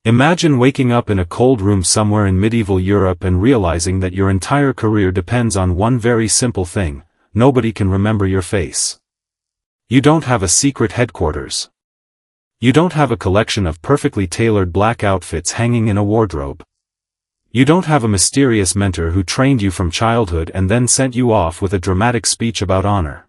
Imagine waking up in a cold room somewhere in medieval Europe and realizing that your entire career depends on one very simple thing: nobody can remember your face. You don't have a secret headquarters. You don't have a collection of perfectly tailored black outfits hanging in a wardrobe. You don't have a mysterious mentor who trained you from childhood and then sent you off with a dramatic speech about honor.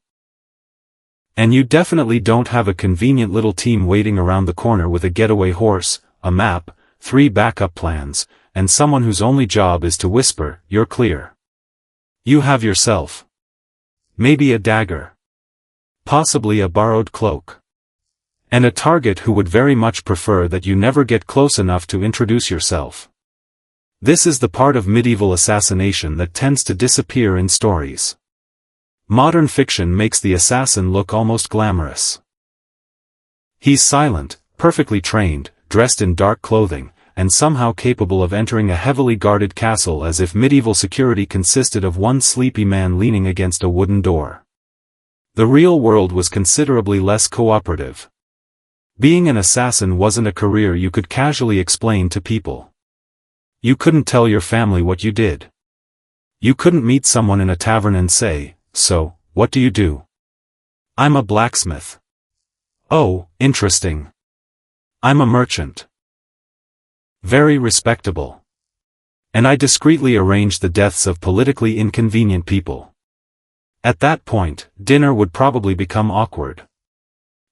And you definitely don't have a convenient little team waiting around the corner with a getaway horse, a map, 3 backup plans, and someone whose only job is to whisper, "You're clear." You have yourself. Maybe a dagger. Possibly a borrowed cloak. And a target who would very much prefer that you never get close enough to introduce yourself. This is the part of medieval assassination that tends to disappear in stories. Modern fiction makes the assassin look almost glamorous. He's silent, perfectly trained, dressed in dark clothing, and somehow capable of entering a heavily guarded castle as if medieval security consisted of one sleepy man leaning against a wooden door. The real world was considerably less cooperative. Being an assassin wasn't a career you could casually explain to people. You couldn't tell your family what you did. You couldn't meet someone in a tavern and say, "So, what do you do?" "I'm a blacksmith." "Oh, interesting." "I'm a merchant." "Very respectable." "And I discreetly arrange the deaths of politically inconvenient people." At that point, dinner would probably become awkward.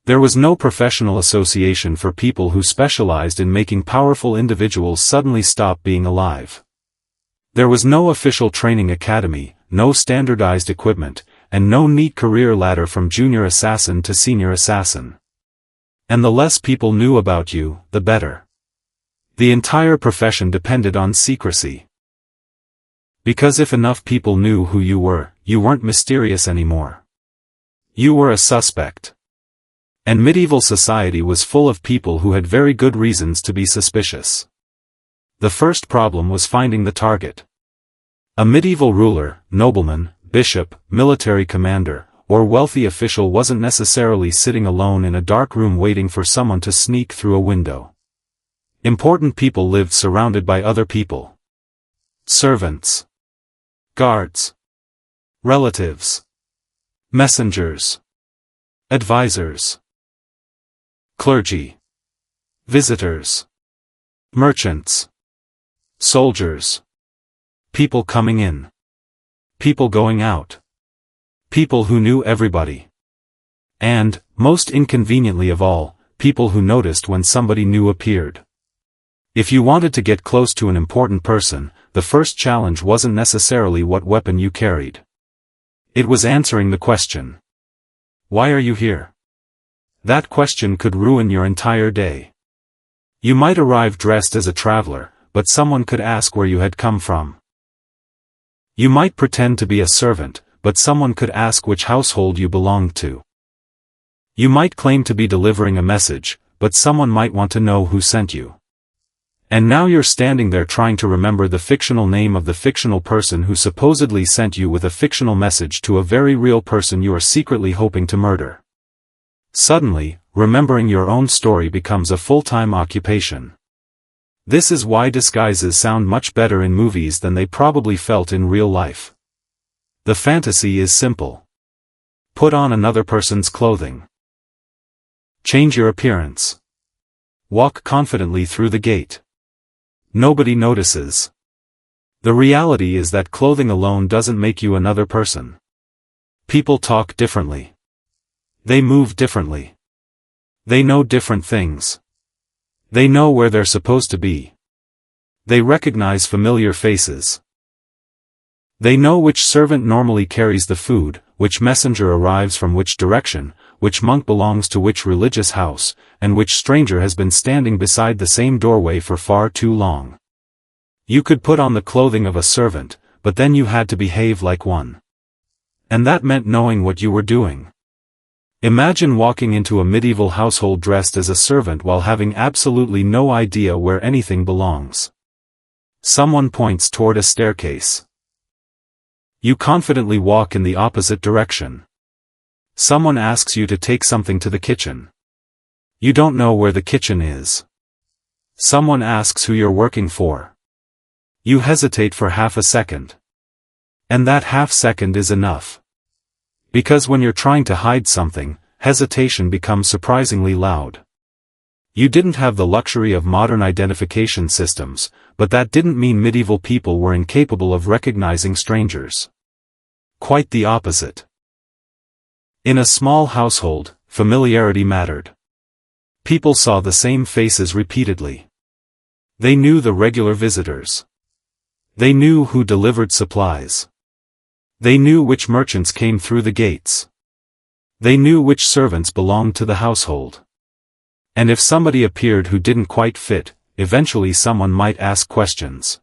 There was no professional association for people who specialized in making powerful individuals suddenly stop being alive. There was no official training academy, no standardized equipment, and no neat career ladder from junior assassin to senior assassin. And the less people knew about you, the better. The entire profession depended on secrecy. Because if enough people knew who you weren't mysterious anymore. You were a suspect. And medieval society was full of people who had very good reasons to be suspicious. The first problem was finding the target. A medieval ruler, nobleman, bishop, military commander, or wealthy official wasn't necessarily sitting alone in a dark room waiting for someone to sneak through a window. Important people lived surrounded by other people. Servants. Guards. Relatives. Messengers. Advisors. Clergy. Visitors. Merchants. Soldiers. People coming in. People going out. People who knew everybody. And, most inconveniently of all, people who noticed when somebody new appeared. If you wanted to get close to an important person, the first challenge wasn't necessarily what weapon you carried. It was answering the question. Why are you here? That question could ruin your entire day. You might arrive dressed as a traveler, but someone could ask where you had come from. You might pretend to be a servant, but someone could ask which household you belonged to. You might claim to be delivering a message, but someone might want to know who sent you. And now you're standing there trying to remember the fictional name of the fictional person who supposedly sent you with a fictional message to a very real person you are secretly hoping to murder. Suddenly, remembering your own story becomes a full-time occupation. This is why disguises sound much better in movies than they probably felt in real life. The fantasy is simple. Put on another person's clothing. Change your appearance. Walk confidently through the gate. Nobody notices. The reality is that clothing alone doesn't make you another person. People talk differently. They move differently. They know different things. They know where they're supposed to be. They recognize familiar faces. They know which servant normally carries the food, which messenger arrives from which direction, which monk belongs to which religious house, and which stranger has been standing beside the same doorway for far too long. You could put on the clothing of a servant, but then you had to behave like one. And that meant knowing what you were doing. Imagine walking into a medieval household dressed as a servant while having absolutely no idea where anything belongs. Someone points toward a staircase. You confidently walk in the opposite direction. Someone asks you to take something to the kitchen. You don't know where the kitchen is. Someone asks who you're working for. You hesitate for half a second. And that half second is enough. Because when you're trying to hide something, hesitation becomes surprisingly loud. You didn't have the luxury of modern identification systems, but that didn't mean medieval people were incapable of recognizing strangers. Quite the opposite. In a small household, familiarity mattered. People saw the same faces repeatedly. They knew the regular visitors. They knew who delivered supplies. They knew which merchants came through the gates. They knew which servants belonged to the household. And if somebody appeared who didn't quite fit, eventually someone might ask questions.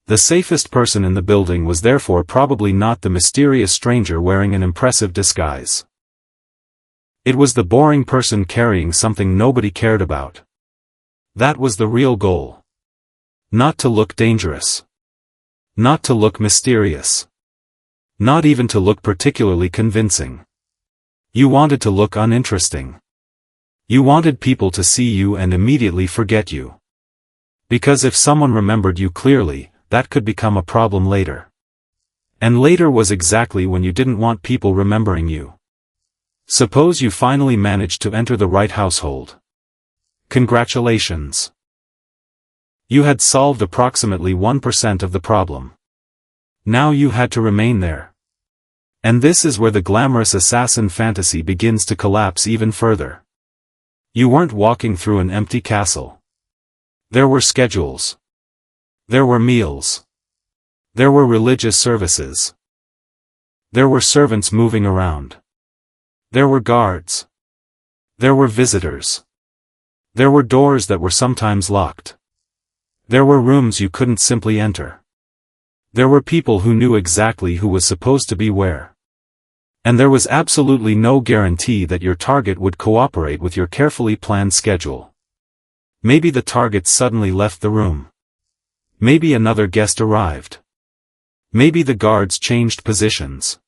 The safest person in the building was therefore probably not the mysterious stranger wearing an impressive disguise. It was the boring person carrying something nobody cared about. That was the real goal. Not to look dangerous. Not to look mysterious. Not even to look particularly convincing. You wanted to look uninteresting. You wanted people to see you and immediately forget you. Because if someone remembered you clearly, that could become a problem later. And later was exactly when you didn't want people remembering you. Suppose you finally managed to enter the right household. Congratulations. You had solved approximately 1% of the problem. Now you had to remain there. And this is where the glamorous assassin fantasy begins to collapse even further. You weren't walking through an empty castle. There were schedules. There were meals. There were religious services. There were servants moving around. There were guards. There were visitors. There were doors that were sometimes locked. There were rooms you couldn't simply enter. There were people who knew exactly who was supposed to be where. And there was absolutely no guarantee that your target would cooperate with your carefully planned schedule. Maybe the target suddenly left the room. Maybe another guest arrived. Maybe the guards changed positions.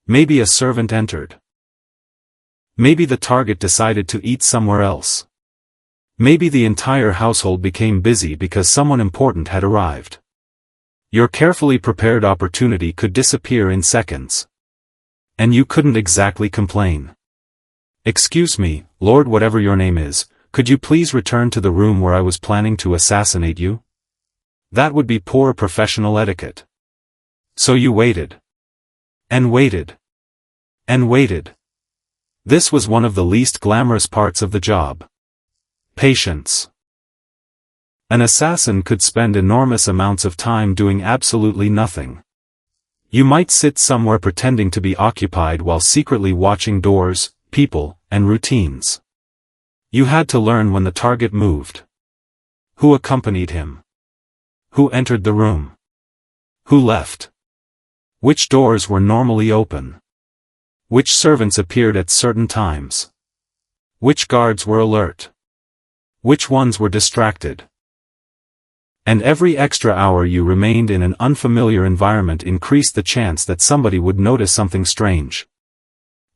Maybe a servant entered. Maybe the target decided to eat somewhere else. Maybe the entire household became busy because someone important had arrived. Your carefully prepared opportunity could disappear in seconds. And you couldn't exactly complain. Excuse me, Lord whatever your name is, could you please return to the room where I was planning to assassinate you? That would be poor professional etiquette. So you waited. And waited. And waited. This was one of the least glamorous parts of the job. Patience. An assassin could spend enormous amounts of time doing absolutely nothing. You might sit somewhere pretending to be occupied while secretly watching doors, people, and routines. You had to learn when the target moved. Who accompanied him? Who entered the room? Who left? Which doors were normally open? Which servants appeared at certain times? Which guards were alert? Which ones were distracted? And every extra hour you remained in an unfamiliar environment increased the chance that somebody would notice something strange.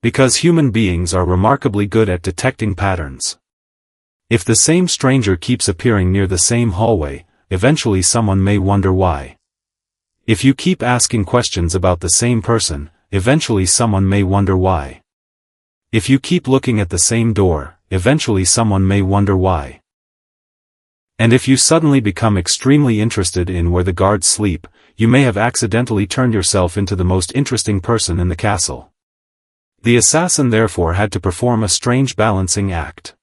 Because human beings are remarkably good at detecting patterns. If the same stranger keeps appearing near the same hallway, eventually someone may wonder why. If you keep asking questions about the same person, eventually someone may wonder why. If you keep looking at the same door, eventually someone may wonder why. And if you suddenly become extremely interested in where the guards sleep, you may have accidentally turned yourself into the most interesting person in the castle. The assassin therefore had to perform a strange balancing act.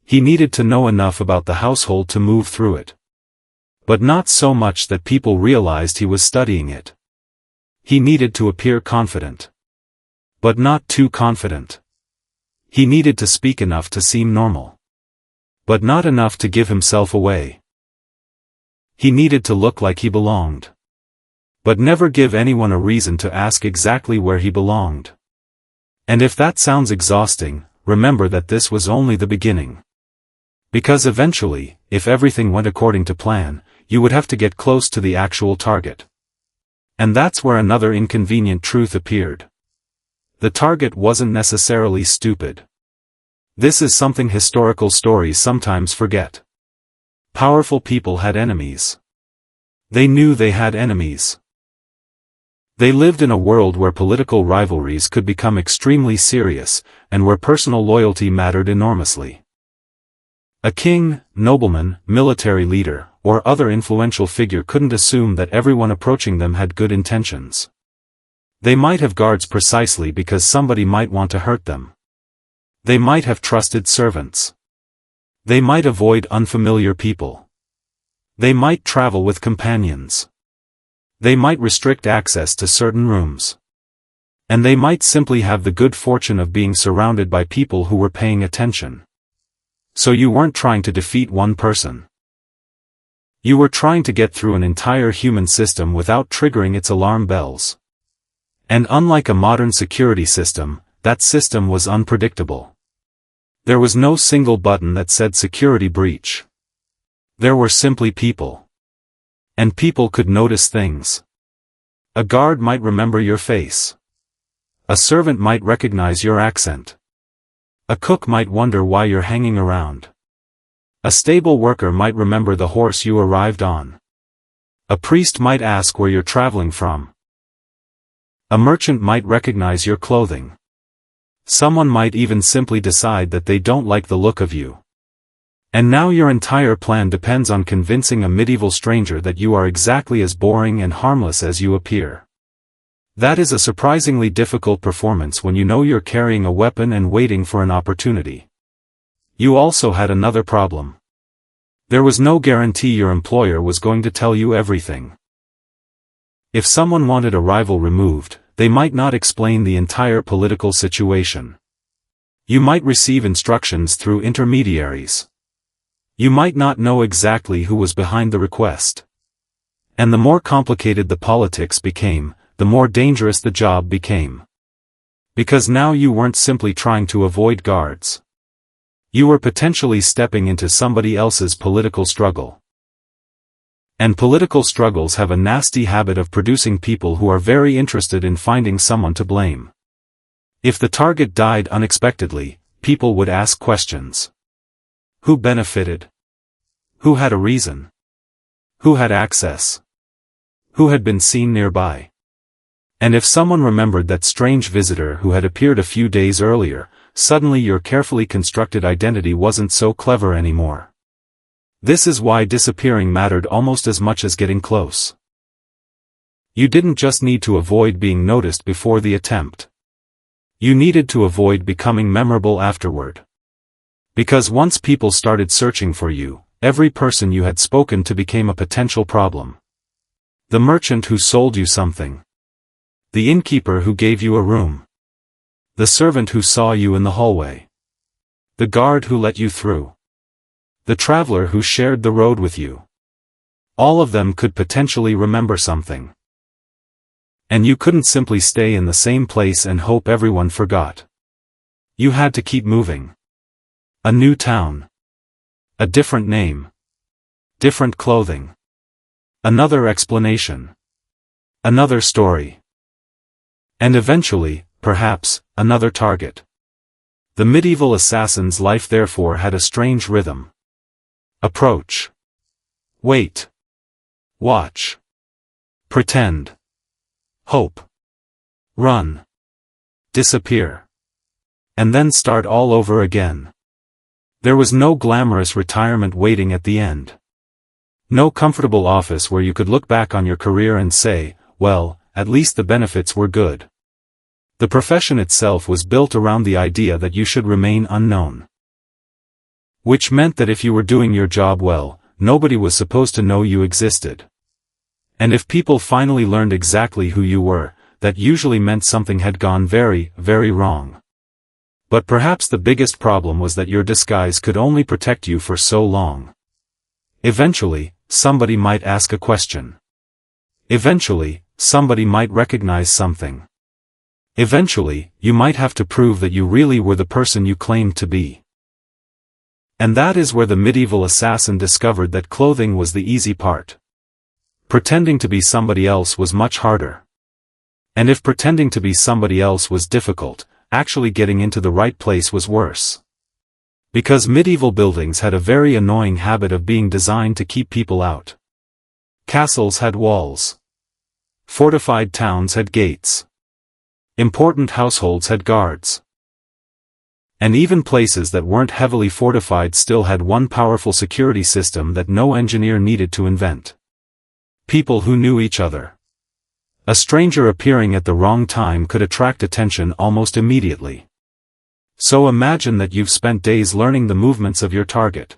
He needed to know enough about the household to move through it. But not so much that people realized he was studying it. He needed to appear confident. But not too confident. He needed to speak enough to seem normal. But not enough to give himself away. He needed to look like he belonged. But never give anyone a reason to ask exactly where he belonged. And if that sounds exhausting, remember that this was only the beginning. Because eventually, if everything went according to plan, you would have to get close to the actual target. And that's where another inconvenient truth appeared. The target wasn't necessarily stupid. This is something historical stories sometimes forget. Powerful people had enemies. They knew they had enemies. They lived in a world where political rivalries could become extremely serious, and where personal loyalty mattered enormously. A king, nobleman, military leader, or other influential figure couldn't assume that everyone approaching them had good intentions. They might have guards precisely because somebody might want to hurt them. They might have trusted servants. They might avoid unfamiliar people. They might travel with companions. They might restrict access to certain rooms. And they might simply have the good fortune of being surrounded by people who were paying attention. So you weren't trying to defeat one person. You were trying to get through an entire human system without triggering its alarm bells. And unlike a modern security system, that system was unpredictable. There was no single button that said security breach. There were simply people. And people could notice things. A guard might remember your face. A servant might recognize your accent. A cook might wonder why you're hanging around. A stable worker might remember the horse you arrived on. A priest might ask where you're traveling from. A merchant might recognize your clothing. Someone might even simply decide that they don't like the look of you. And now your entire plan depends on convincing a medieval stranger that you are exactly as boring and harmless as you appear. That is a surprisingly difficult performance when you know you're carrying a weapon and waiting for an opportunity. You also had another problem. There was no guarantee your employer was going to tell you everything. If someone wanted a rival removed, they might not explain the entire political situation. You might receive instructions through intermediaries. You might not know exactly who was behind the request. And the more complicated the politics became, the more dangerous the job became. Because now you weren't simply trying to avoid guards. You were potentially stepping into somebody else's political struggle. And political struggles have a nasty habit of producing people who are very interested in finding someone to blame. If the target died unexpectedly, people would ask questions. Who benefited? Who had a reason? Who had access? Who had been seen nearby? And if someone remembered that strange visitor who had appeared a few days earlier, suddenly your carefully constructed identity wasn't so clever anymore. This is why disappearing mattered almost as much as getting close. You didn't just need to avoid being noticed before the attempt. You needed to avoid becoming memorable afterward. Because once people started searching for you, every person you had spoken to became a potential problem. The merchant who sold you something. The innkeeper who gave you a room. The servant who saw you in the hallway. The guard who let you through. The traveler who shared the road with you. All of them could potentially remember something. And you couldn't simply stay in the same place and hope everyone forgot. You had to keep moving. A new town. A different name. Different clothing. Another explanation. Another story. And eventually, perhaps, another target. The medieval assassin's life therefore had a strange rhythm. Approach. Wait. Watch. Pretend. Hope. Run. Disappear. And then start all over again. There was no glamorous retirement waiting at the end. No comfortable office where you could look back on your career and say, well, at least the benefits were good. The profession itself was built around the idea that you should remain unknown. Which meant that if you were doing your job well, nobody was supposed to know you existed. And if people finally learned exactly who you were, that usually meant something had gone very, very wrong. But perhaps the biggest problem was that your disguise could only protect you for so long. Eventually, somebody might ask a question. Eventually, somebody might recognize something. Eventually, you might have to prove that you really were the person you claimed to be. And that is where the medieval assassin discovered that clothing was the easy part. Pretending to be somebody else was much harder. And if pretending to be somebody else was difficult, actually getting into the right place was worse. Because medieval buildings had a very annoying habit of being designed to keep people out. Castles had walls. Fortified towns had gates. Important households had guards. And even places that weren't heavily fortified still had one powerful security system that no engineer needed to invent. People who knew each other. A stranger appearing at the wrong time could attract attention almost immediately. So imagine that you've spent days learning the movements of your target.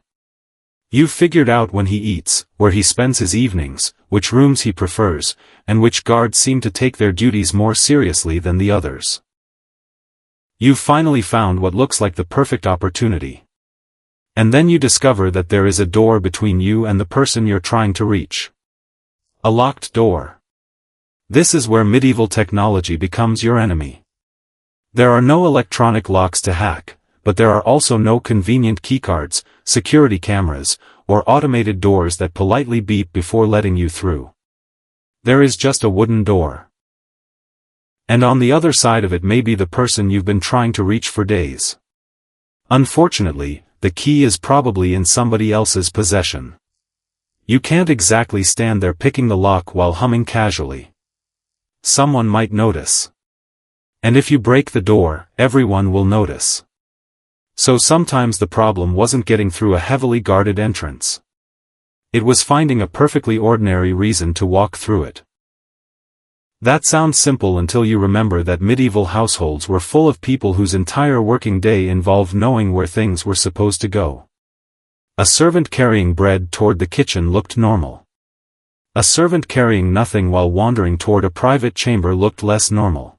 You've figured out when he eats, where he spends his evenings, which rooms he prefers, and which guards seem to take their duties more seriously than the others. You've finally found what looks like the perfect opportunity. And then you discover that there is a door between you and the person you're trying to reach. A locked door. This is where medieval technology becomes your enemy. There are no electronic locks to hack, but there are also no convenient keycards, security cameras, or automated doors that politely beep before letting you through. There is just a wooden door. And on the other side of it may be the person you've been trying to reach for days. Unfortunately, the key is probably in somebody else's possession. You can't exactly stand there picking the lock while humming casually. Someone might notice. And if you break the door, everyone will notice. So sometimes the problem wasn't getting through a heavily guarded entrance. It was finding a perfectly ordinary reason to walk through it. That sounds simple until you remember that medieval households were full of people whose entire working day involved knowing where things were supposed to go. A servant carrying bread toward the kitchen looked normal. A servant carrying nothing while wandering toward a private chamber looked less normal.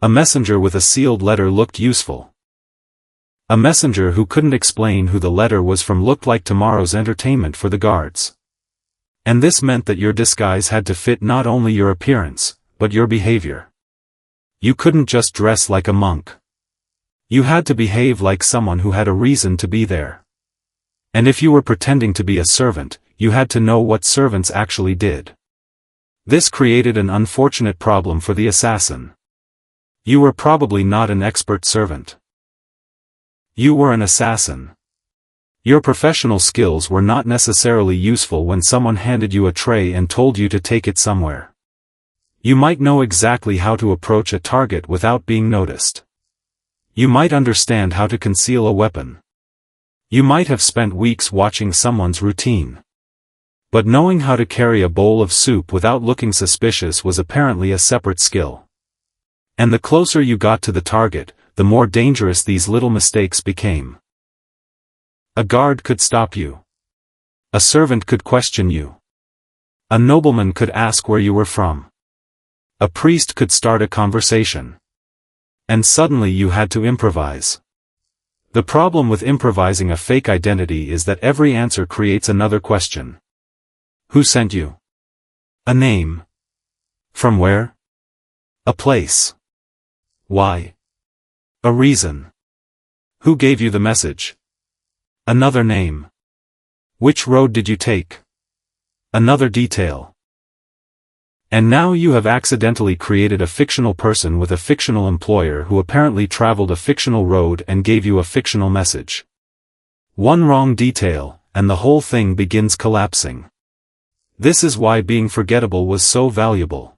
A messenger with a sealed letter looked useful. A messenger who couldn't explain who the letter was from looked like tomorrow's entertainment for the guards. And this meant that your disguise had to fit not only your appearance, but your behavior. You couldn't just dress like a monk. You had to behave like someone who had a reason to be there. And if you were pretending to be a servant, you had to know what servants actually did. This created an unfortunate problem for the assassin. You were probably not an expert servant. You were an assassin. Your professional skills were not necessarily useful when someone handed you a tray and told you to take it somewhere. You might know exactly how to approach a target without being noticed. You might understand how to conceal a weapon. You might have spent weeks watching someone's routine. But knowing how to carry a bowl of soup without looking suspicious was apparently a separate skill. And the closer you got to the target, the more dangerous these little mistakes became. A guard could stop you. A servant could question you. A nobleman could ask where you were from. A priest could start a conversation. And suddenly you had to improvise. The problem with improvising a fake identity is that every answer creates another question. Who sent you? A name. From where? A place. Why? A reason. Who gave you the message? Another name. Which road did you take? Another detail. And now you have accidentally created a fictional person with a fictional employer who apparently traveled a fictional road and gave you a fictional message. One wrong detail, and the whole thing begins collapsing. This is why being forgettable was so valuable.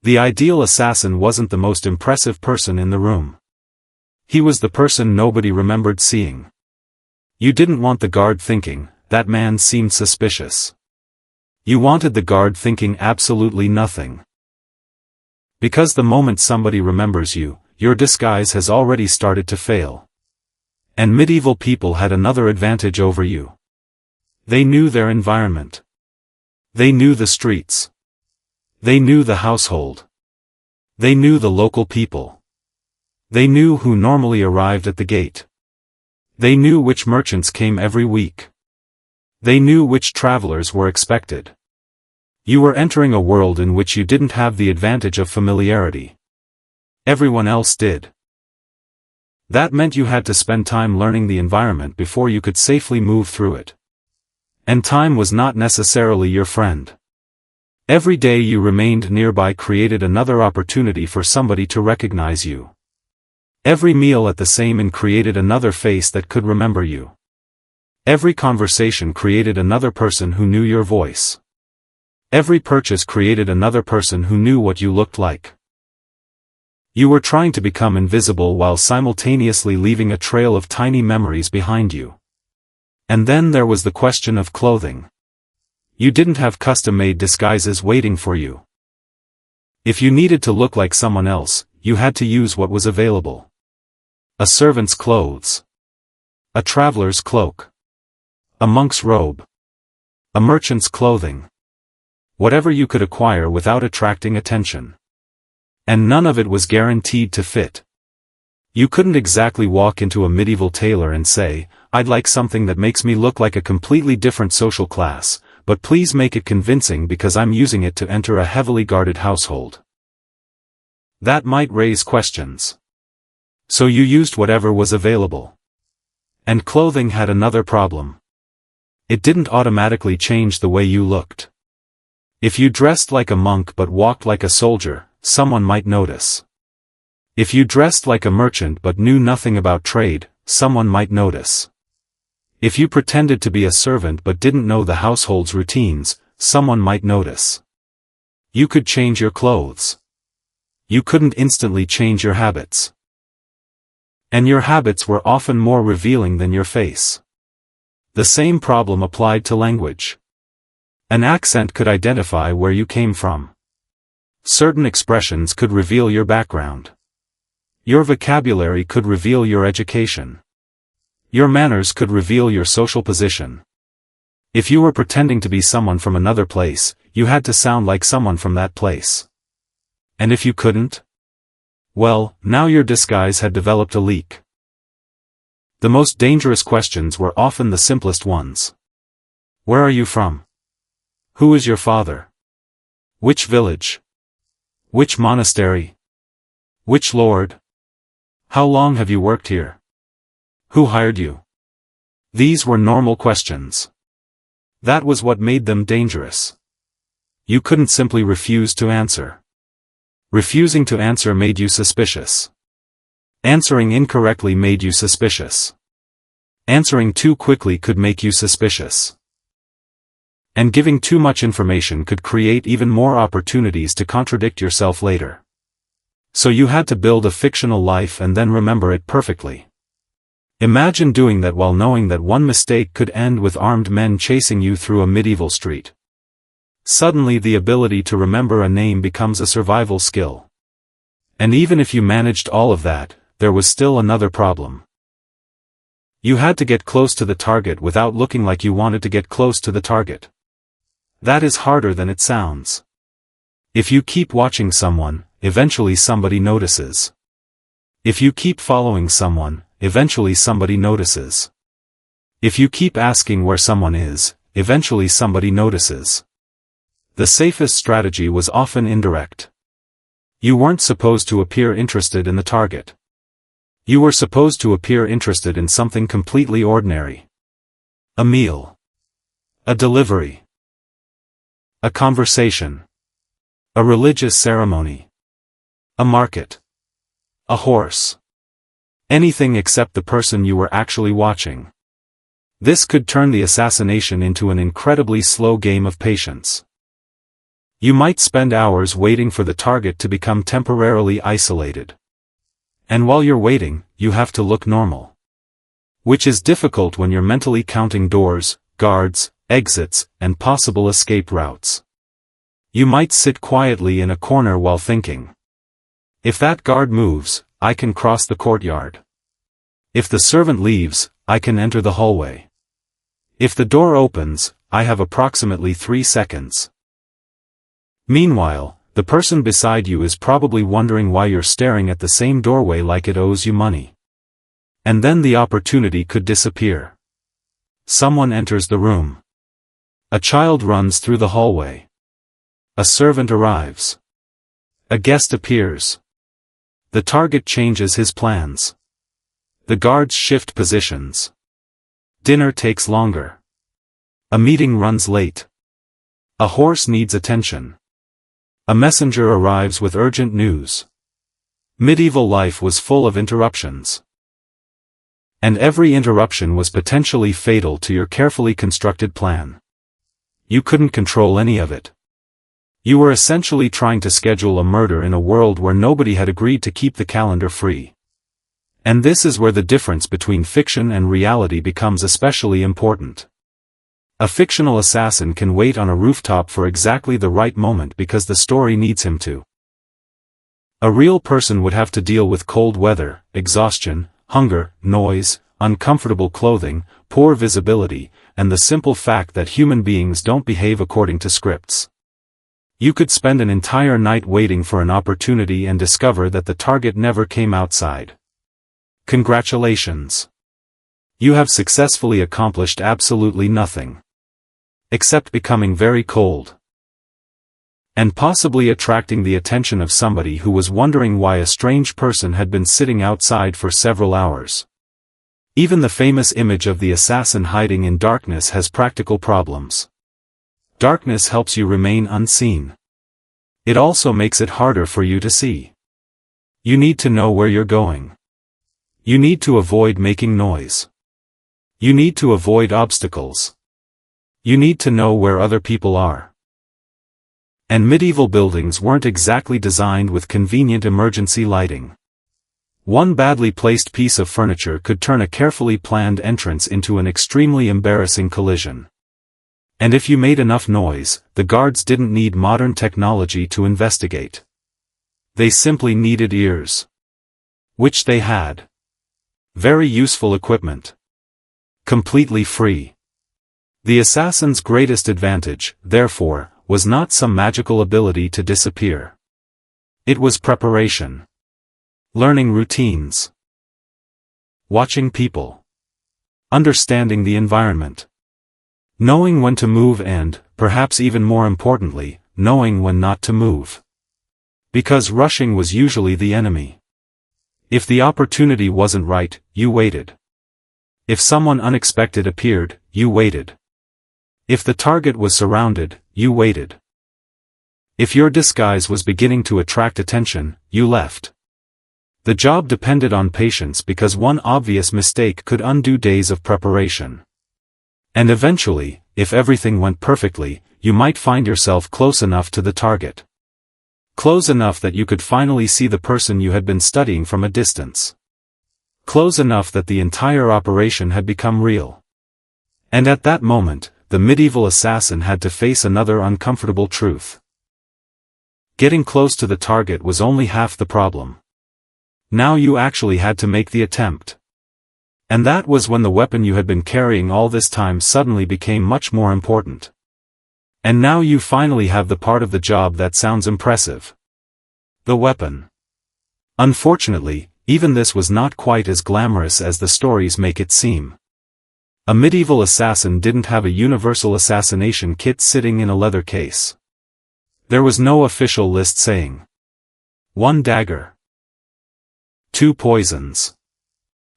The ideal assassin wasn't the most impressive person in the room. He was the person nobody remembered seeing. You didn't want the guard thinking, that man seemed suspicious. You wanted the guard thinking absolutely nothing. Because the moment somebody remembers you, your disguise has already started to fail. And medieval people had another advantage over you. They knew their environment. They knew the streets. They knew the household. They knew the local people. They knew who normally arrived at the gate. They knew which merchants came every week. They knew which travelers were expected. You were entering a world in which you didn't have the advantage of familiarity. Everyone else did. That meant you had to spend time learning the environment before you could safely move through it. And time was not necessarily your friend. Every day you remained nearby created another opportunity for somebody to recognize you. Every meal at the same inn created another face that could remember you. Every conversation created another person who knew your voice. Every purchase created another person who knew what you looked like. You were trying to become invisible while simultaneously leaving a trail of tiny memories behind you. And then there was the question of clothing. You didn't have custom-made disguises waiting for you. If you needed to look like someone else, you had to use what was available. A servant's clothes. A traveler's cloak. A monk's robe. A merchant's clothing. Whatever you could acquire without attracting attention. And none of it was guaranteed to fit. You couldn't exactly walk into a medieval tailor and say, "I'd like something that makes me look like a completely different social class, but please make it convincing because I'm using it to enter a heavily guarded household." That might raise questions. So you used whatever was available. And clothing had another problem. It didn't automatically change the way you looked. If you dressed like a monk but walked like a soldier, someone might notice. If you dressed like a merchant but knew nothing about trade, someone might notice. If you pretended to be a servant but didn't know the household's routines, someone might notice. You could change your clothes. You couldn't instantly change your habits. And your habits were often more revealing than your face. The same problem applied to language. An accent could identify where you came from. Certain expressions could reveal your background. Your vocabulary could reveal your education. Your manners could reveal your social position. If you were pretending to be someone from another place, you had to sound like someone from that place. And if you couldn't? Well, now your disguise had developed a leak. The most dangerous questions were often the simplest ones. Where are you from? Who is your father? Which village? Which monastery? Which lord? How long have you worked here? Who hired you? These were normal questions. That was what made them dangerous. You couldn't simply refuse to answer. Refusing to answer made you suspicious. Answering incorrectly made you suspicious. Answering too quickly could make you suspicious. And giving too much information could create even more opportunities to contradict yourself later. So you had to build a fictional life and then remember it perfectly. Imagine doing that while knowing that one mistake could end with armed men chasing you through a medieval street. Suddenly the ability to remember a name becomes a survival skill. And even if you managed all of that, there was still another problem. You had to get close to the target without looking like you wanted to get close to the target. That is harder than it sounds. If you keep watching someone, eventually somebody notices. If you keep following someone, eventually somebody notices. If you keep asking where someone is, eventually somebody notices. The safest strategy was often indirect. You weren't supposed to appear interested in the target. You were supposed to appear interested in something completely ordinary. A meal. A delivery. A conversation. A religious ceremony. A market. A horse. Anything except the person you were actually watching. This could turn the assassination into an incredibly slow game of patience. You might spend hours waiting for the target to become temporarily isolated. And while you're waiting, you have to look normal. Which is difficult when you're mentally counting doors, guards, exits, and possible escape routes. You might sit quietly in a corner while thinking. If that guard moves, I can cross the courtyard. If the servant leaves, I can enter the hallway. If the door opens, I have approximately 3 seconds. Meanwhile, the person beside you is probably wondering why you're staring at the same doorway like it owes you money. And then the opportunity could disappear. Someone enters the room. A child runs through the hallway. A servant arrives. A guest appears. The target changes his plans. The guards shift positions. Dinner takes longer. A meeting runs late. A horse needs attention. A messenger arrives with urgent news. Medieval life was full of interruptions. And every interruption was potentially fatal to your carefully constructed plan. You couldn't control any of it. You were essentially trying to schedule a murder in a world where nobody had agreed to keep the calendar free. And this is where the difference between fiction and reality becomes especially important. A fictional assassin can wait on a rooftop for exactly the right moment because the story needs him to. A real person would have to deal with cold weather, exhaustion, hunger, noise, uncomfortable clothing, poor visibility, and the simple fact that human beings don't behave according to scripts. You could spend an entire night waiting for an opportunity and discover that the target never came outside. Congratulations! You have successfully accomplished absolutely nothing. Except becoming very cold. And possibly attracting the attention of somebody who was wondering why a strange person had been sitting outside for several hours. Even the famous image of the assassin hiding in darkness has practical problems. Darkness helps you remain unseen. It also makes it harder for you to see. You need to know where you're going. You need to avoid making noise. You need to avoid obstacles. You need to know where other people are. And medieval buildings weren't exactly designed with convenient emergency lighting. One badly placed piece of furniture could turn a carefully planned entrance into an extremely embarrassing collision. And if you made enough noise, the guards didn't need modern technology to investigate. They simply needed ears. Which they had. Very useful equipment. Completely free. The assassin's greatest advantage, therefore, was not some magical ability to disappear. It was preparation. Learning routines. Watching people. Understanding the environment. Knowing when to move and, perhaps even more importantly, knowing when not to move. Because rushing was usually the enemy. If the opportunity wasn't right, you waited. If someone unexpected appeared, you waited. If the target was surrounded, you waited. If your disguise was beginning to attract attention, you left. The job depended on patience because one obvious mistake could undo days of preparation. And eventually, if everything went perfectly, you might find yourself close enough to the target. Close enough that you could finally see the person you had been studying from a distance. Close enough that the entire operation had become real. And at that moment, the medieval assassin had to face another uncomfortable truth. Getting close to the target was only half the problem. Now you actually had to make the attempt. And that was when the weapon you had been carrying all this time suddenly became much more important. And now you finally have the part of the job that sounds impressive. The weapon. Unfortunately, even this was not quite as glamorous as the stories make it seem. A medieval assassin didn't have a universal assassination kit sitting in a leather case. There was no official list saying 1 dagger, 2 poisons,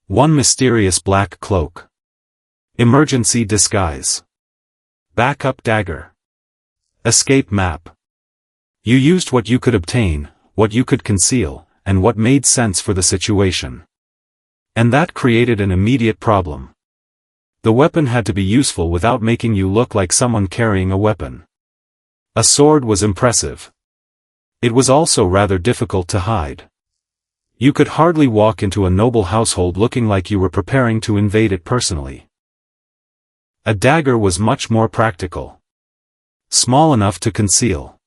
1 mysterious black cloak, emergency disguise, backup dagger, escape map. You used what you could obtain, what you could conceal, and what made sense for the situation. And that created an immediate problem. The weapon had to be useful without making you look like someone carrying a weapon. A sword was impressive. It was also rather difficult to hide. You could hardly walk into a noble household looking like you were preparing to invade it personally. A dagger was much more practical. Small enough to conceal.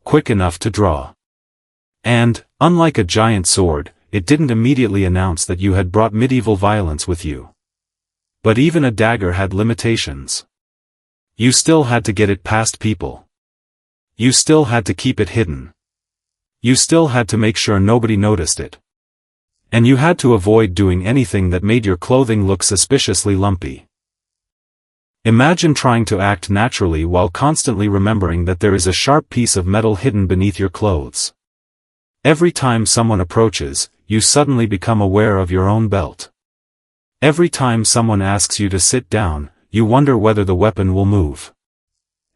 Quick enough to draw. And, unlike a giant sword, it didn't immediately announce that you had brought medieval violence with you. But even a dagger had limitations. You still had to get it past people. You still had to keep it hidden. You still had to make sure nobody noticed it. And you had to avoid doing anything that made your clothing look suspiciously lumpy. Imagine trying to act naturally while constantly remembering that there is a sharp piece of metal hidden beneath your clothes. Every time someone approaches, you suddenly become aware of your own belt. Every time someone asks you to sit down, you wonder whether the weapon will move.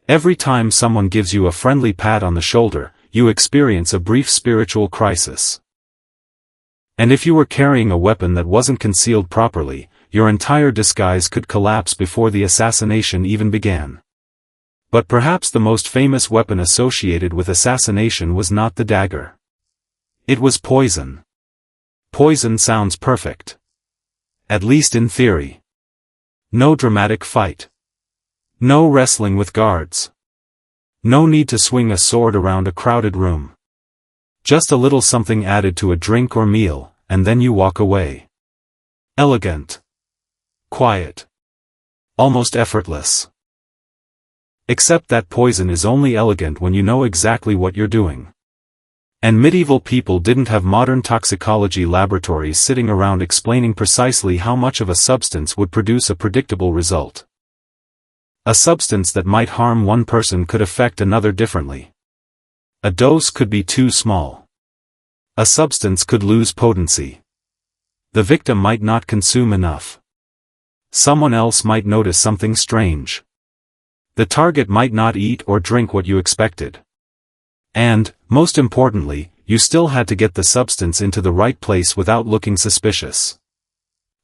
Every time someone gives you a friendly pat on the shoulder, you experience a brief spiritual crisis. And if you were carrying a weapon that wasn't concealed properly, your entire disguise could collapse before the assassination even began. But perhaps the most famous weapon associated with assassination was not the dagger. It was poison. Poison sounds perfect. At least in theory. No dramatic fight. No wrestling with guards. No need to swing a sword around a crowded room. Just a little something added to a drink or meal, and then you walk away. Elegant. Quiet. Almost effortless. Except that poison is only elegant when you know exactly what you're doing. And medieval people didn't have modern toxicology laboratories sitting around explaining precisely how much of a substance would produce a predictable result. A substance that might harm one person could affect another differently. A dose could be too small. A substance could lose potency. The victim might not consume enough. Someone else might notice something strange. The target might not eat or drink what you expected. And, most importantly, you still had to get the substance into the right place without looking suspicious.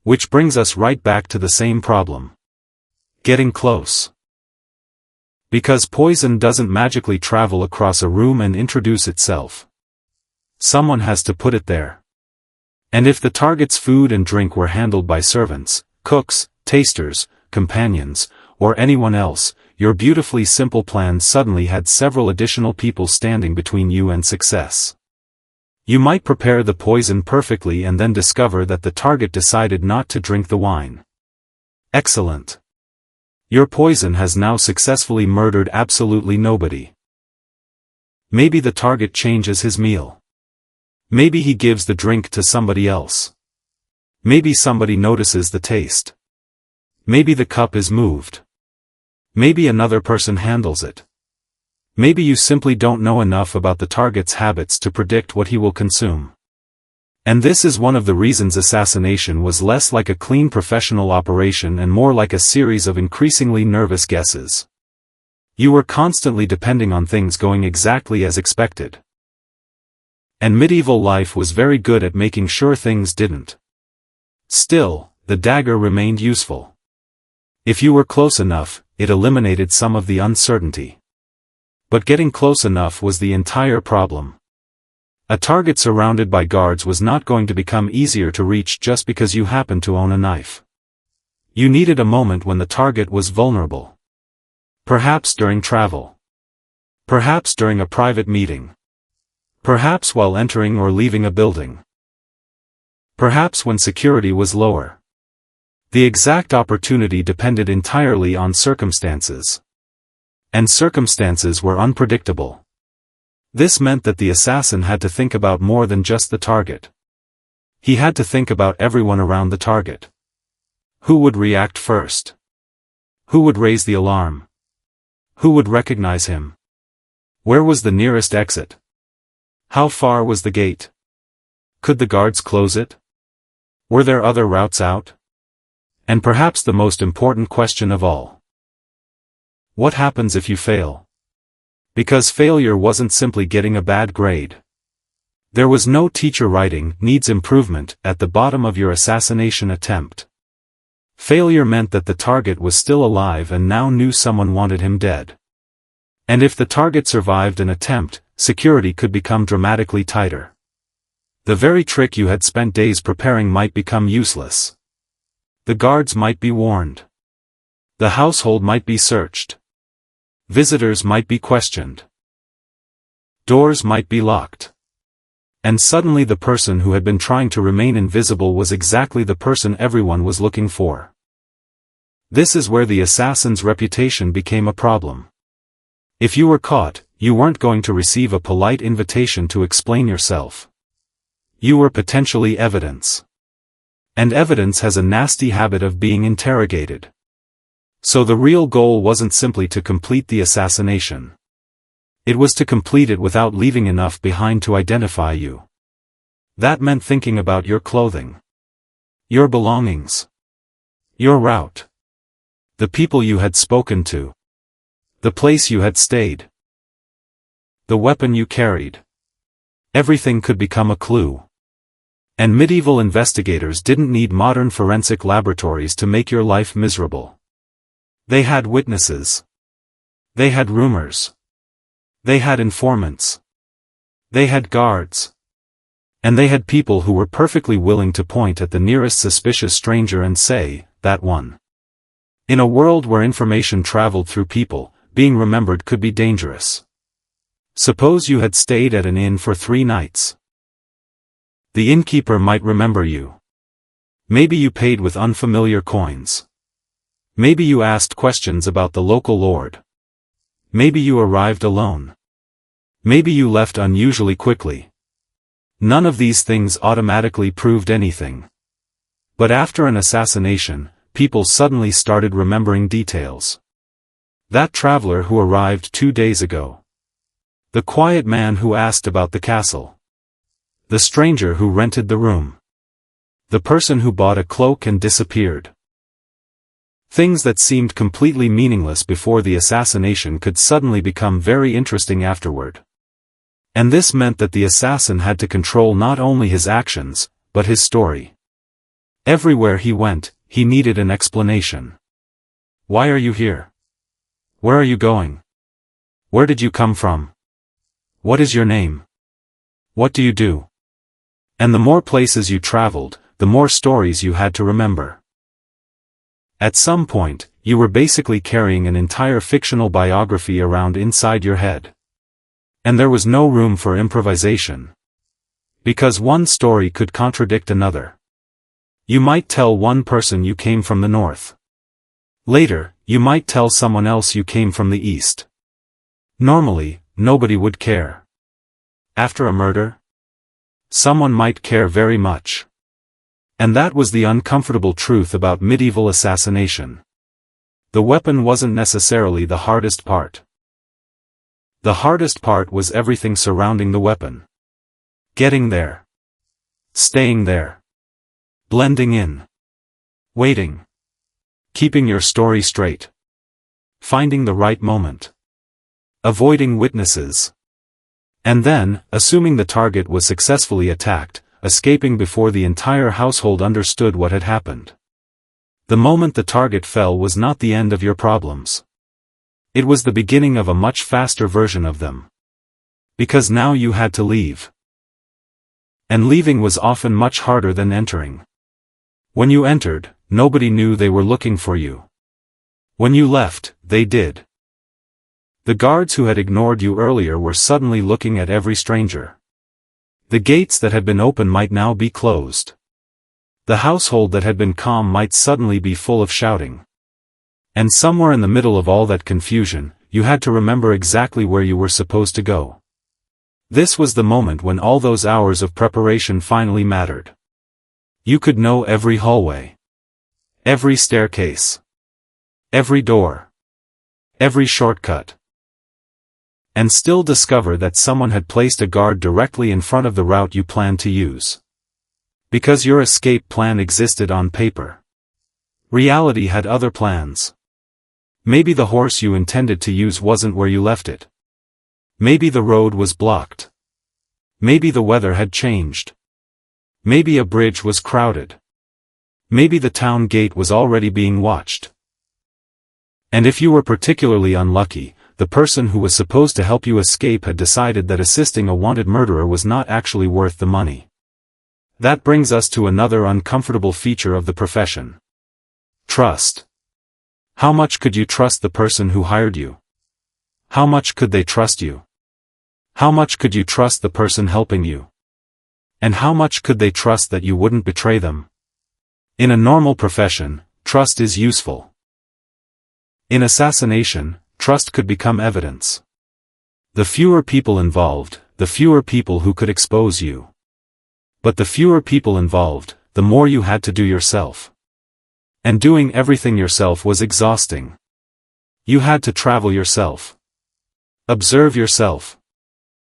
Which brings us right back to the same problem. Getting close. Because poison doesn't magically travel across a room and introduce itself. Someone has to put it there. And if the target's food and drink were handled by servants, cooks, tasters, companions, or anyone else, your beautifully simple plan suddenly had several additional people standing between you and success. You might prepare the poison perfectly and then discover that the target decided not to drink the wine. Excellent. Your poison has now successfully murdered absolutely nobody. Maybe the target changes his meal. Maybe he gives the drink to somebody else. Maybe somebody notices the taste. Maybe the cup is moved. Maybe another person handles it. Maybe you simply don't know enough about the target's habits to predict what he will consume. And this is one of the reasons assassination was less like a clean professional operation and more like a series of increasingly nervous guesses. You were constantly depending on things going exactly as expected. And medieval life was very good at making sure things didn't. Still, the dagger remained useful. If you were close enough, it eliminated some of the uncertainty. But getting close enough was the entire problem. A target surrounded by guards was not going to become easier to reach just because you happened to own a knife. You needed a moment when the target was vulnerable. Perhaps during travel. Perhaps during a private meeting. Perhaps while entering or leaving a building. Perhaps when security was lower. The exact opportunity depended entirely on circumstances. And circumstances were unpredictable. This meant that the assassin had to think about more than just the target. He had to think about everyone around the target. Who would react first? Who would raise the alarm? Who would recognize him? Where was the nearest exit? How far was the gate? Could the guards close it? Were there other routes out? And perhaps the most important question of all. What happens if you fail? Because failure wasn't simply getting a bad grade. There was no teacher writing "needs improvement" at the bottom of your assassination attempt. Failure meant that the target was still alive and now knew someone wanted him dead. And if the target survived an attempt, security could become dramatically tighter. The very trick you had spent days preparing might become useless. The guards might be warned. The household might be searched. Visitors might be questioned. Doors might be locked. And suddenly the person who had been trying to remain invisible was exactly the person everyone was looking for. This is where the assassin's reputation became a problem. If you were caught, you weren't going to receive a polite invitation to explain yourself. You were potentially evidence. And evidence has a nasty habit of being interrogated. So the real goal wasn't simply to complete the assassination. It was to complete it without leaving enough behind to identify you. That meant thinking about your clothing. Your belongings. Your route. The people you had spoken to. The place you had stayed. The weapon you carried. Everything could become a clue. And medieval investigators didn't need modern forensic laboratories to make your life miserable. They had witnesses. They had rumors. They had informants. They had guards. And they had people who were perfectly willing to point at the nearest suspicious stranger and say, "That one." In a world where information traveled through people, being remembered could be dangerous. Suppose you had stayed at an inn for 3 nights. The innkeeper might remember you. Maybe you paid with unfamiliar coins. Maybe you asked questions about the local lord. Maybe you arrived alone. Maybe you left unusually quickly. None of these things automatically proved anything. But after an assassination, people suddenly started remembering details. That traveler who arrived 2 days ago. The quiet man who asked about the castle. The stranger who rented the room. The person who bought a cloak and disappeared. Things that seemed completely meaningless before the assassination could suddenly become very interesting afterward. And this meant that the assassin had to control not only his actions, but his story. Everywhere he went, he needed an explanation. Why are you here? Where are you going? Where did you come from? What is your name? What do you do? And the more places you traveled, the more stories you had to remember. At some point, you were basically carrying an entire fictional biography around inside your head. And there was no room for improvisation. Because one story could contradict another. You might tell one person you came from the north. Later, you might tell someone else you came from the east. Normally, nobody would care. After a murder? Someone might care very much. And that was the uncomfortable truth about medieval assassination. The weapon wasn't necessarily the hardest part. The hardest part was everything surrounding the weapon. Getting there. Staying there. Blending in. Waiting. Keeping your story straight. Finding the right moment. Avoiding witnesses. And then, assuming the target was successfully attacked, escaping before the entire household understood what had happened. The moment the target fell was not the end of your problems. It was the beginning of a much faster version of them. Because now you had to leave. And leaving was often much harder than entering. When you entered, nobody knew they were looking for you. When you left, they did. The guards who had ignored you earlier were suddenly looking at every stranger. The gates that had been open might now be closed. The household that had been calm might suddenly be full of shouting. And somewhere in the middle of all that confusion, you had to remember exactly where you were supposed to go. This was the moment when all those hours of preparation finally mattered. You could know every hallway. Every staircase. Every door. Every shortcut. And still discover that someone had placed a guard directly in front of the route you planned to use. Because your escape plan existed on paper. Reality had other plans. Maybe the horse you intended to use wasn't where you left it. Maybe the road was blocked. Maybe the weather had changed. Maybe a bridge was crowded. Maybe the town gate was already being watched. And if you were particularly unlucky, the person who was supposed to help you escape had decided that assisting a wanted murderer was not actually worth the money. That brings us to another uncomfortable feature of the profession. Trust. How much could you trust the person who hired you? How much could they trust you? How much could you trust the person helping you? And how much could they trust that you wouldn't betray them? In a normal profession, trust is useful. In assassination, trust could become evidence. The fewer people involved, the fewer people who could expose you. But the fewer people involved, the more you had to do yourself. And doing everything yourself was exhausting. You had to travel yourself. Observe yourself.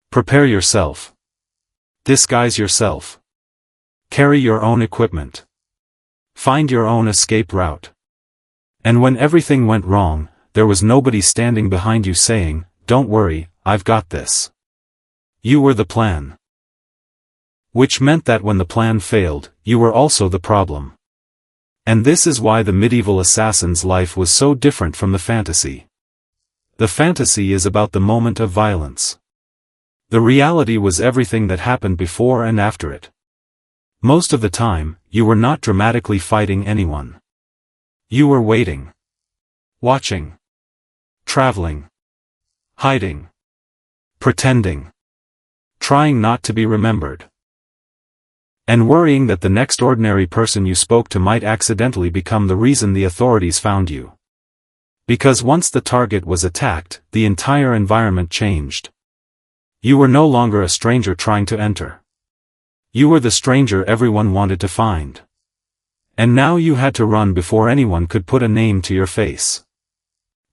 Prepare yourself. Disguise yourself. Carry your own equipment. Find your own escape route. And when everything went wrong, there was nobody standing behind you saying, "Don't worry, I've got this." You were the plan. Which meant that when the plan failed, you were also the problem. And this is why the medieval assassin's life was so different from the fantasy. The fantasy is about the moment of violence. The reality was everything that happened before and after it. Most of the time, you were not dramatically fighting anyone. You were waiting. Watching. Traveling. Hiding. Pretending. Trying not to be remembered. And worrying that the next ordinary person you spoke to might accidentally become the reason the authorities found you. Because once the target was attacked, the entire environment changed. You were no longer a stranger trying to enter. You were the stranger everyone wanted to find. And now you had to run before anyone could put a name to your face.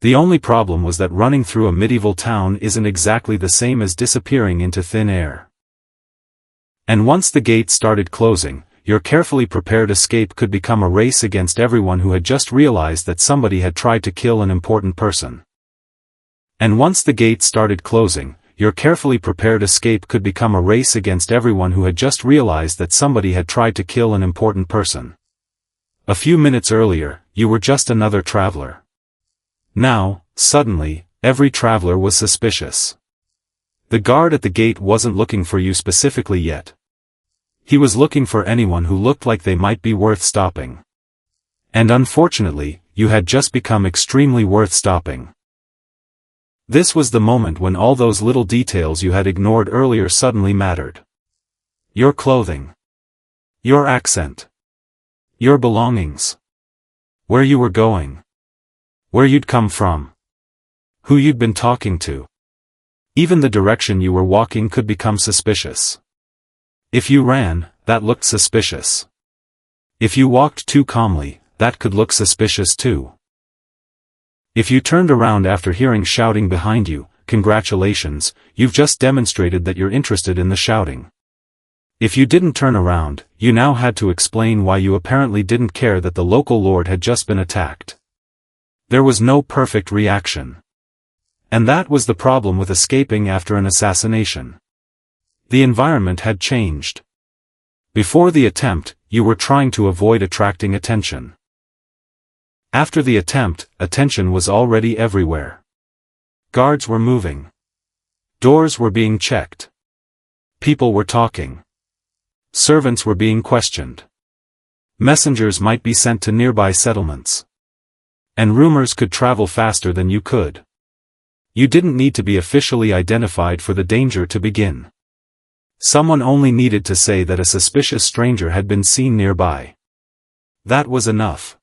The only problem was that running through a medieval town isn't exactly the same as disappearing into thin air. And once the gates started closing, your carefully prepared escape could become a race against everyone who had just realized that somebody had tried to kill an important person. And once the gates started closing, your carefully prepared escape could become a race against everyone who had just realized that somebody had tried to kill an important person. A few minutes earlier, you were just another traveler. Now, suddenly, every traveler was suspicious. The guard at the gate wasn't looking for you specifically yet. He was looking for anyone who looked like they might be worth stopping. And unfortunately, you had just become extremely worth stopping. This was the moment when all those little details you had ignored earlier suddenly mattered. Your clothing. Your accent. Your belongings. Where you were going. Where you'd come from. Who you'd been talking to. Even the direction you were walking could become suspicious. If you ran, that looked suspicious. If you walked too calmly, that could look suspicious too. If you turned around after hearing shouting behind you, congratulations, you've just demonstrated that you're interested in the shouting. If you didn't turn around, you now had to explain why you apparently didn't care that the local lord had just been attacked. There was no perfect reaction. And that was the problem with escaping after an assassination. The environment had changed. Before the attempt, you were trying to avoid attracting attention. After the attempt, attention was already everywhere. Guards were moving. Doors were being checked. People were talking. Servants were being questioned. Messengers might be sent to nearby settlements. And rumors could travel faster than you could. You didn't need to be officially identified for the danger to begin. Someone only needed to say that a suspicious stranger had been seen nearby. That was enough.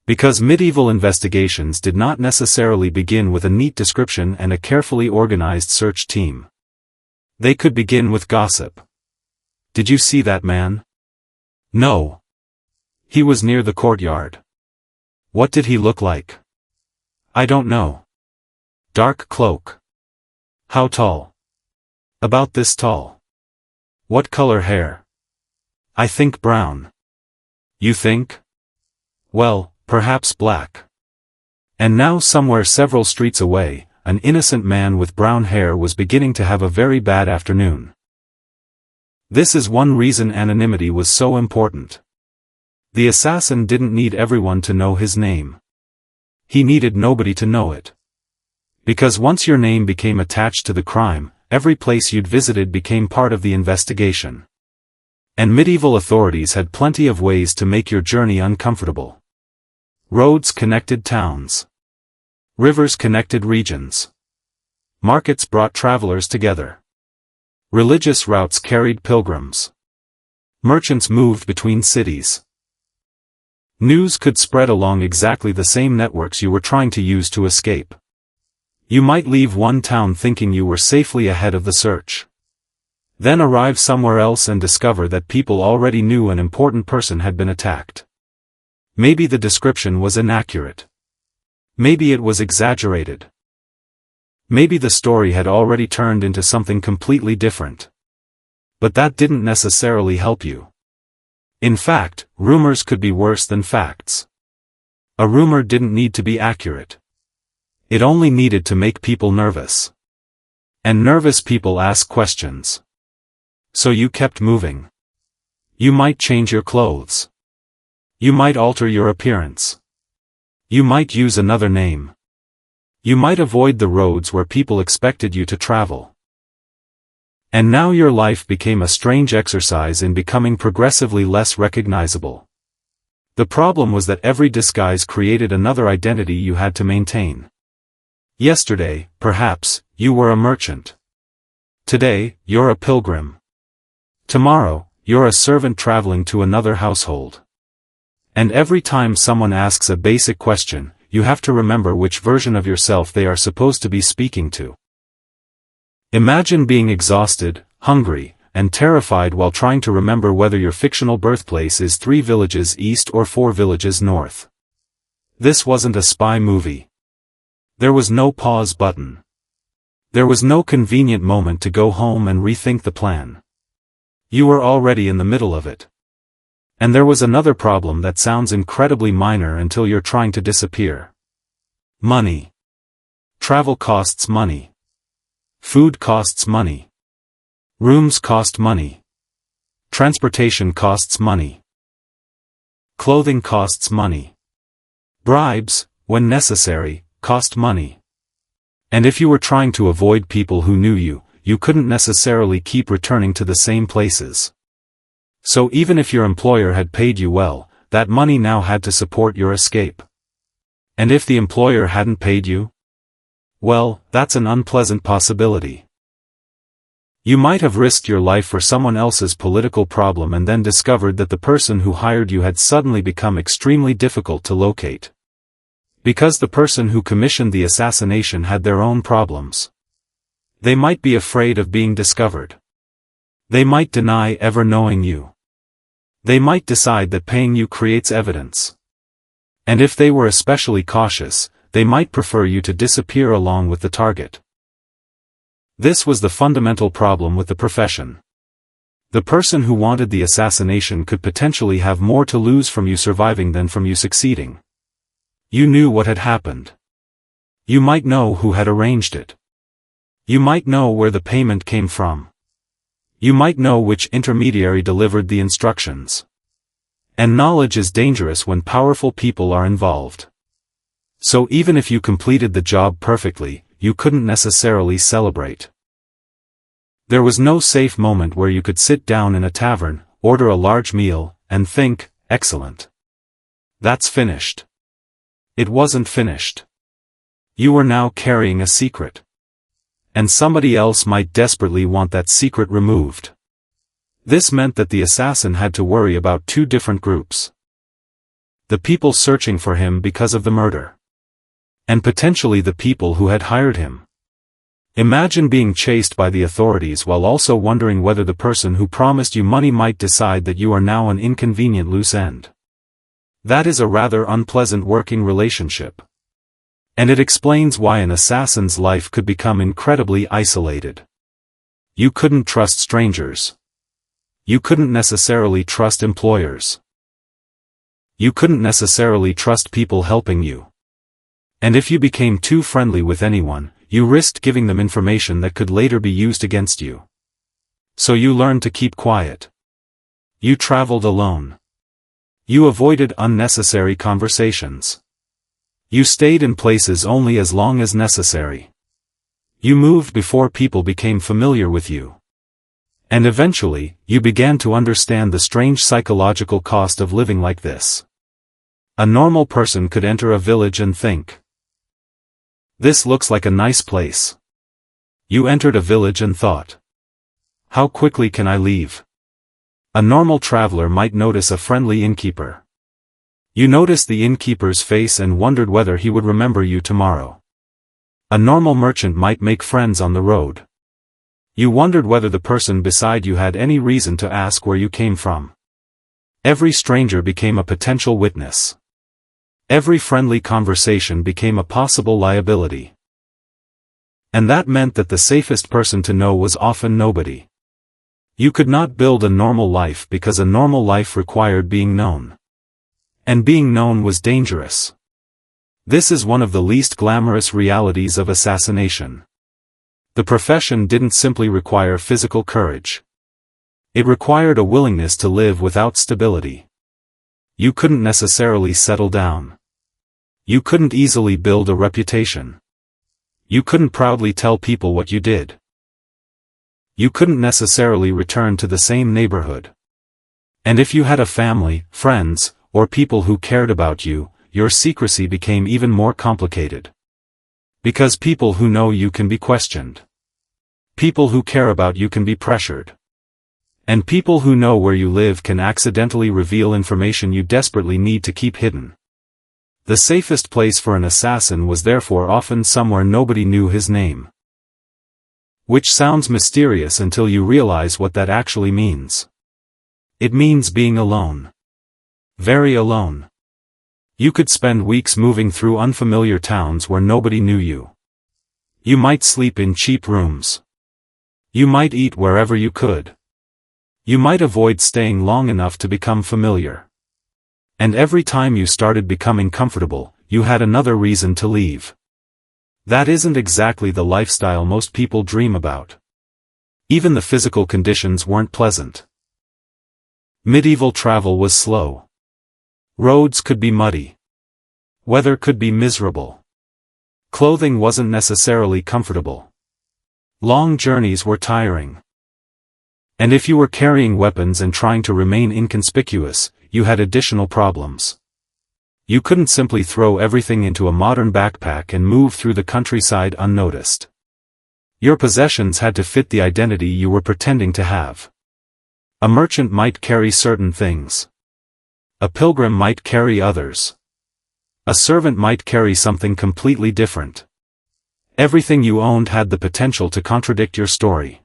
Because medieval investigations did not necessarily begin with a neat description and a carefully organized search team. They could begin with gossip. Did you see that man? No. He was near the courtyard. What did he look like? I don't know. Dark cloak. How tall? About this tall. What color hair? I think brown. You think? Well, perhaps black. And now somewhere several streets away, an innocent man with brown hair was beginning to have a very bad afternoon. This is one reason anonymity was so important. The assassin didn't need everyone to know his name. He needed nobody to know it. Because once your name became attached to the crime, every place you'd visited became part of the investigation. And medieval authorities had plenty of ways to make your journey uncomfortable. Roads connected towns. Rivers connected regions. Markets brought travelers together. Religious routes carried pilgrims. Merchants moved between cities. News could spread along exactly the same networks you were trying to use to escape. You might leave one town thinking you were safely ahead of the search. Then arrive somewhere else and discover that people already knew an important person had been attacked. Maybe the description was inaccurate. Maybe it was exaggerated. Maybe the story had already turned into something completely different. But that didn't necessarily help you. In fact, rumors could be worse than facts. A rumor didn't need to be accurate. It only needed to make people nervous. And nervous people ask questions. So you kept moving. You might change your clothes. You might alter your appearance. You might use another name. You might avoid the roads where people expected you to travel. And now your life became a strange exercise in becoming progressively less recognizable. The problem was that every disguise created another identity you had to maintain. Yesterday, perhaps, you were a merchant. Today, you're a pilgrim. Tomorrow, you're a servant traveling to another household. And every time someone asks a basic question, you have to remember which version of yourself they are supposed to be speaking to. Imagine being exhausted, hungry, and terrified while trying to remember whether your fictional birthplace is 3 villages east or 4 villages north. This wasn't a spy movie. There was no pause button. There was no convenient moment to go home and rethink the plan. You were already in the middle of it. And there was another problem that sounds incredibly minor until you're trying to disappear. Money. Travel costs money. Food costs money. Rooms cost money. Transportation costs money. Clothing costs money. Bribes, when necessary, cost money. And if you were trying to avoid people who knew you, you couldn't necessarily keep returning to the same places. So even if your employer had paid you well, that money now had to support your escape. And if the employer hadn't paid you? Well, that's an unpleasant possibility. You might have risked your life for someone else's political problem and then discovered that the person who hired you had suddenly become extremely difficult to locate. Because the person who commissioned the assassination had their own problems. They might be afraid of being discovered. They might deny ever knowing you. They might decide that paying you creates evidence. And if they were especially cautious, they might prefer you to disappear along with the target. This was the fundamental problem with the profession. The person who wanted the assassination could potentially have more to lose from you surviving than from you succeeding. You knew what had happened. You might know who had arranged it. You might know where the payment came from. You might know which intermediary delivered the instructions. And knowledge is dangerous when powerful people are involved. So even if you completed the job perfectly, you couldn't necessarily celebrate. There was no safe moment where you could sit down in a tavern, order a large meal, and think, excellent. That's finished. It wasn't finished. You were now carrying a secret. And somebody else might desperately want that secret removed. This meant that the assassin had to worry about 2 different groups. The people searching for him because of the murder. And potentially the people who had hired him. Imagine being chased by the authorities while also wondering whether the person who promised you money might decide that you are now an inconvenient loose end. That is a rather unpleasant working relationship. And it explains why an assassin's life could become incredibly isolated. You couldn't trust strangers. You couldn't necessarily trust employers. You couldn't necessarily trust people helping you. And if you became too friendly with anyone, you risked giving them information that could later be used against you. So you learned to keep quiet. You traveled alone. You avoided unnecessary conversations. You stayed in places only as long as necessary. You moved before people became familiar with you. And eventually, you began to understand the strange psychological cost of living like this. A normal person could enter a village and think, this looks like a nice place. You entered a village and thought, how quickly can I leave? A normal traveler might notice a friendly innkeeper. You noticed the innkeeper's face and wondered whether he would remember you tomorrow. A normal merchant might make friends on the road. You wondered whether the person beside you had any reason to ask where you came from. Every stranger became a potential witness. Every friendly conversation became a possible liability. And that meant that the safest person to know was often nobody. You could not build a normal life because a normal life required being known. And being known was dangerous. This is one of the least glamorous realities of assassination. The profession didn't simply require physical courage. It required a willingness to live without stability. You couldn't necessarily settle down. You couldn't easily build a reputation. You couldn't proudly tell people what you did. You couldn't necessarily return to the same neighborhood. And if you had a family, friends, or people who cared about you, your secrecy became even more complicated. Because people who know you can be questioned. People who care about you can be pressured. And people who know where you live can accidentally reveal information you desperately need to keep hidden. The safest place for an assassin was therefore often somewhere nobody knew his name. Which sounds mysterious until you realize what that actually means. It means being alone. Very alone. You could spend weeks moving through unfamiliar towns where nobody knew you. You might sleep in cheap rooms. You might eat wherever you could. You might avoid staying long enough to become familiar. And every time you started becoming comfortable, you had another reason to leave. That isn't exactly the lifestyle most people dream about. Even the physical conditions weren't pleasant. Medieval travel was slow. Roads could be muddy. Weather could be miserable. Clothing wasn't necessarily comfortable. Long journeys were tiring. And if you were carrying weapons and trying to remain inconspicuous, you had additional problems. You couldn't simply throw everything into a modern backpack and move through the countryside unnoticed. Your possessions had to fit the identity you were pretending to have. A merchant might carry certain things. A pilgrim might carry others. A servant might carry something completely different. Everything you owned had the potential to contradict your story.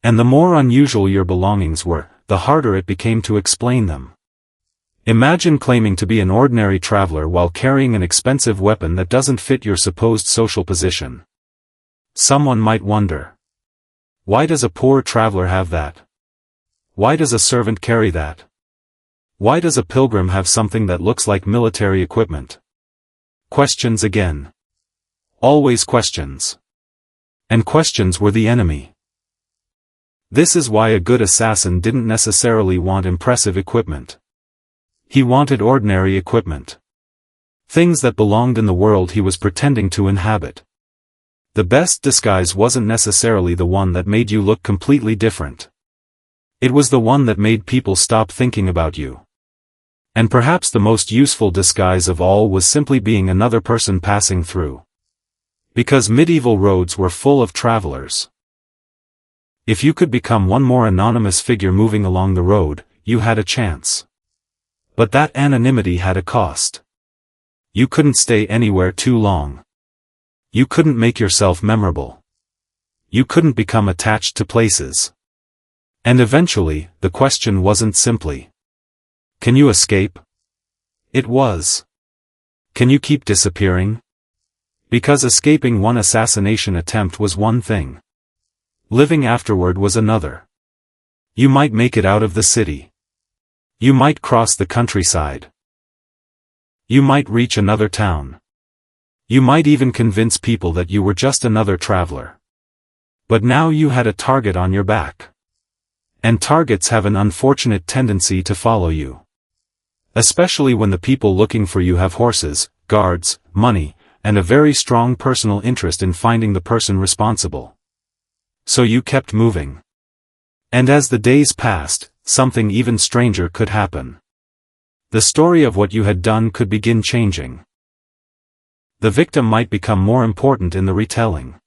And the more unusual your belongings were, the harder it became to explain them. Imagine claiming to be an ordinary traveler while carrying an expensive weapon that doesn't fit your supposed social position. Someone might wonder. Why does a poor traveler have that? Why does a servant carry that? Why does a pilgrim have something that looks like military equipment? Questions again. Always questions. And questions were the enemy. This is why a good assassin didn't necessarily want impressive equipment. He wanted ordinary equipment. Things that belonged in the world he was pretending to inhabit. The best disguise wasn't necessarily the one that made you look completely different. It was the one that made people stop thinking about you. And perhaps the most useful disguise of all was simply being another person passing through. Because medieval roads were full of travelers. If you could become one more anonymous figure moving along the road, you had a chance. But that anonymity had a cost. You couldn't stay anywhere too long. You couldn't make yourself memorable. You couldn't become attached to places. And eventually, the question wasn't simply, can you escape? It was, can you keep disappearing? Because escaping one assassination attempt was one thing. Living afterward was another. You might make it out of the city. You might cross the countryside. You might reach another town. You might even convince people that you were just another traveler. But now you had a target on your back. And targets have an unfortunate tendency to follow you. Especially when the people looking for you have horses, guards, money, and a very strong personal interest in finding the person responsible. So you kept moving. And as the days passed, something even stranger could happen. The story of what you had done could begin changing. The victim might become more important in the retelling.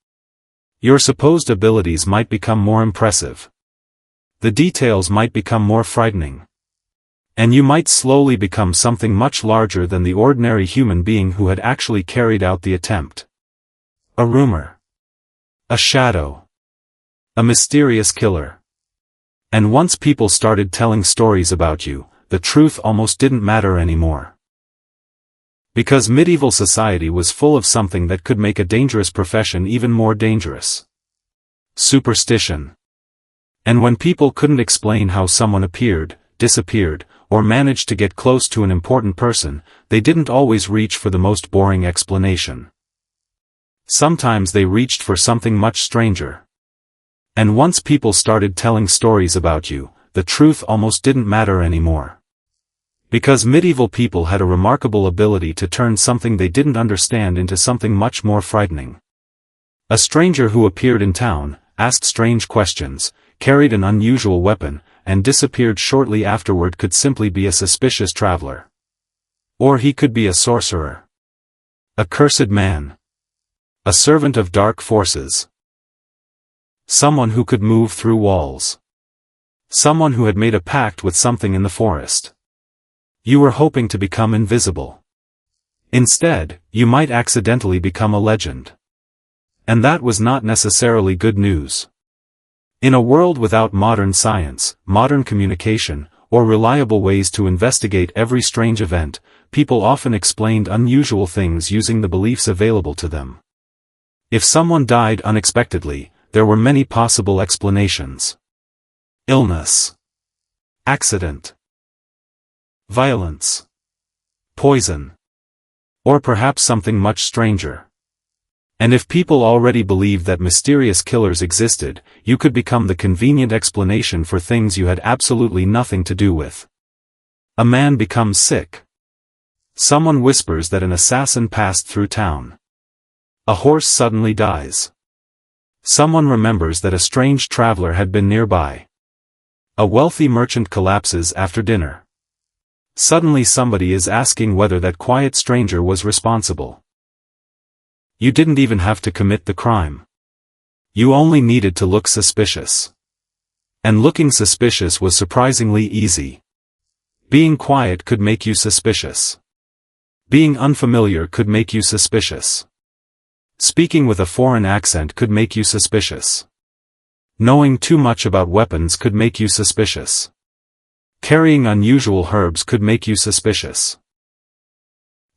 Your supposed abilities might become more impressive. The details might become more frightening. And you might slowly become something much larger than the ordinary human being who had actually carried out the attempt. A rumor. A shadow. A mysterious killer. And once people started telling stories about you, the truth almost didn't matter anymore. Because medieval society was full of something that could make a dangerous profession even more dangerous. Superstition. And when people couldn't explain how someone appeared, disappeared, or managed to get close to an important person, they didn't always reach for the most boring explanation. Sometimes they reached for something much stranger. And once people started telling stories about you, the truth almost didn't matter anymore. Because medieval people had a remarkable ability to turn something they didn't understand into something much more frightening. A stranger who appeared in town, asked strange questions, carried an unusual weapon, and disappeared shortly afterward could simply be a suspicious traveler. Or he could be a sorcerer. A cursed man. A servant of dark forces. Someone who could move through walls. Someone who had made a pact with something in the forest. You were hoping to become invisible. Instead, you might accidentally become a legend. And that was not necessarily good news. In a world without modern science, modern communication, or reliable ways to investigate every strange event, people often explained unusual things using the beliefs available to them. If someone died unexpectedly, there were many possible explanations. Illness. Accident. Violence. Poison. Or perhaps something much stranger. And if people already believed that mysterious killers existed, you could become the convenient explanation for things you had absolutely nothing to do with. A man becomes sick. Someone whispers that an assassin passed through town. A horse suddenly dies. Someone remembers that a strange traveler had been nearby. A wealthy merchant collapses after dinner. Suddenly somebody is asking whether that quiet stranger was responsible. You didn't even have to commit the crime. You only needed to look suspicious. And looking suspicious was surprisingly easy. Being quiet could make you suspicious. Being unfamiliar could make you suspicious. Speaking with a foreign accent could make you suspicious. Knowing too much about weapons could make you suspicious. Carrying unusual herbs could make you suspicious.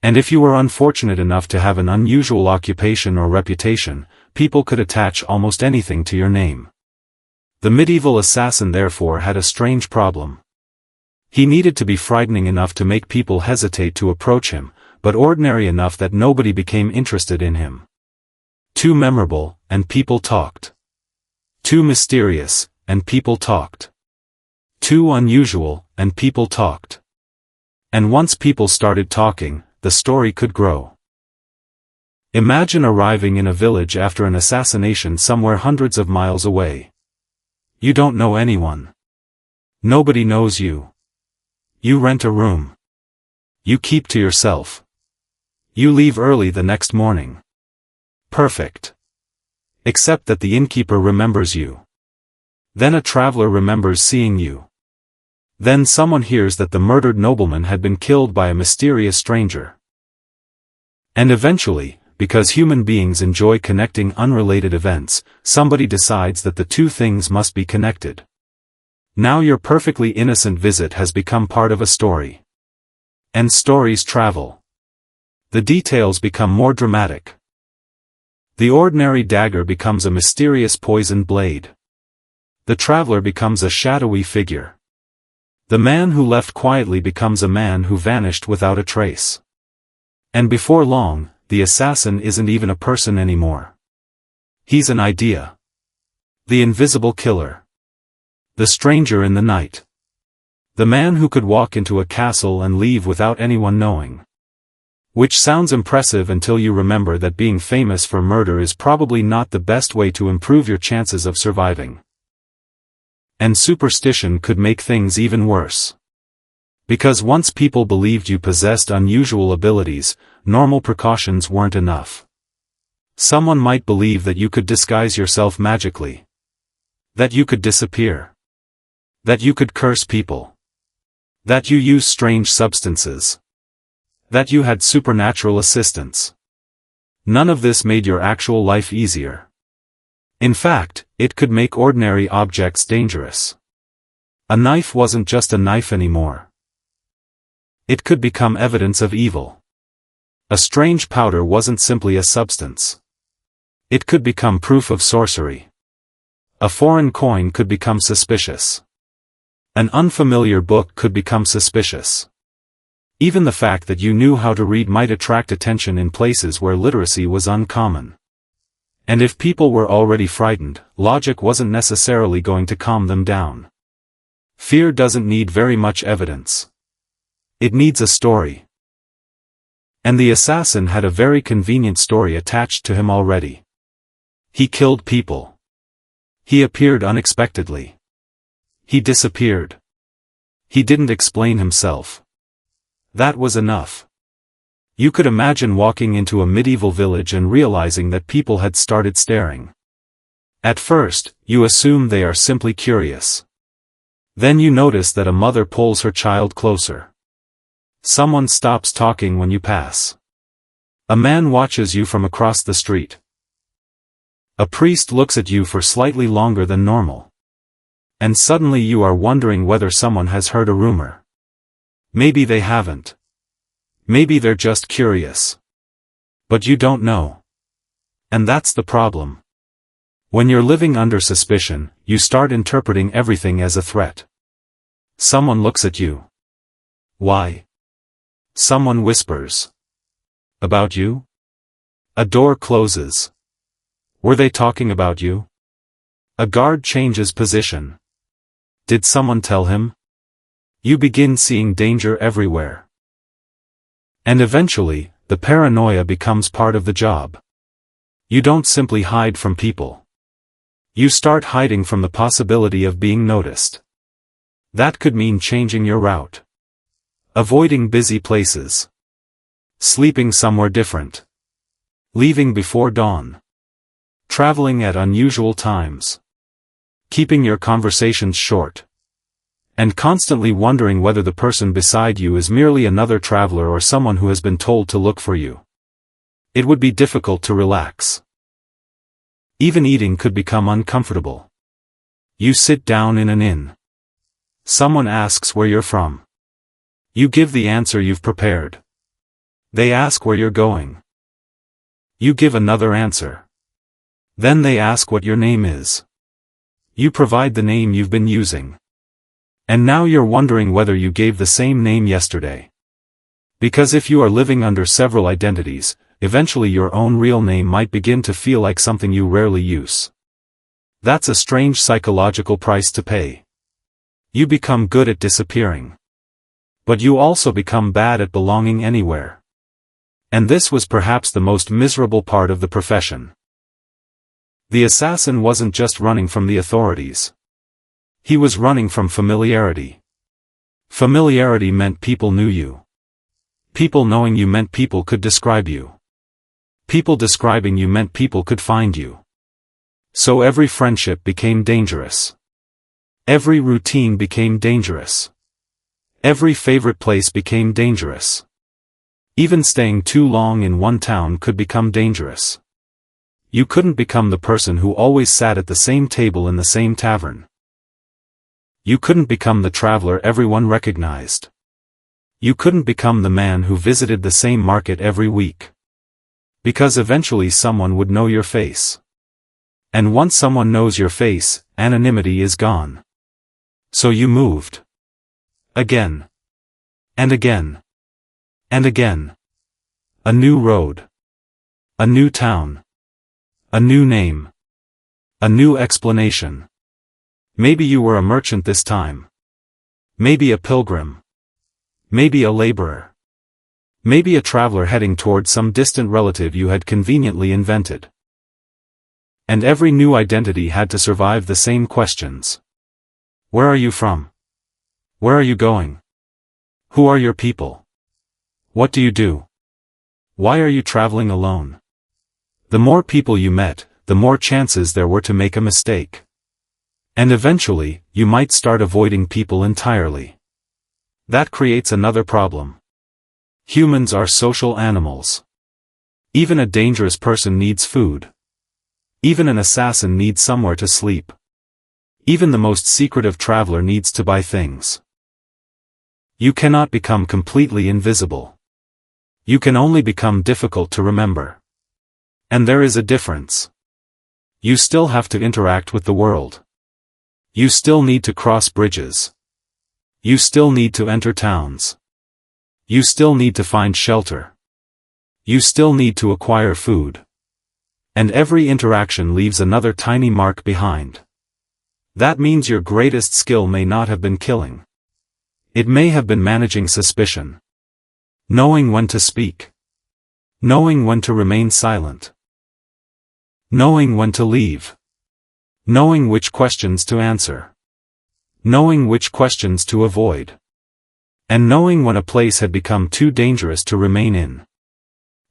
And if you were unfortunate enough to have an unusual occupation or reputation, people could attach almost anything to your name. The medieval assassin therefore had a strange problem. He needed to be frightening enough to make people hesitate to approach him, but ordinary enough that nobody became interested in him. Too memorable, and people talked. Too mysterious, and people talked. Too unusual, and people talked. And once people started talking, the story could grow. Imagine arriving in a village after an assassination somewhere hundreds of miles away. You don't know anyone. Nobody knows you. You rent a room. You keep to yourself. You leave early the next morning. Perfect. Except that the innkeeper remembers you. Then a traveler remembers seeing you. Then someone hears that the murdered nobleman had been killed by a mysterious stranger. And eventually, because human beings enjoy connecting unrelated events, somebody decides that the two things must be connected. Now your perfectly innocent visit has become part of a story. And stories travel. The details become more dramatic. The ordinary dagger becomes a mysterious poisoned blade. The traveler becomes a shadowy figure. The man who left quietly becomes a man who vanished without a trace. And before long, the assassin isn't even a person anymore. He's an idea. The invisible killer. The stranger in the night. The man who could walk into a castle and leave without anyone knowing. Which sounds impressive until you remember that being famous for murder is probably not the best way to improve your chances of surviving. And superstition could make things even worse. Because once people believed you possessed unusual abilities, normal precautions weren't enough. Someone might believe that you could disguise yourself magically. That you could disappear. That you could curse people. That you use strange substances. That you had supernatural assistance. None of this made your actual life easier. In fact, it could make ordinary objects dangerous. A knife wasn't just a knife anymore. It could become evidence of evil. A strange powder wasn't simply a substance. It could become proof of sorcery. A foreign coin could become suspicious. An unfamiliar book could become suspicious. Even the fact that you knew how to read might attract attention in places where literacy was uncommon. And if people were already frightened, logic wasn't necessarily going to calm them down. Fear doesn't need very much evidence. It needs a story. And the assassin had a very convenient story attached to him already. He killed people. He appeared unexpectedly. He disappeared. He didn't explain himself. That was enough. You could imagine walking into a medieval village and realizing that people had started staring. At first, you assume they are simply curious. Then you notice that a mother pulls her child closer. Someone stops talking when you pass. A man watches you from across the street. A priest looks at you for slightly longer than normal. And suddenly you are wondering whether someone has heard a rumor. Maybe they haven't. Maybe they're just curious. But you don't know. And that's the problem. When you're living under suspicion, you start interpreting everything as a threat. Someone looks at you. Why? Someone whispers. About you? A door closes. Were they talking about you? A guard changes position. Did someone tell him? You begin seeing danger everywhere. And eventually, the paranoia becomes part of the job. You don't simply hide from people. You start hiding from the possibility of being noticed. That could mean changing your route. Avoiding busy places. Sleeping somewhere different. Leaving before dawn. Traveling at unusual times. Keeping your conversations short. And constantly wondering whether the person beside you is merely another traveler or someone who has been told to look for you. It would be difficult to relax. Even eating could become uncomfortable. You sit down in an inn. Someone asks where you're from. You give the answer you've prepared. They ask where you're going. You give another answer. Then they ask what your name is. You provide the name you've been using. And now you're wondering whether you gave the same name yesterday. Because if you are living under several identities, eventually your own real name might begin to feel like something you rarely use. That's a strange psychological price to pay. You become good at disappearing. But you also become bad at belonging anywhere. And this was perhaps the most miserable part of the profession. The assassin wasn't just running from the authorities. He was running from familiarity. Familiarity meant people knew you. People knowing you meant people could describe you. People describing you meant people could find you. So every friendship became dangerous. Every routine became dangerous. Every favorite place became dangerous. Even staying too long in one town could become dangerous. You couldn't become the person who always sat at the same table in the same tavern. You couldn't become the traveler everyone recognized. You couldn't become the man who visited the same market every week. Because eventually someone would know your face. And once someone knows your face, anonymity is gone. So you moved. Again. And again. And again. A new road. A new town. A new name. A new explanation. Maybe you were a merchant this time. Maybe a pilgrim. Maybe a laborer. Maybe a traveler heading toward some distant relative you had conveniently invented. And every new identity had to survive the same questions. Where are you from? Where are you going? Who are your people? What do you do? Why are you traveling alone? The more people you met, the more chances there were to make a mistake. And eventually, you might start avoiding people entirely. That creates another problem. Humans are social animals. Even a dangerous person needs food. Even an assassin needs somewhere to sleep. Even the most secretive traveler needs to buy things. You cannot become completely invisible. You can only become difficult to remember. And there is a difference. You still have to interact with the world. You still need to cross bridges. You still need to enter towns. You still need to find shelter. You still need to acquire food. And every interaction leaves another tiny mark behind. That means your greatest skill may not have been killing. It may have been managing suspicion. Knowing when to speak. Knowing when to remain silent. Knowing when to leave. Knowing which questions to answer. Knowing which questions to avoid. And knowing when a place had become too dangerous to remain in.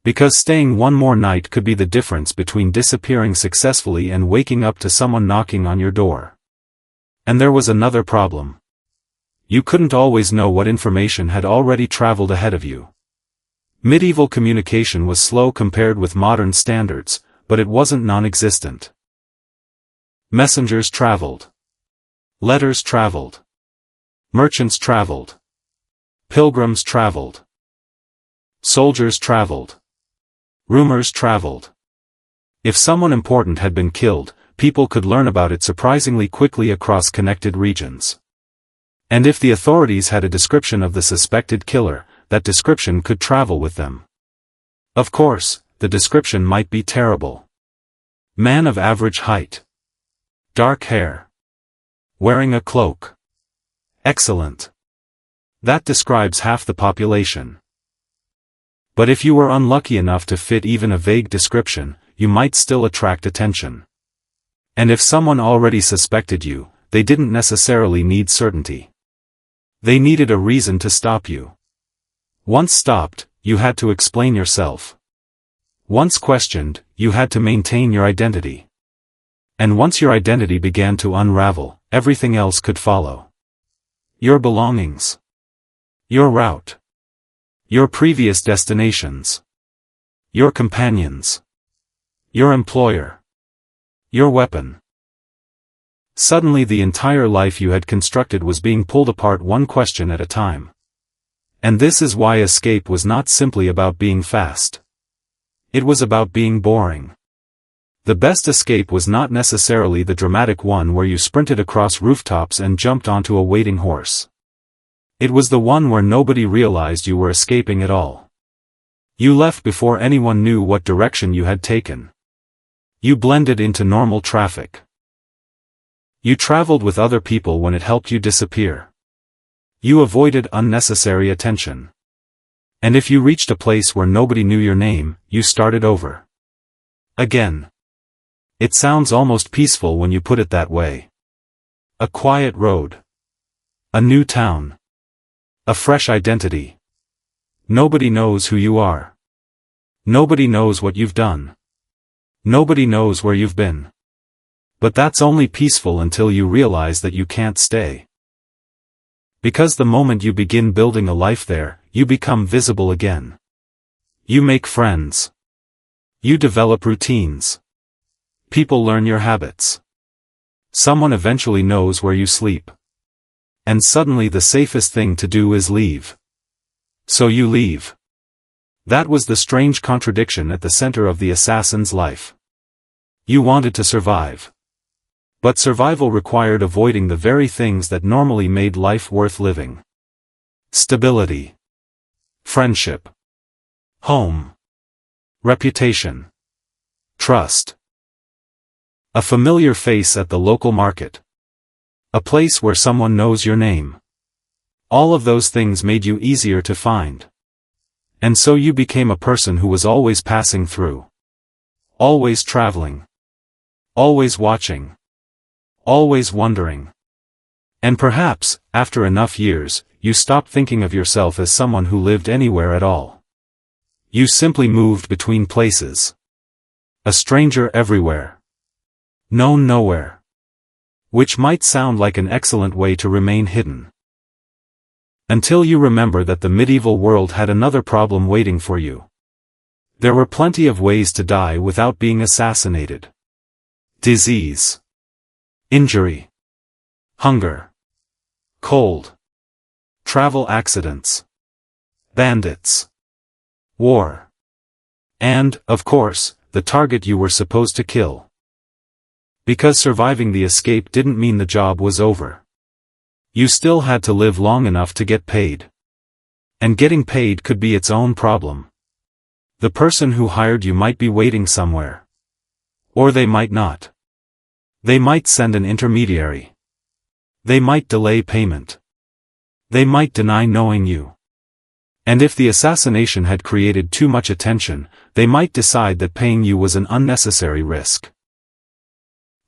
Because staying one more night could be the difference between disappearing successfully and waking up to someone knocking on your door. And there was another problem. You couldn't always know what information had already traveled ahead of you. Medieval communication was slow compared with modern standards, but it wasn't non-existent. Messengers traveled. Letters traveled. Merchants traveled. Pilgrims traveled. Soldiers traveled. Rumors traveled. If someone important had been killed, people could learn about it surprisingly quickly across connected regions. And if the authorities had a description of the suspected killer, that description could travel with them. Of course, the description might be terrible. Man of average height. Dark hair. Wearing a cloak. Excellent. That describes half the population. But if you were unlucky enough to fit even a vague description, you might still attract attention. And if someone already suspected you, they didn't necessarily need certainty. They needed a reason to stop you. Once stopped, you had to explain yourself. Once questioned, you had to maintain your identity. And once your identity began to unravel, everything else could follow. Your belongings. Your route. Your previous destinations. Your companions. Your employer. Your weapon. Suddenly the entire life you had constructed was being pulled apart one question at a time. And this is why escape was not simply about being fast. It was about being boring. The best escape was not necessarily the dramatic one where you sprinted across rooftops and jumped onto a waiting horse. It was the one where nobody realized you were escaping at all. You left before anyone knew what direction you had taken. You blended into normal traffic. You traveled with other people when it helped you disappear. You avoided unnecessary attention. And if you reached a place where nobody knew your name, you started over. Again. It sounds almost peaceful when you put it that way. A quiet road. A new town. A fresh identity. Nobody knows who you are. Nobody knows what you've done. Nobody knows where you've been. But that's only peaceful until you realize that you can't stay. Because the moment you begin building a life there, you become visible again. You make friends. You develop routines. People learn your habits. Someone eventually knows where you sleep. And suddenly the safest thing to do is leave. So you leave. That was the strange contradiction at the center of the assassin's life. You wanted to survive. But survival required avoiding the very things that normally made life worth living. Stability. Friendship. Home. Reputation. Trust. A familiar face at the local market. A place where someone knows your name. All of those things made you easier to find. And so you became a person who was always passing through. Always traveling. Always watching. Always wondering. And perhaps, after enough years, you stopped thinking of yourself as someone who lived anywhere at all. You simply moved between places. A stranger everywhere. Known nowhere. Which might sound like an excellent way to remain hidden. Until you remember that the medieval world had another problem waiting for you. There were plenty of ways to die without being assassinated. Disease. Injury. Hunger. Cold. Travel accidents. Bandits. War. And, of course, the target you were supposed to kill. Because surviving the escape didn't mean the job was over. You still had to live long enough to get paid. And getting paid could be its own problem. The person who hired you might be waiting somewhere. Or they might not. They might send an intermediary. They might delay payment. They might deny knowing you. And if the assassination had created too much attention, they might decide that paying you was an unnecessary risk.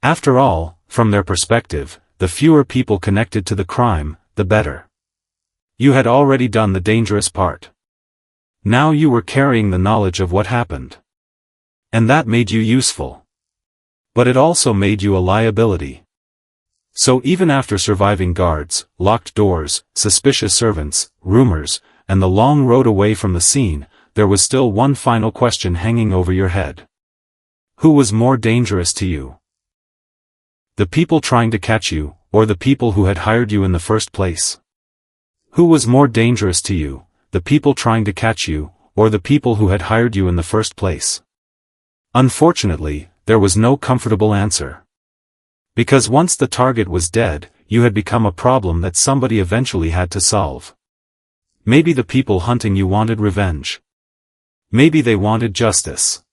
After all, from their perspective, the fewer people connected to the crime, the better. You had already done the dangerous part. Now you were carrying the knowledge of what happened. And that made you useful. But it also made you a liability. So even after surviving guards, locked doors, suspicious servants, rumors, and the long road away from the scene, there was still one final question hanging over your head. Who was more dangerous to you? The people trying to catch you, or the people who had hired you in the first place? Who was more dangerous to you, the people trying to catch you, or the people who had hired you in the first place? Unfortunately, there was no comfortable answer. Because once the target was dead, you had become a problem that somebody eventually had to solve. Maybe the people hunting you wanted revenge. Maybe they wanted justice.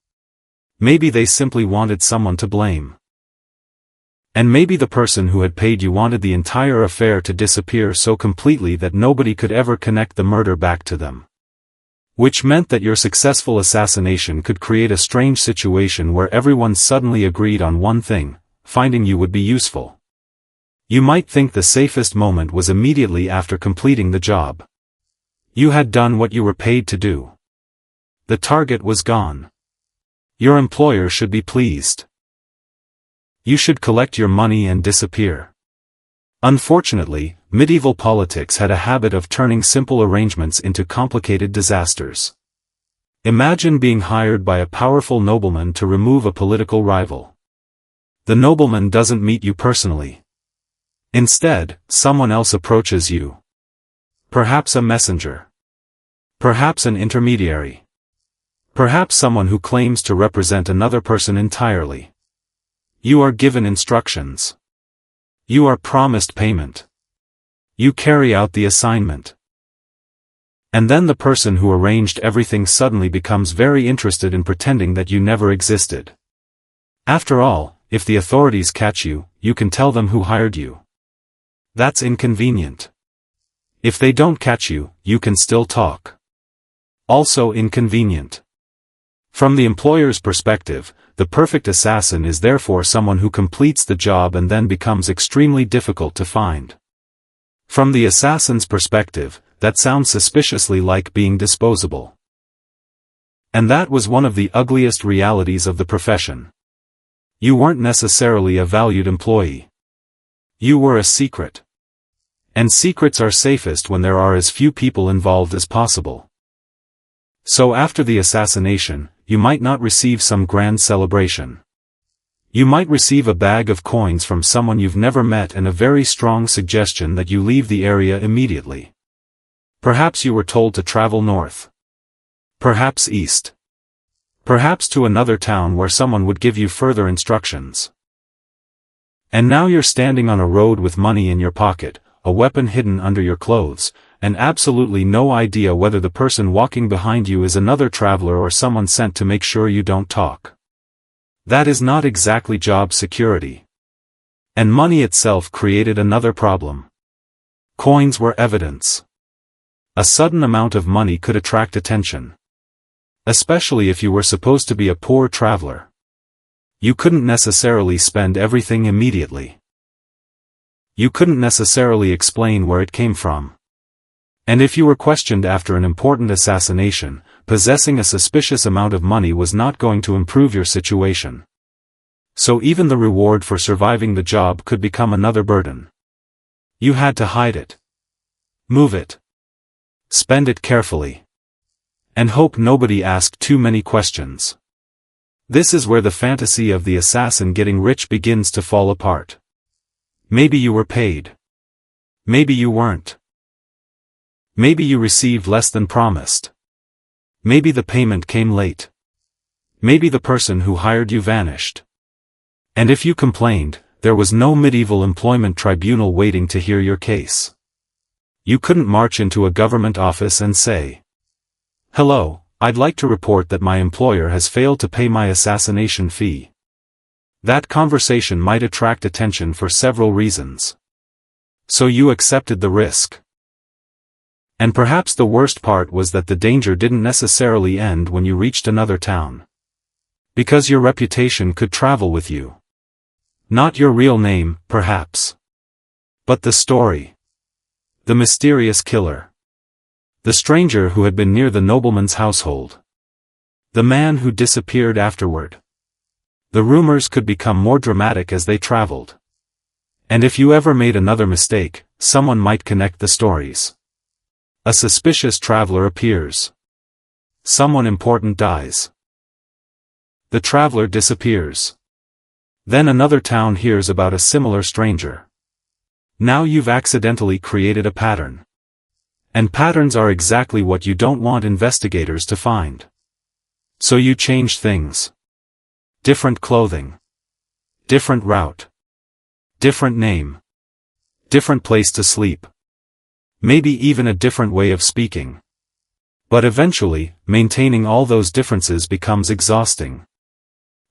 Maybe they simply wanted someone to blame. And maybe the person who had paid you wanted the entire affair to disappear so completely that nobody could ever connect the murder back to them. Which meant that your successful assassination could create a strange situation where everyone suddenly agreed on one thing: finding you would be useful. You might think the safest moment was immediately after completing the job. You had done what you were paid to do. The target was gone. Your employer should be pleased. You should collect your money and disappear. Unfortunately, medieval politics had a habit of turning simple arrangements into complicated disasters. Imagine being hired by a powerful nobleman to remove a political rival. The nobleman doesn't meet you personally. Instead, someone else approaches you. Perhaps a messenger. Perhaps an intermediary. Perhaps someone who claims to represent another person entirely. You are given instructions. You are promised payment. You carry out the assignment. And then the person who arranged everything suddenly becomes very interested in pretending that you never existed. After all, if the authorities catch you, you can tell them who hired you. That's inconvenient. If they don't catch you, you can still talk. Also inconvenient. From the employer's perspective, the perfect assassin is therefore someone who completes the job and then becomes extremely difficult to find. From the assassin's perspective, that sounds suspiciously like being disposable. And that was one of the ugliest realities of the profession. You weren't necessarily a valued employee. You were a secret. And secrets are safest when there are as few people involved as possible. So after the assassination, you might not receive some grand celebration. You might receive a bag of coins from someone you've never met and a very strong suggestion that you leave the area immediately. Perhaps you were told to travel north. Perhaps east. Perhaps to another town where someone would give you further instructions. And now you're standing on a road with money in your pocket, a weapon hidden under your clothes, and absolutely no idea whether the person walking behind you is another traveler or someone sent to make sure you don't talk. That is not exactly job security. And money itself created another problem. Coins were evidence. A sudden amount of money could attract attention. Especially if you were supposed to be a poor traveler. You couldn't necessarily spend everything immediately. You couldn't necessarily explain where it came from. And if you were questioned after an important assassination, possessing a suspicious amount of money was not going to improve your situation. So even the reward for surviving the job could become another burden. You had to hide it. Move it. Spend it carefully. And hope nobody asked too many questions. This is where the fantasy of the assassin getting rich begins to fall apart. Maybe you were paid. Maybe you weren't. Maybe you received less than promised. Maybe the payment came late. Maybe the person who hired you vanished. And if you complained, there was no medieval employment tribunal waiting to hear your case. You couldn't march into a government office and say, "Hello, I'd like to report that my employer has failed to pay my assassination fee." That conversation might attract attention for several reasons. So you accepted the risk. And perhaps the worst part was that the danger didn't necessarily end when you reached another town. Because your reputation could travel with you. Not your real name, perhaps. But the story. The mysterious killer. The stranger who had been near the nobleman's household. The man who disappeared afterward. The rumors could become more dramatic as they traveled. And if you ever made another mistake, someone might connect the stories. A suspicious traveler appears. Someone important dies. The traveler disappears. Then another town hears about a similar stranger. Now you've accidentally created a pattern. And patterns are exactly what you don't want investigators to find. So you change things. Different clothing. Different route. Different name. Different place to sleep. Maybe even a different way of speaking. But eventually, maintaining all those differences becomes exhausting.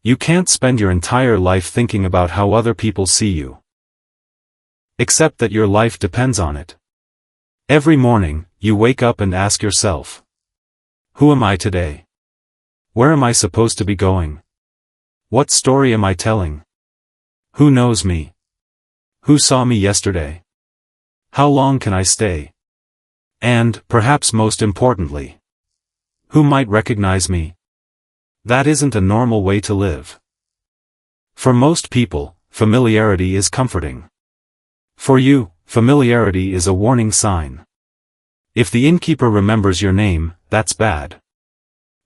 You can't spend your entire life thinking about how other people see you. Except that your life depends on it. Every morning, you wake up and ask yourself, who am I today? Where am I supposed to be going? What story am I telling? Who knows me? Who saw me yesterday? How long can I stay? And, perhaps most importantly, who might recognize me? That isn't a normal way to live. For most people, familiarity is comforting. For you, familiarity is a warning sign. If the innkeeper remembers your name, that's bad.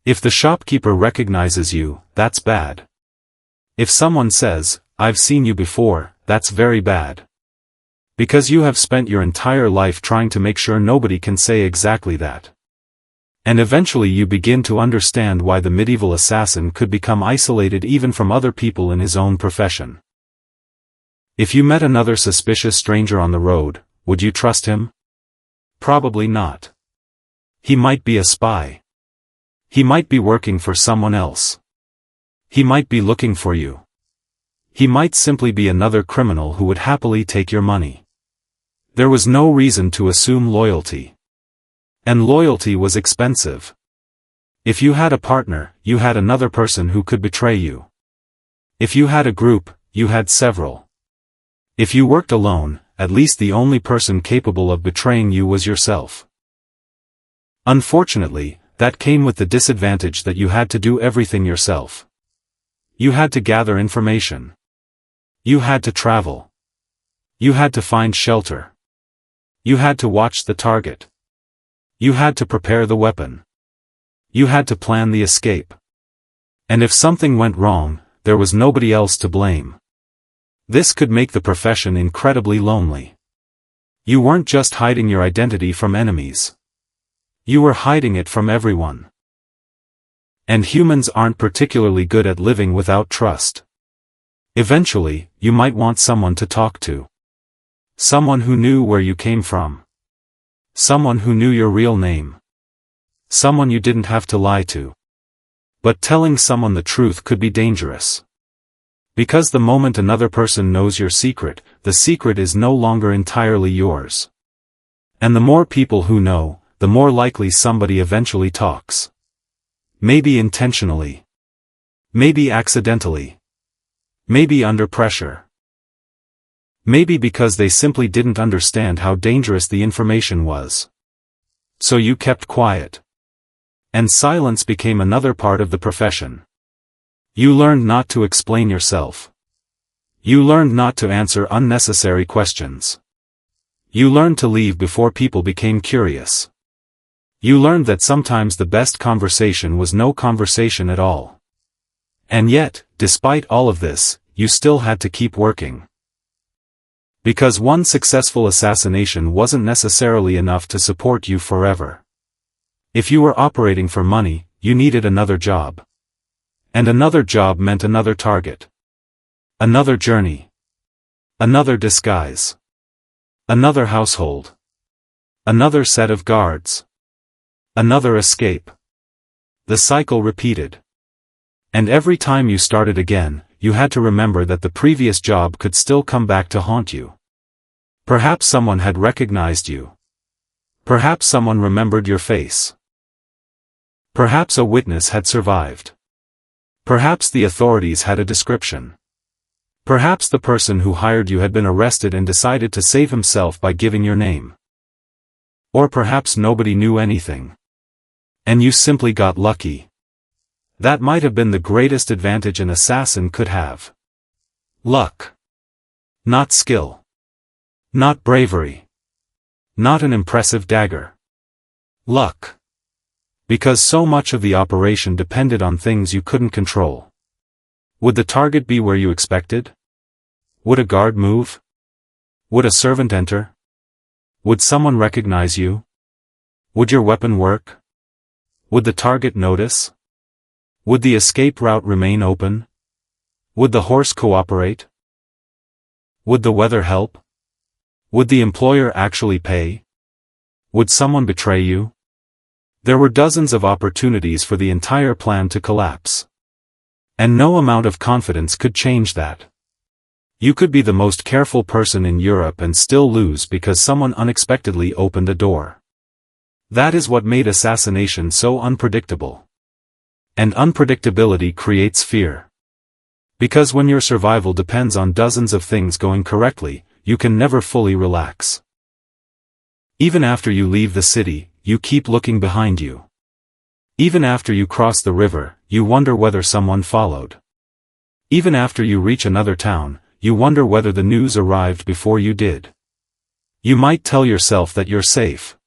If the shopkeeper recognizes you, that's bad. If someone says, I've seen you before, that's very bad. Because you have spent your entire life trying to make sure nobody can say exactly that. And eventually you begin to understand why the medieval assassin could become isolated even from other people in his own profession. If you met another suspicious stranger on the road, would you trust him? Probably not. He might be a spy. He might be working for someone else. He might be looking for you. He might simply be another criminal who would happily take your money. There was no reason to assume loyalty. And loyalty was expensive. If you had a partner, you had another person who could betray you. If you had a group, you had several. If you worked alone, at least the only person capable of betraying you was yourself. Unfortunately, that came with the disadvantage that you had to do everything yourself. You had to gather information. You had to travel. You had to find shelter. You had to watch the target. You had to prepare the weapon. You had to plan the escape. And if something went wrong, there was nobody else to blame. This could make the profession incredibly lonely. You weren't just hiding your identity from enemies. You were hiding it from everyone. And humans aren't particularly good at living without trust. Eventually, you might want someone to talk to. Someone who knew where you came from. Someone who knew your real name. Someone you didn't have to lie to. But telling someone the truth could be dangerous. Because the moment another person knows your secret, the secret is no longer entirely yours. And the more people who know, the more likely somebody eventually talks. Maybe intentionally. Maybe accidentally. Maybe under pressure. Maybe because they simply didn't understand how dangerous the information was. So you kept quiet. And silence became another part of the profession. You learned not to explain yourself. You learned not to answer unnecessary questions. You learned to leave before people became curious. You learned that sometimes the best conversation was no conversation at all. And yet, despite all of this, you still had to keep working. Because one successful assassination wasn't necessarily enough to support you forever. If you were operating for money, you needed another job. And another job meant another target. Another journey. Another disguise. Another household. Another set of guards. Another escape. The cycle repeated. And every time you started again, you had to remember that the previous job could still come back to haunt you. Perhaps someone had recognized you. Perhaps someone remembered your face. Perhaps a witness had survived. Perhaps the authorities had a description. Perhaps the person who hired you had been arrested and decided to save himself by giving your name. Or perhaps nobody knew anything. And you simply got lucky. That might have been the greatest advantage an assassin could have. Luck. Not skill. Not bravery. Not an impressive dagger. Luck. Because so much of the operation depended on things you couldn't control. Would the target be where you expected? Would a guard move? Would a servant enter? Would someone recognize you? Would your weapon work? Would the target notice? Would the escape route remain open? Would the horse cooperate? Would the weather help? Would the employer actually pay? Would someone betray you? There were dozens of opportunities for the entire plan to collapse. And no amount of confidence could change that. You could be the most careful person in Europe and still lose because someone unexpectedly opened a door. That is what made assassination so unpredictable. And unpredictability creates fear. Because when your survival depends on dozens of things going correctly, you can never fully relax. Even after you leave the city, you keep looking behind you. Even after you cross the river, you wonder whether someone followed. Even after you reach another town, you wonder whether the news arrived before you did. You might tell yourself that you're safe.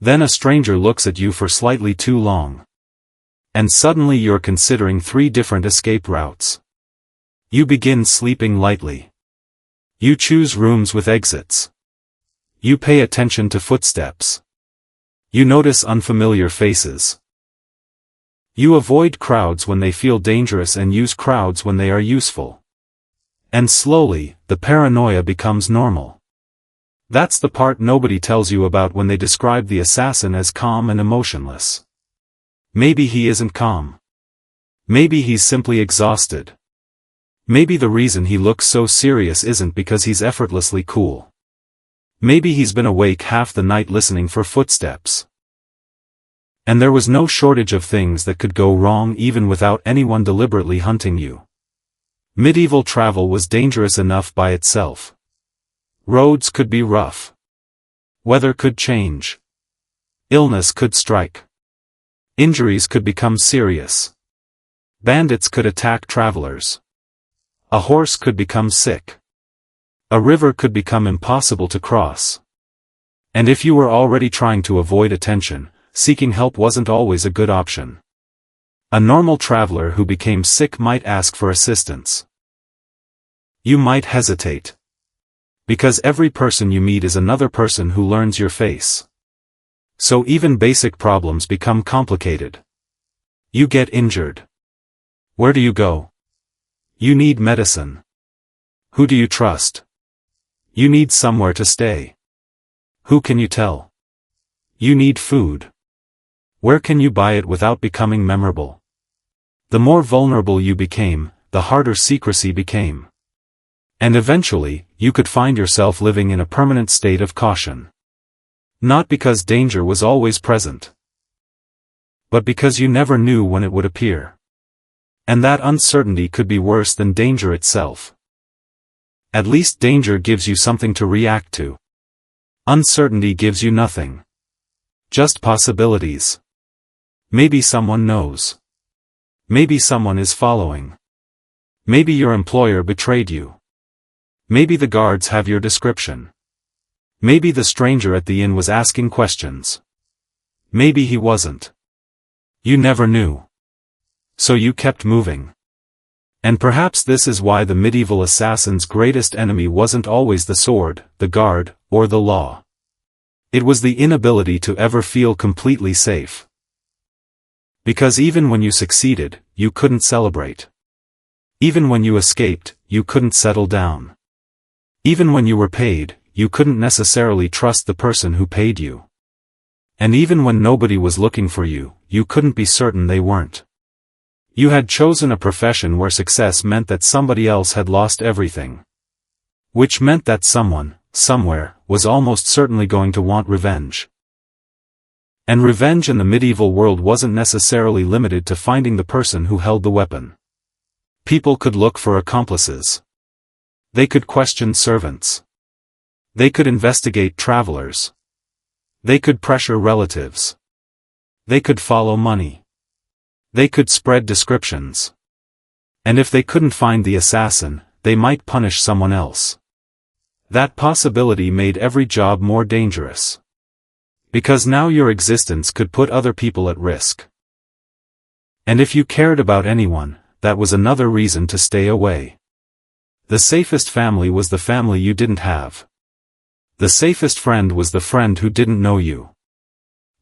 Then a stranger looks at you for slightly too long. And suddenly you're considering 3 different escape routes. You begin sleeping lightly. You choose rooms with exits. You pay attention to footsteps. You notice unfamiliar faces. You avoid crowds when they feel dangerous and use crowds when they are useful. And slowly, the paranoia becomes normal. That's the part nobody tells you about when they describe the assassin as calm and emotionless. Maybe he isn't calm. Maybe he's simply exhausted. Maybe the reason he looks so serious isn't because he's effortlessly cool. Maybe he's been awake half the night listening for footsteps. And there was no shortage of things that could go wrong even without anyone deliberately hunting you. Medieval travel was dangerous enough by itself. Roads could be rough. Weather could change. Illness could strike. Injuries could become serious. Bandits could attack travelers. A horse could become sick. A river could become impossible to cross. And if you were already trying to avoid attention, seeking help wasn't always a good option. A normal traveler who became sick might ask for assistance. You might hesitate. Because every person you meet is another person who learns your face. So even basic problems become complicated. You get injured. Where do you go? You need medicine. Who do you trust? You need somewhere to stay. Who can you tell? You need food. Where can you buy it without becoming memorable? The more vulnerable you became, the harder secrecy became. And eventually, you could find yourself living in a permanent state of caution. Not because danger was always present, but because you never knew when it would appear. And that uncertainty could be worse than danger itself. At least danger gives you something to react to. Uncertainty gives you nothing. Just possibilities. Maybe someone knows. Maybe someone is following. Maybe your employer betrayed you. Maybe the guards have your description. Maybe the stranger at the inn was asking questions. Maybe he wasn't. You never knew. So you kept moving. And perhaps this is why the medieval assassin's greatest enemy wasn't always the sword, the guard, or the law. It was the inability to ever feel completely safe. Because even when you succeeded, you couldn't celebrate. Even when you escaped, you couldn't settle down. Even when you were paid, you couldn't necessarily trust the person who paid you. And even when nobody was looking for you, you couldn't be certain they weren't. You had chosen a profession where success meant that somebody else had lost everything. Which meant that someone, somewhere, was almost certainly going to want revenge. And revenge in the medieval world wasn't necessarily limited to finding the person who held the weapon. People could look for accomplices. They could question servants. They could investigate travelers. They could pressure relatives. They could follow money. They could spread descriptions. And if they couldn't find the assassin, they might punish someone else. That possibility made every job more dangerous. Because now your existence could put other people at risk. And if you cared about anyone, that was another reason to stay away. The safest family was the family you didn't have. The safest friend was the friend who didn't know you.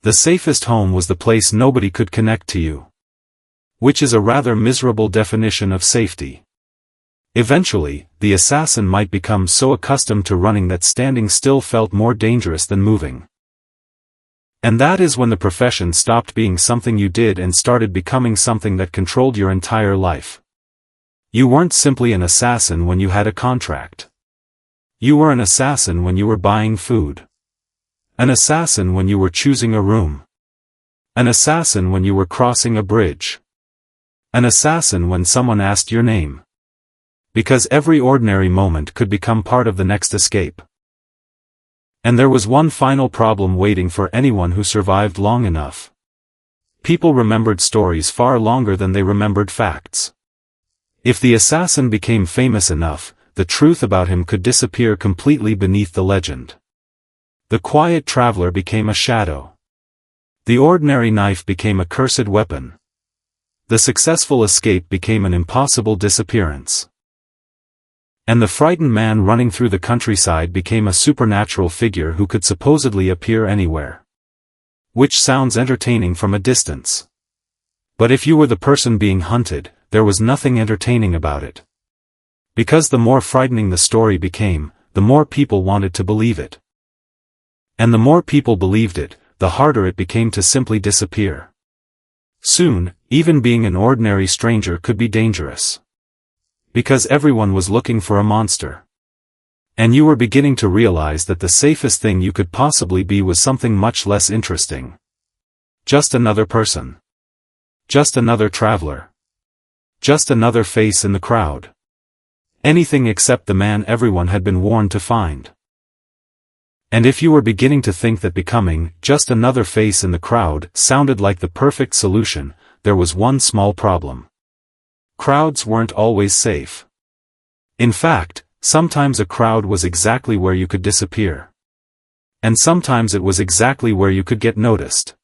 The safest home was the place nobody could connect to you. Which is a rather miserable definition of safety. Eventually, the assassin might become so accustomed to running that standing still felt more dangerous than moving. And that is when the profession stopped being something you did and started becoming something that controlled your entire life. You weren't simply an assassin when you had a contract. You were an assassin when you were buying food. An assassin when you were choosing a room. An assassin when you were crossing a bridge. An assassin when someone asked your name. Because every ordinary moment could become part of the next escape. And there was one final problem waiting for anyone who survived long enough. People remembered stories far longer than they remembered facts. If the assassin became famous enough, the truth about him could disappear completely beneath the legend. The quiet traveler became a shadow. The ordinary knife became a cursed weapon. The successful escape became an impossible disappearance. And the frightened man running through the countryside became a supernatural figure who could supposedly appear anywhere. Which sounds entertaining from a distance. But if you were the person being hunted, there was nothing entertaining about it. Because the more frightening the story became, the more people wanted to believe it. And the more people believed it, the harder it became to simply disappear. Soon, even being an ordinary stranger could be dangerous. Because everyone was looking for a monster. And you were beginning to realize that the safest thing you could possibly be was something much less interesting. Just another person. Just another traveler. Just another face in the crowd. Anything except the man everyone had been warned to find. And if you were beginning to think that becoming just another face in the crowd sounded like the perfect solution, there was one small problem. Crowds weren't always safe. In fact, sometimes a crowd was exactly where you could disappear. And sometimes it was exactly where you could get noticed.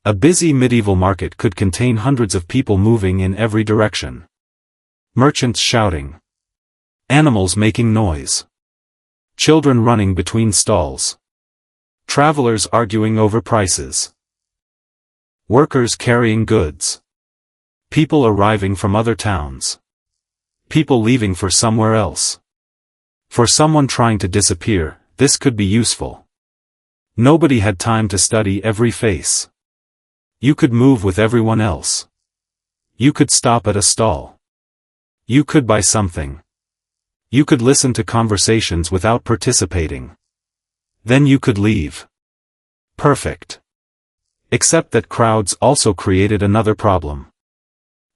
A busy medieval market could contain hundreds of people moving in every direction. Merchants shouting. Animals making noise. Children running between stalls. Travelers arguing over prices. Workers carrying goods. People arriving from other towns. People leaving for somewhere else. For someone trying to disappear, this could be useful. Nobody had time to study every face. You could move with everyone else. You could stop at a stall. You could buy something. You could listen to conversations without participating. Then you could leave. Perfect. Except that crowds also created another problem.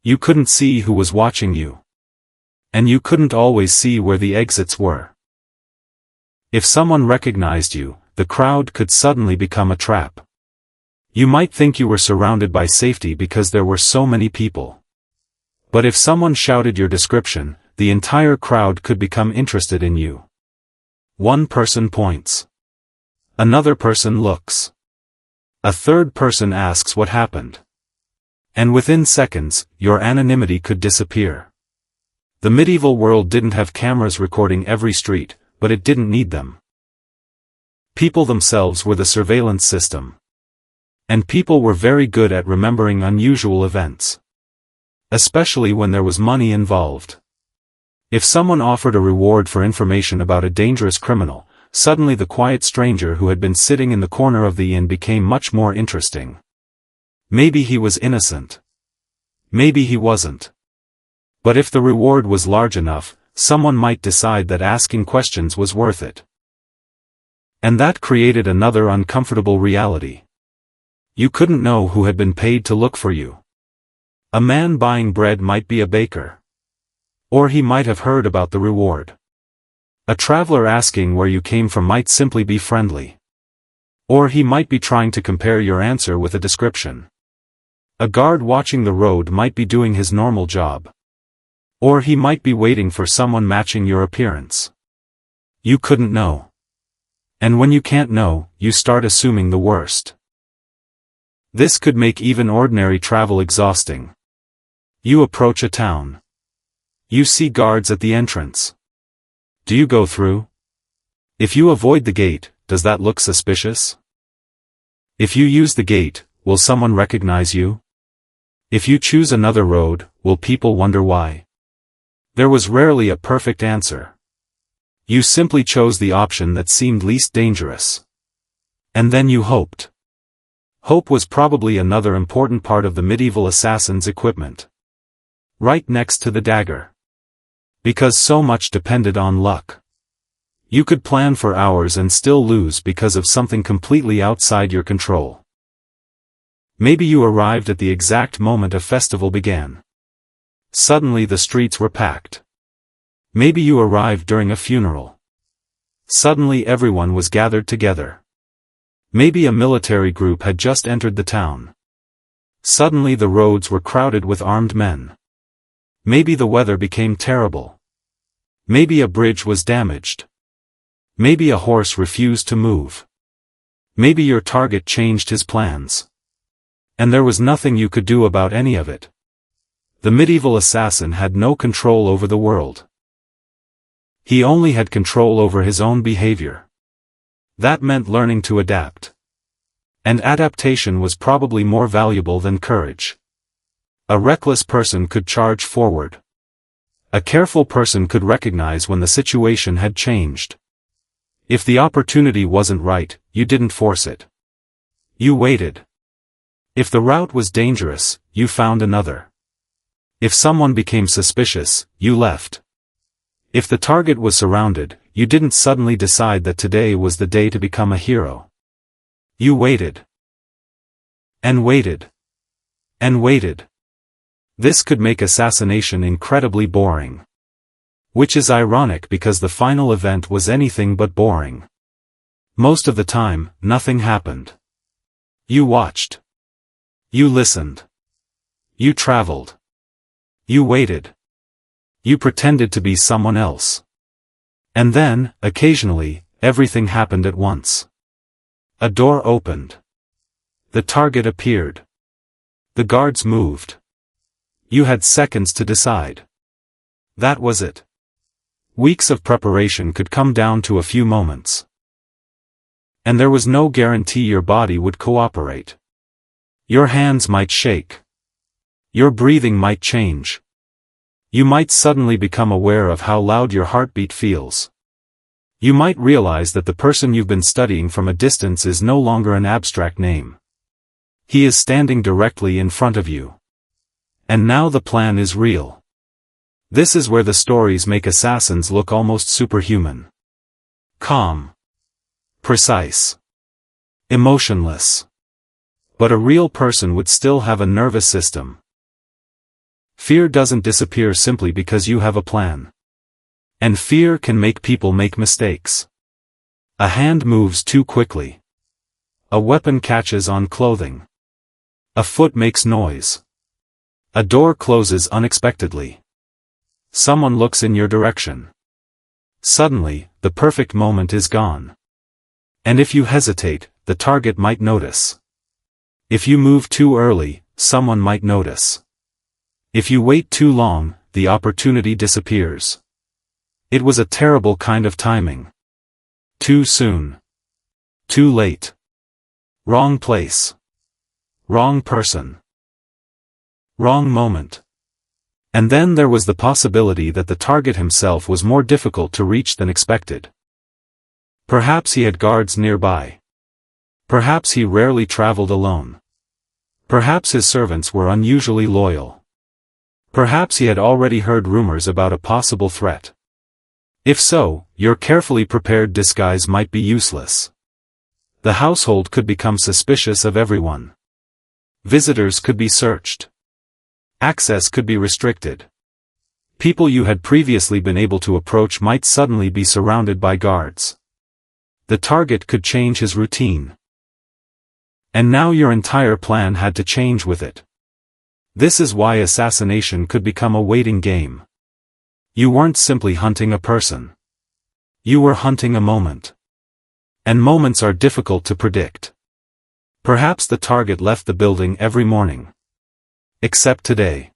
You couldn't see who was watching you. And you couldn't always see where the exits were. If someone recognized you, the crowd could suddenly become a trap. You might think you were surrounded by safety because there were so many people. But if someone shouted your description, the entire crowd could become interested in you. One person points. Another person looks. A third person asks what happened. And within seconds, your anonymity could disappear. The medieval world didn't have cameras recording every street, but it didn't need them. People themselves were the surveillance system. And people were very good at remembering unusual events. Especially when there was money involved. If someone offered a reward for information about a dangerous criminal, suddenly the quiet stranger who had been sitting in the corner of the inn became much more interesting. Maybe he was innocent. Maybe he wasn't. But if the reward was large enough, someone might decide that asking questions was worth it. And that created another uncomfortable reality. You couldn't know who had been paid to look for you. A man buying bread might be a baker. Or he might have heard about the reward. A traveler asking where you came from might simply be friendly. Or he might be trying to compare your answer with a description. A guard watching the road might be doing his normal job. Or he might be waiting for someone matching your appearance. You couldn't know. And when you can't know, you start assuming the worst. This could make even ordinary travel exhausting. You approach a town. You see guards at the entrance. Do you go through? If you avoid the gate, does that look suspicious? If you use the gate, will someone recognize you? If you choose another road, will people wonder why? There was rarely a perfect answer. You simply chose the option that seemed least dangerous. And then you hoped. Hope was probably another important part of the medieval assassin's equipment. Right next to the dagger. Because so much depended on luck. You could plan for hours and still lose because of something completely outside your control. Maybe you arrived at the exact moment a festival began. Suddenly the streets were packed. Maybe you arrived during a funeral. Suddenly everyone was gathered together. Maybe a military group had just entered the town. Suddenly the roads were crowded with armed men. Maybe the weather became terrible. Maybe a bridge was damaged. Maybe a horse refused to move. Maybe your target changed his plans. And there was nothing you could do about any of it. The medieval assassin had no control over the world. He only had control over his own behavior. That meant learning to adapt. And adaptation was probably more valuable than courage. A reckless person could charge forward. A careful person could recognize when the situation had changed. If the opportunity wasn't right, you didn't force it. You waited. If the route was dangerous, you found another. If someone became suspicious, you left. If the target was surrounded, you didn't suddenly decide that today was the day to become a hero. You waited. And waited. And waited. This could make assassination incredibly boring. Which is ironic because the final event was anything but boring. Most of the time, nothing happened. You watched. You listened. You traveled. You waited. You pretended to be someone else. And then, occasionally, everything happened at once. A door opened. The target appeared. The guards moved. You had seconds to decide. That was it. Weeks of preparation could come down to a few moments. And there was no guarantee your body would cooperate. Your hands might shake. Your breathing might change. You might suddenly become aware of how loud your heartbeat feels. You might realize that the person you've been studying from a distance is no longer an abstract name. He is standing directly in front of you. And now the plan is real. This is where the stories make assassins look almost superhuman. Calm. Precise. Emotionless. But a real person would still have a nervous system. Fear doesn't disappear simply because you have a plan. And fear can make people make mistakes. A hand moves too quickly. A weapon catches on clothing. A foot makes noise. A door closes unexpectedly. Someone looks in your direction. Suddenly, the perfect moment is gone. And if you hesitate, the target might notice. If you move too early, someone might notice. If you wait too long, the opportunity disappears. It was a terrible kind of timing. Too soon. Too late. Wrong place. Wrong person. Wrong moment. And then there was the possibility that the target himself was more difficult to reach than expected. Perhaps he had guards nearby. Perhaps he rarely traveled alone. Perhaps his servants were unusually loyal. Perhaps he had already heard rumors about a possible threat. If so, your carefully prepared disguise might be useless. The household could become suspicious of everyone. Visitors could be searched. Access could be restricted. People you had previously been able to approach might suddenly be surrounded by guards. The target could change his routine. And now your entire plan had to change with it. This is why assassination could become a waiting game. You weren't simply hunting a person. You were hunting a moment. And moments are difficult to predict. Perhaps the target left the building every morning. Except today.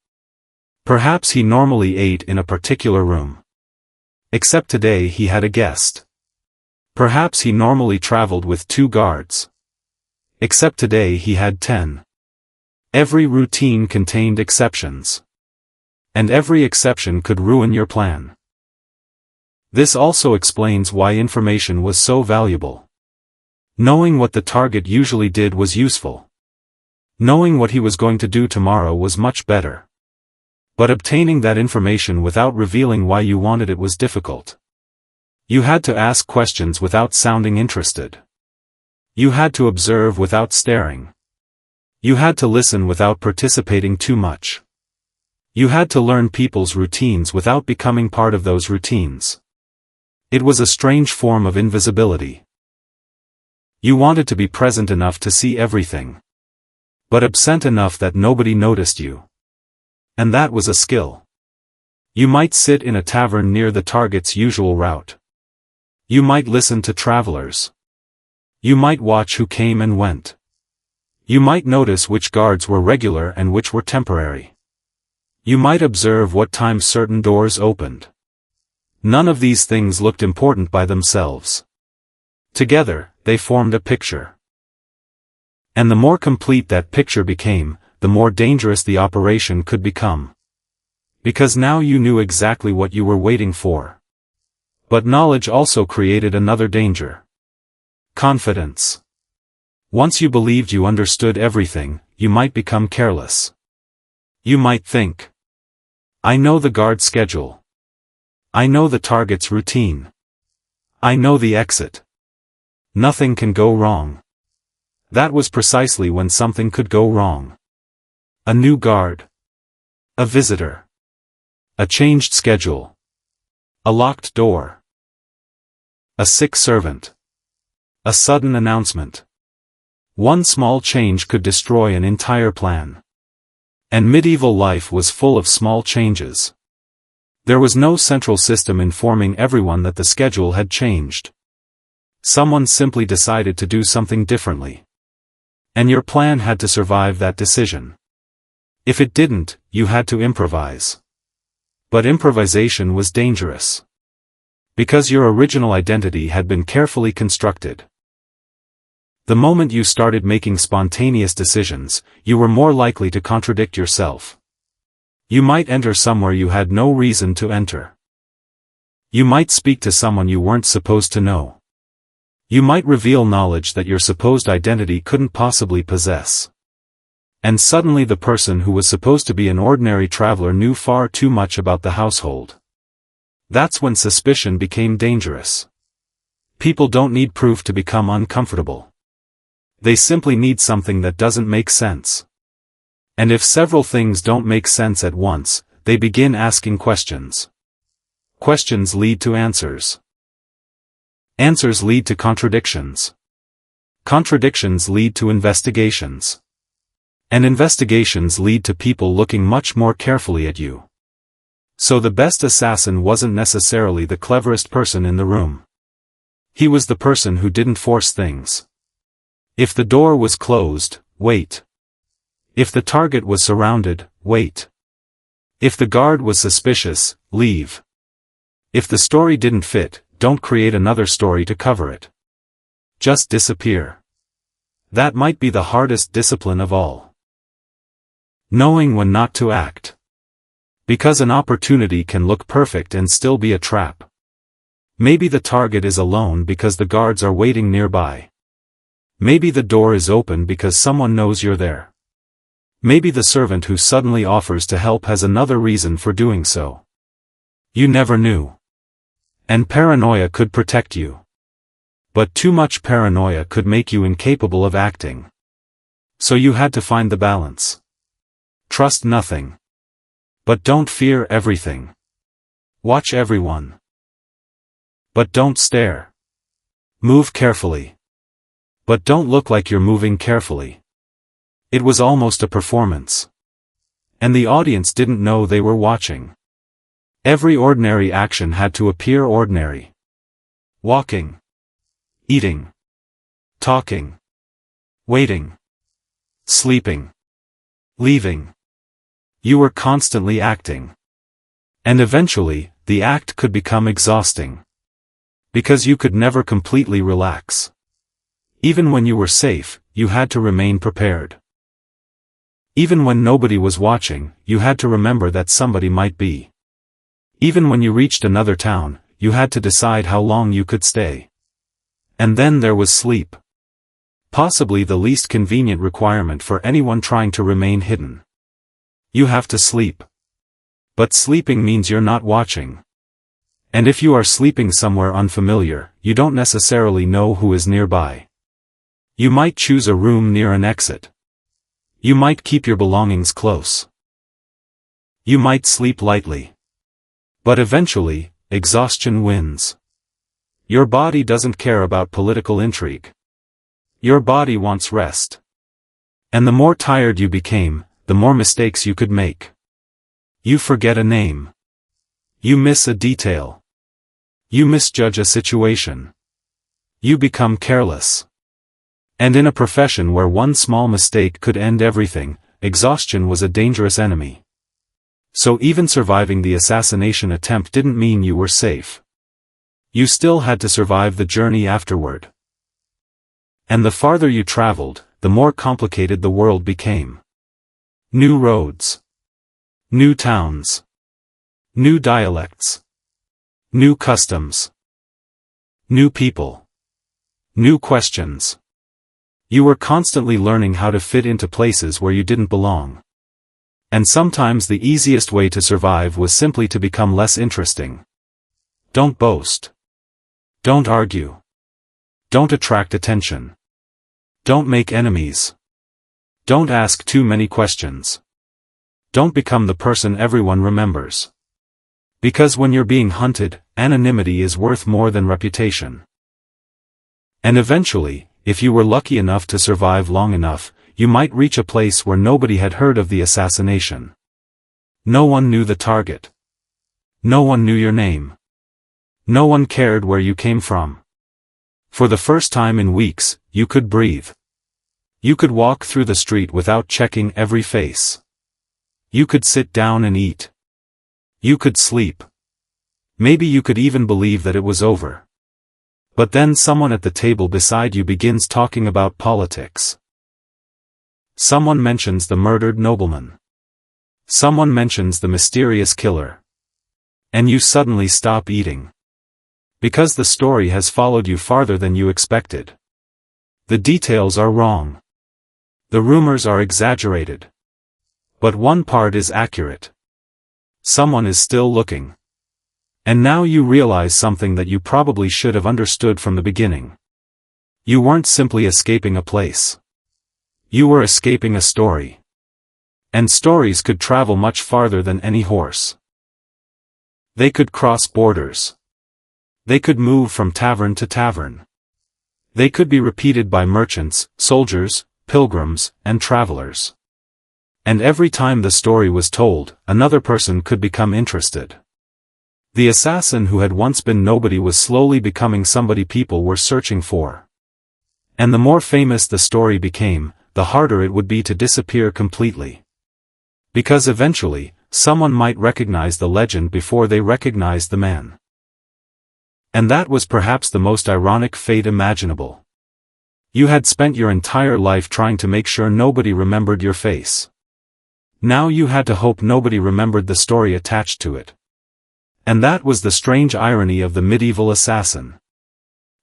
Perhaps he normally ate in a particular room. Except today he had a guest. Perhaps he normally traveled with 2 guards. Except today he had 10. Every routine contained exceptions. And every exception could ruin your plan. This also explains why information was so valuable. Knowing what the target usually did was useful. Knowing what he was going to do tomorrow was much better. But obtaining that information without revealing why you wanted it was difficult. You had to ask questions without sounding interested. You had to observe without staring. You had to listen without participating too much. You had to learn people's routines without becoming part of those routines. It was a strange form of invisibility. You wanted to be present enough to see everything. But absent enough that nobody noticed you. And that was a skill. You might sit in a tavern near the target's usual route. You might listen to travelers. You might watch who came and went. You might notice which guards were regular and which were temporary. You might observe what time certain doors opened. None of these things looked important by themselves. Together, they formed a picture. And the more complete that picture became, the more dangerous the operation could become. Because now you knew exactly what you were waiting for. But knowledge also created another danger. Confidence. Once you believed you understood everything, you might become careless. You might think, I know the guard schedule. I know the target's routine. I know the exit. Nothing can go wrong. That was precisely when something could go wrong. A new guard. A visitor. A changed schedule. A locked door. A sick servant. A sudden announcement. One small change could destroy an entire plan. And medieval life was full of small changes. There was no central system informing everyone that the schedule had changed. Someone simply decided to do something differently. And your plan had to survive that decision. If it didn't, you had to improvise. But improvisation was dangerous. Because your original identity had been carefully constructed. The moment you started making spontaneous decisions, you were more likely to contradict yourself. You might enter somewhere you had no reason to enter. You might speak to someone you weren't supposed to know. You might reveal knowledge that your supposed identity couldn't possibly possess. And suddenly the person who was supposed to be an ordinary traveler knew far too much about the household. That's when suspicion became dangerous. People don't need proof to become uncomfortable. They simply need something that doesn't make sense. And if several things don't make sense at once, they begin asking questions. Questions lead to answers. Answers lead to contradictions. Contradictions lead to investigations. And investigations lead to people looking much more carefully at you. So the best assassin wasn't necessarily the cleverest person in the room. He was the person who didn't force things. If the door was closed, wait. If the target was surrounded, wait. If the guard was suspicious, leave. If the story didn't fit, don't create another story to cover it. Just disappear. That might be the hardest discipline of all. Knowing when not to act. Because an opportunity can look perfect and still be a trap. Maybe the target is alone because the guards are waiting nearby. Maybe the door is open because someone knows you're there. Maybe the servant who suddenly offers to help has another reason for doing so. You never knew. And paranoia could protect you. But too much paranoia could make you incapable of acting. So you had to find the balance. Trust nothing. But don't fear everything. Watch everyone. But don't stare. Move carefully. But don't look like you're moving carefully. It was almost a performance. And the audience didn't know they were watching. Every ordinary action had to appear ordinary. Walking. Eating. Talking. Waiting. Sleeping. Leaving. You were constantly acting. And eventually, the act could become exhausting. Because you could never completely relax. Even when you were safe, you had to remain prepared. Even when nobody was watching, you had to remember that somebody might be. Even when you reached another town, you had to decide how long you could stay. And then there was sleep. Possibly the least convenient requirement for anyone trying to remain hidden. You have to sleep. But sleeping means you're not watching. And if you are sleeping somewhere unfamiliar, you don't necessarily know who is nearby. You might choose a room near an exit. You might keep your belongings close. You might sleep lightly. But eventually, exhaustion wins. Your body doesn't care about political intrigue. Your body wants rest. And the more tired you became, the more mistakes you could make. You forget a name. You miss a detail. You misjudge a situation. You become careless. And in a profession where one small mistake could end everything, exhaustion was a dangerous enemy. So even surviving the assassination attempt didn't mean you were safe. You still had to survive the journey afterward. And the farther you traveled, the more complicated the world became. New roads. New towns. New dialects. New customs. New people. New questions. You were constantly learning how to fit into places where you didn't belong. And sometimes the easiest way to survive was simply to become less interesting. Don't boast. Don't argue. Don't attract attention. Don't make enemies. Don't ask too many questions. Don't become the person everyone remembers. Because when you're being hunted, anonymity is worth more than reputation. And eventually, if you were lucky enough to survive long enough, you might reach a place where nobody had heard of the assassination. No one knew the target. No one knew your name. No one cared where you came from. For the first time in weeks, you could breathe. You could walk through the street without checking every face. You could sit down and eat. You could sleep. Maybe you could even believe that it was over. But then someone at the table beside you begins talking about politics. Someone mentions the murdered nobleman. Someone mentions the mysterious killer. And you suddenly stop eating. Because the story has followed you farther than you expected. The details are wrong. The rumors are exaggerated. But one part is accurate. Someone is still looking. And now you realize something that you probably should have understood from the beginning. You weren't simply escaping a place. You were escaping a story. And stories could travel much farther than any horse. They could cross borders. They could move from tavern to tavern. They could be repeated by merchants, soldiers, pilgrims, and travelers. And every time the story was told, another person could become interested. The assassin who had once been nobody was slowly becoming somebody people were searching for. And the more famous the story became, the harder it would be to disappear completely. Because eventually, someone might recognize the legend before they recognized the man. And that was perhaps the most ironic fate imaginable. You had spent your entire life trying to make sure nobody remembered your face. Now you had to hope nobody remembered the story attached to it. And that was the strange irony of the medieval assassin.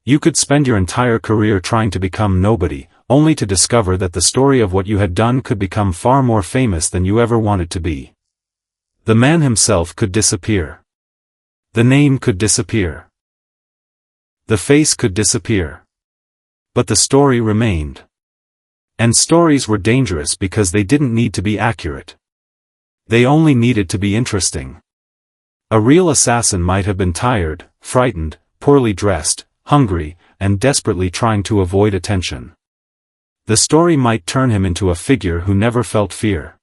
You could spend your entire career trying to become nobody, only to discover that the story of what you had done could become far more famous than you ever wanted to be. The man himself could disappear. The name could disappear. The face could disappear. But the story remained. And stories were dangerous because they didn't need to be accurate. They only needed to be interesting. A real assassin might have been tired, frightened, poorly dressed, hungry, and desperately trying to avoid attention. The story might turn him into a figure who never felt fear.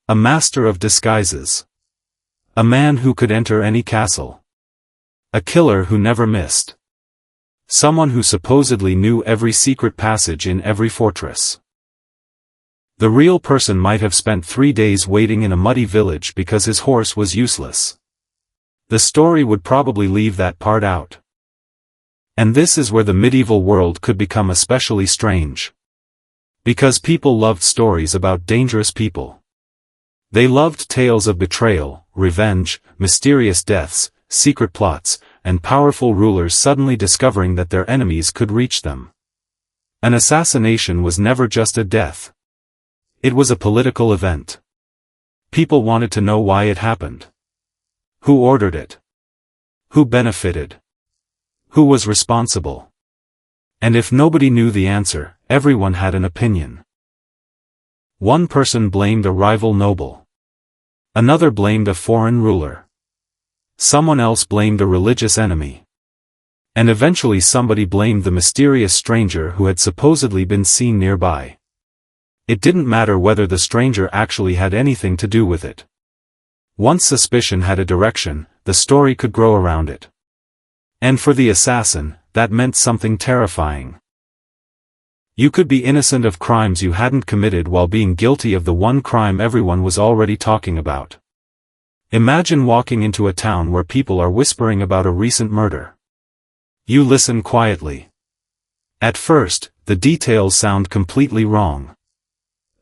A master of disguises. A man who could enter any castle. A killer who never missed. Someone who supposedly knew every secret passage in every fortress. The real person might have spent 3 days waiting in a muddy village because his horse was useless. The story would probably leave that part out. And this is where the medieval world could become especially strange. Because people loved stories about dangerous people. They loved tales of betrayal, revenge, mysterious deaths, secret plots, and powerful rulers suddenly discovering that their enemies could reach them. An assassination was never just a death. It was a political event. People wanted to know why it happened. Who ordered it? Who benefited? Who was responsible? And if nobody knew the answer, everyone had an opinion. One person blamed a rival noble. Another blamed a foreign ruler. Someone else blamed a religious enemy. And eventually somebody blamed the mysterious stranger who had supposedly been seen nearby. It didn't matter whether the stranger actually had anything to do with it. Once suspicion had a direction, the story could grow around it. And for the assassin, that meant something terrifying. You could be innocent of crimes you hadn't committed while being guilty of the one crime everyone was already talking about. Imagine walking into a town where people are whispering about a recent murder. You listen quietly. At first, the details sound completely wrong.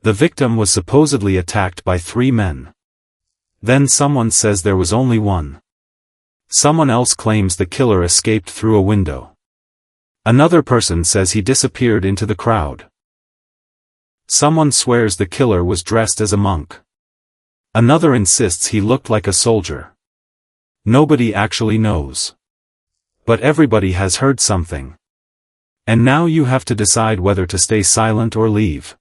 The victim was supposedly attacked by 3 men. Then someone says there was only one. Someone else claims the killer escaped through a window. Another person says he disappeared into the crowd. Someone swears the killer was dressed as a monk. Another insists he looked like a soldier. Nobody actually knows. But everybody has heard something. And now you have to decide whether to stay silent or leave.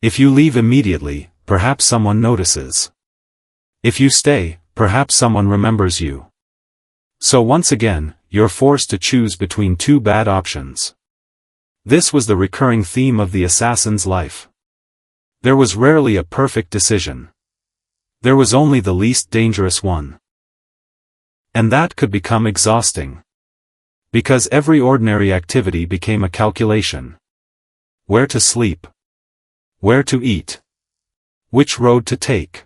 If you leave immediately, perhaps someone notices. If you stay, perhaps someone remembers you. So once again, you're forced to choose between 2 bad options. This was the recurring theme of the assassin's life. There was rarely a perfect decision. There was only the least dangerous one. And that could become exhausting. Because every ordinary activity became a calculation. Where to sleep? Where to eat? Which road to take?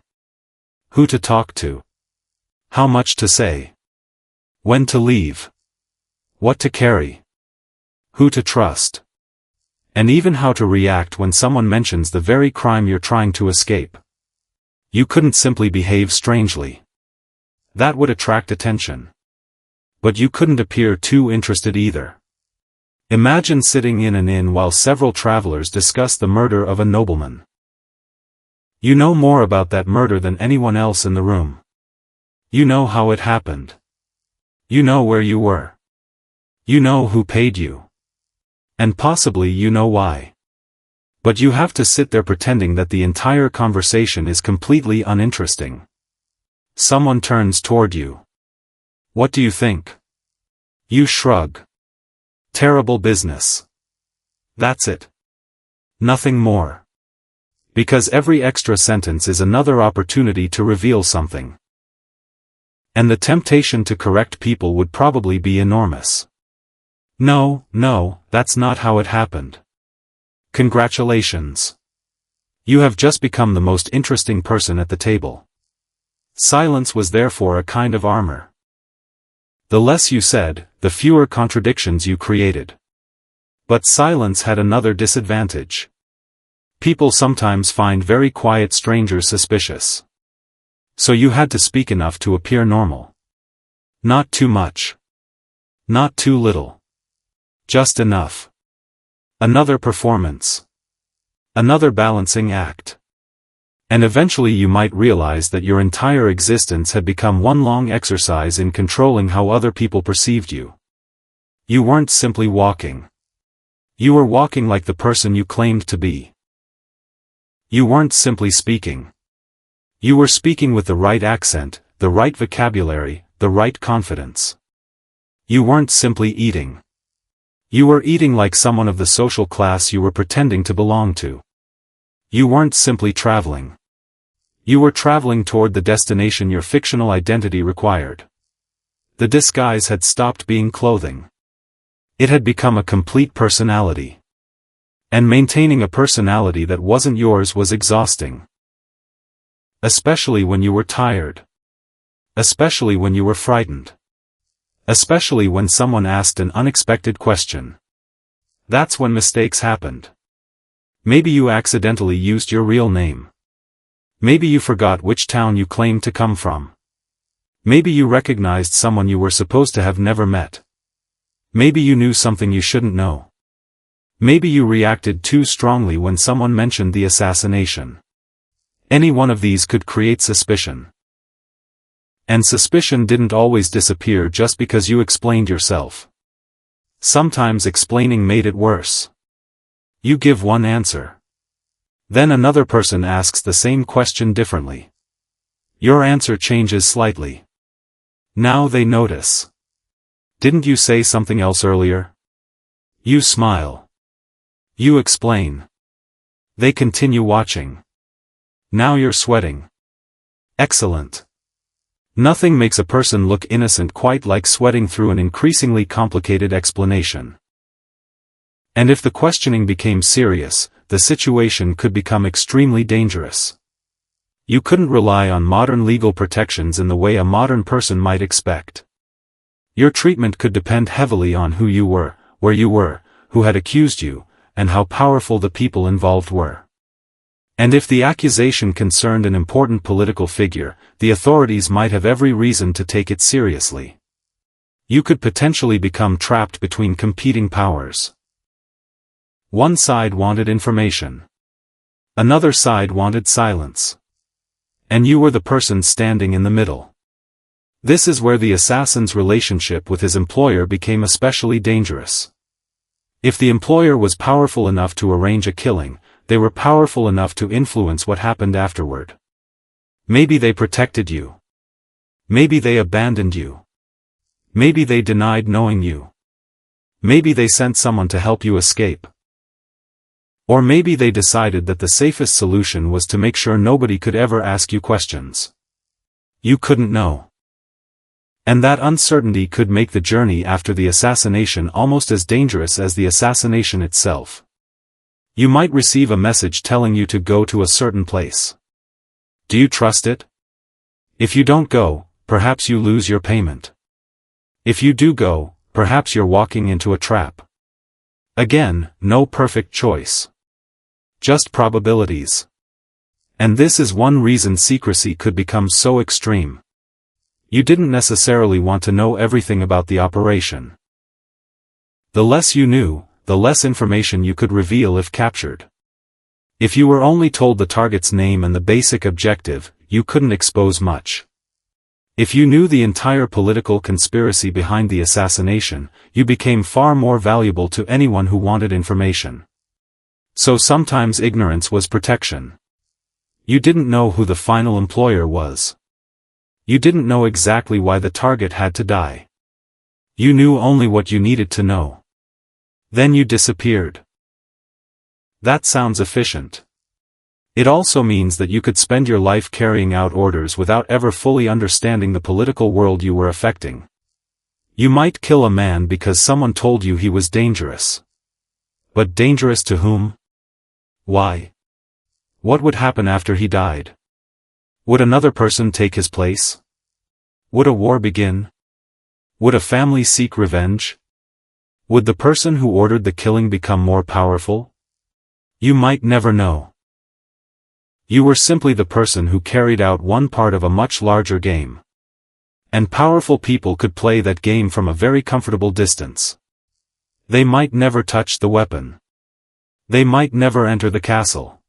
Who to talk to? How much to say? When to leave? What to carry? Who to trust? And even how to react when someone mentions the very crime you're trying to escape. You couldn't simply behave strangely. That would attract attention. But you couldn't appear too interested either. Imagine sitting in an inn while several travelers discuss the murder of a nobleman. You know more about that murder than anyone else in the room. You know how it happened. You know where you were. You know who paid you. And possibly you know why. But you have to sit there pretending that the entire conversation is completely uninteresting. Someone turns toward you. What do you think? You shrug. Terrible business. That's it. Nothing more. Because every extra sentence is another opportunity to reveal something. And the temptation to correct people would probably be enormous. No, that's not how it happened. Congratulations. You have just become the most interesting person at the table. Silence was therefore a kind of armor. The less you said, the fewer contradictions you created. But silence had another disadvantage. People sometimes find very quiet strangers suspicious. So you had to speak enough to appear normal. Not too much. Not too little. Just enough. Another performance. Another balancing act. And eventually you might realize that your entire existence had become one long exercise in controlling how other people perceived you. You weren't simply walking. You were walking like the person you claimed to be. You weren't simply speaking. You were speaking with the right accent, the right vocabulary, the right confidence. You weren't simply eating. You were eating like someone of the social class you were pretending to belong to. You weren't simply traveling. You were traveling toward the destination your fictional identity required. The disguise had stopped being clothing. It had become a complete personality. And maintaining a personality that wasn't yours was exhausting. Especially when you were tired. Especially when you were frightened. Especially when someone asked an unexpected question. That's when mistakes happened. Maybe you accidentally used your real name. Maybe you forgot which town you claimed to come from. Maybe you recognized someone you were supposed to have never met. Maybe you knew something you shouldn't know. Maybe you reacted too strongly when someone mentioned the assassination. Any one of these could create suspicion. And suspicion didn't always disappear just because you explained yourself. Sometimes explaining made it worse. You give one answer. Then another person asks the same question differently. Your answer changes slightly. Now they notice. Didn't you say something else earlier? You smile. You explain. They continue watching. Now you're sweating. Excellent. Nothing makes a person look innocent quite like sweating through an increasingly complicated explanation. And if the questioning became serious, the situation could become extremely dangerous. You couldn't rely on modern legal protections in the way a modern person might expect. Your treatment could depend heavily on who you were, where you were, who had accused you, and how powerful the people involved were. And if the accusation concerned an important political figure, the authorities might have every reason to take it seriously. You could potentially become trapped between competing powers. One side wanted information. Another side wanted silence. And you were the person standing in the middle. This is where the assassin's relationship with his employer became especially dangerous. If the employer was powerful enough to arrange a killing, they were powerful enough to influence what happened afterward. Maybe they protected you. Maybe they abandoned you. Maybe they denied knowing you. Maybe they sent someone to help you escape. Or maybe they decided that the safest solution was to make sure nobody could ever ask you questions. You couldn't know. And that uncertainty could make the journey after the assassination almost as dangerous as the assassination itself. You might receive a message telling you to go to a certain place. Do you trust it? If you don't go, perhaps you lose your payment. If you do go, perhaps you're walking into a trap. Again, no perfect choice. Just probabilities. And this is one reason secrecy could become so extreme. You didn't necessarily want to know everything about the operation. The less you knew, the less information you could reveal if captured. If you were only told the target's name and the basic objective, you couldn't expose much. If you knew the entire political conspiracy behind the assassination, you became far more valuable to anyone who wanted information. So sometimes ignorance was protection. You didn't know who the final employer was. You didn't know exactly why the target had to die. You knew only what you needed to know. Then you disappeared. That sounds efficient. It also means that you could spend your life carrying out orders without ever fully understanding the political world you were affecting. You might kill a man because someone told you he was dangerous. But dangerous to whom? Why? What would happen after he died? Would another person take his place? Would a war begin? Would a family seek revenge? Would the person who ordered the killing become more powerful? You might never know. You were simply the person who carried out one part of a much larger game. And powerful people could play that game from a very comfortable distance. They might never touch the weapon. They might never enter the castle.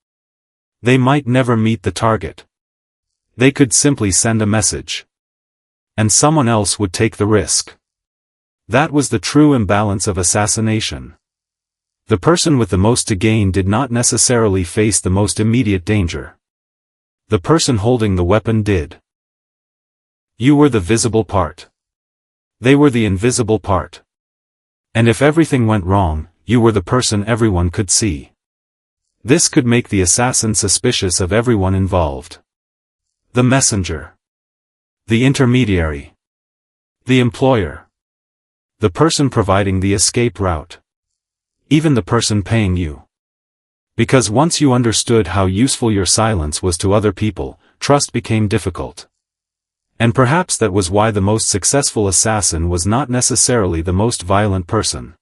They might never meet the target. They could simply send a message. And someone else would take the risk. That was the true imbalance of assassination. The person with the most to gain did not necessarily face the most immediate danger. The person holding the weapon did. You were the visible part. They were the invisible part. And if everything went wrong, you were the person everyone could see. This could make the assassin suspicious of everyone involved. The messenger. The intermediary. The employer. The person providing the escape route. Even the person paying you. Because once you understood how useful your silence was to other people, trust became difficult. And perhaps that was why the most successful assassin was not necessarily the most violent person.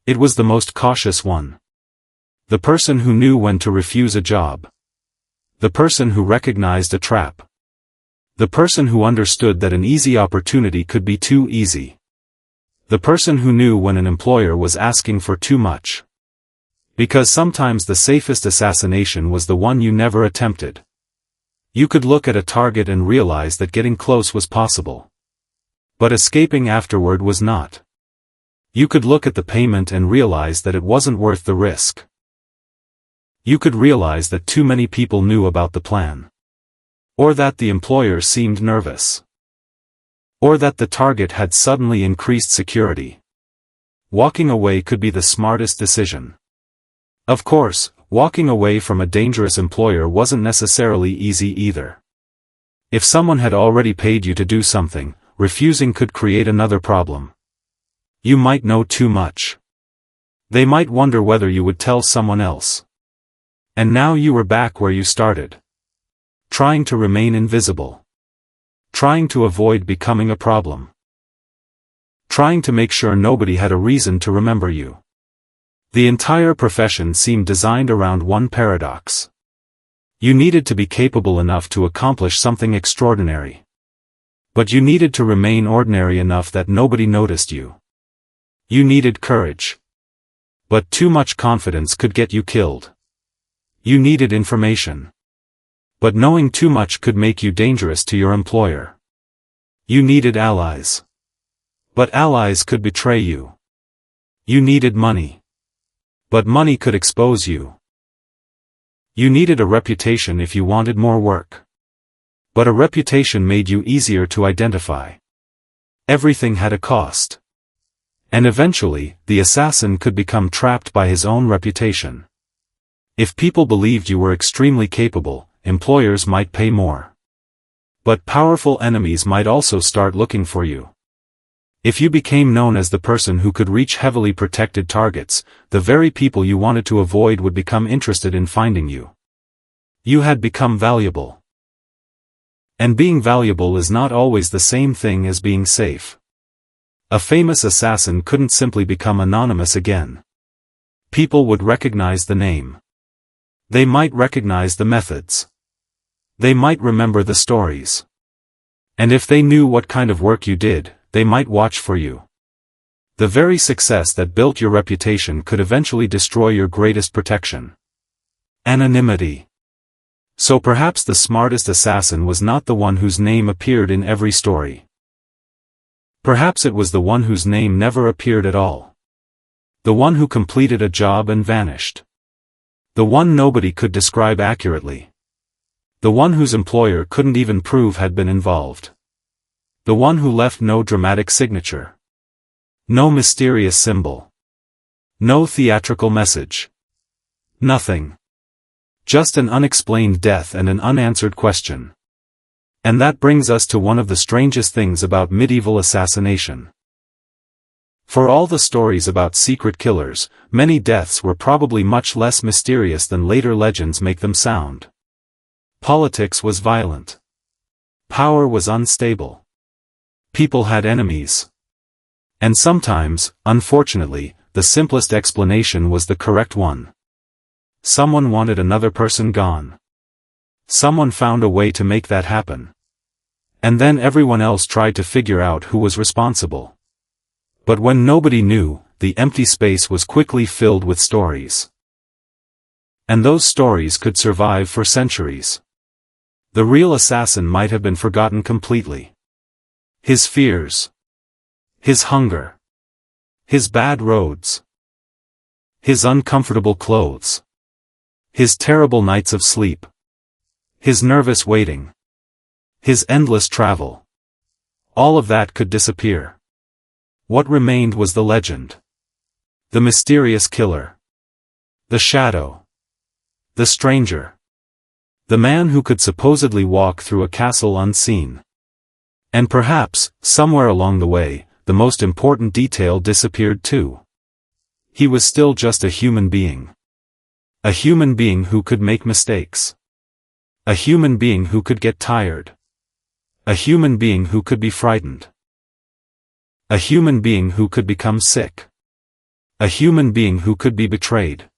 It was the most cautious one. The person who knew when to refuse a job. The person who recognized a trap. The person who understood that an easy opportunity could be too easy. The person who knew when an employer was asking for too much. Because sometimes the safest assassination was the one you never attempted. You could look at a target and realize that getting close was possible. But escaping afterward was not. You could look at the payment and realize that it wasn't worth the risk. You could realize that too many people knew about the plan. Or that the employer seemed nervous. Or that the target had suddenly increased security. Walking away could be the smartest decision. Of course, walking away from a dangerous employer wasn't necessarily easy either. If someone had already paid you to do something, refusing could create another problem. You might know too much. They might wonder whether you would tell someone else. And now you were back where you started. Trying to remain invisible. Trying to avoid becoming a problem. Trying to make sure nobody had a reason to remember you. The entire profession seemed designed around one paradox. You needed to be capable enough to accomplish something extraordinary. But you needed to remain ordinary enough that nobody noticed you. You needed courage. But too much confidence could get you killed. You needed information. But knowing too much could make you dangerous to your employer. You needed allies. But allies could betray you. You needed money. But money could expose you. You needed a reputation if you wanted more work. But a reputation made you easier to identify. Everything had a cost. And eventually, the assassin could become trapped by his own reputation. If people believed you were extremely capable, employers might pay more. But powerful enemies might also start looking for you. If you became known as the person who could reach heavily protected targets, the very people you wanted to avoid would become interested in finding you. You had become valuable. And being valuable is not always the same thing as being safe. A famous assassin couldn't simply become anonymous again. People would recognize the name. They might recognize the methods. They might remember the stories. And if they knew what kind of work you did, they might watch for you. The very success that built your reputation could eventually destroy your greatest protection. Anonymity. So perhaps the smartest assassin was not the one whose name appeared in every story. Perhaps it was the one whose name never appeared at all. The one who completed a job and vanished. The one nobody could describe accurately. The one whose employer couldn't even prove had been involved. The one who left no dramatic signature. No mysterious symbol. No theatrical message. Nothing. Just an unexplained death and an unanswered question. And that brings us to one of the strangest things about medieval assassination. For all the stories about secret killers, many deaths were probably much less mysterious than later legends make them sound. Politics was violent. Power was unstable. People had enemies. And sometimes, unfortunately, the simplest explanation was the correct one. Someone wanted another person gone. Someone found a way to make that happen. And then everyone else tried to figure out who was responsible. But when nobody knew, the empty space was quickly filled with stories. And those stories could survive for centuries. The real assassin might have been forgotten completely. His fears. His hunger. His bad roads. His uncomfortable clothes. His terrible nights of sleep. His nervous waiting. His endless travel. All of that could disappear. What remained was the legend. The mysterious killer. The shadow. The stranger. The man who could supposedly walk through a castle unseen. And perhaps, somewhere along the way, the most important detail disappeared too. He was still just a human being. A human being who could make mistakes. A human being who could get tired. A human being who could be frightened. A human being who could become sick. A human being who could be betrayed.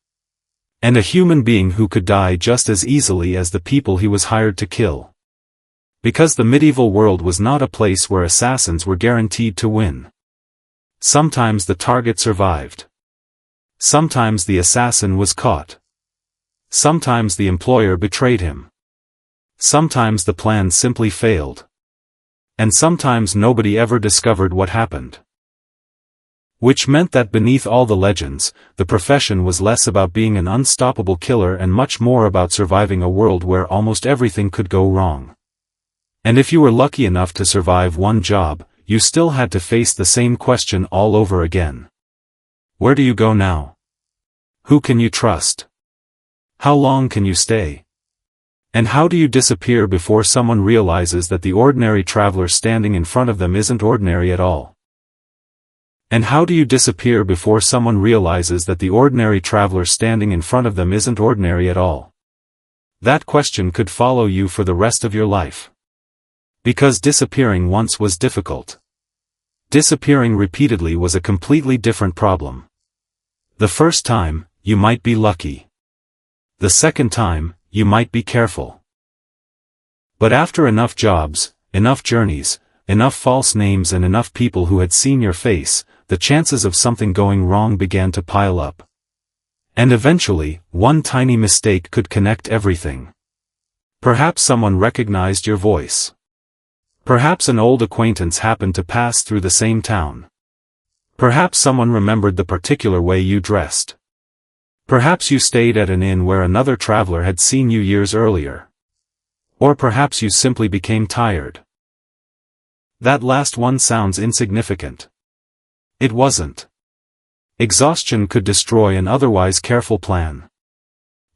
And a human being who could die just as easily as the people he was hired to kill. Because the medieval world was not a place where assassins were guaranteed to win. Sometimes the target survived. Sometimes the assassin was caught. Sometimes the employer betrayed him. Sometimes the plan simply failed. And sometimes nobody ever discovered what happened. Which meant that beneath all the legends, the profession was less about being an unstoppable killer and much more about surviving a world where almost everything could go wrong. And if you were lucky enough to survive one job, you still had to face the same question all over again. Where do you go now? Who can you trust? How long can you stay? And how do you disappear before someone realizes that the ordinary traveler standing in front of them isn't ordinary at all? And how do you disappear before someone realizes that the ordinary traveler standing in front of them isn't ordinary at all? That question could follow you for the rest of your life. Because disappearing once was difficult. Disappearing repeatedly was a completely different problem. The first time, you might be lucky. The second time, you might be careful. But after enough jobs, enough journeys, enough false names and enough people who had seen your face, the chances of something going wrong began to pile up. And eventually, one tiny mistake could connect everything. Perhaps someone recognized your voice. Perhaps an old acquaintance happened to pass through the same town. Perhaps someone remembered the particular way you dressed. Perhaps you stayed at an inn where another traveler had seen you years earlier. Or perhaps you simply became tired. That last one sounds insignificant. It wasn't. Exhaustion could destroy an otherwise careful plan.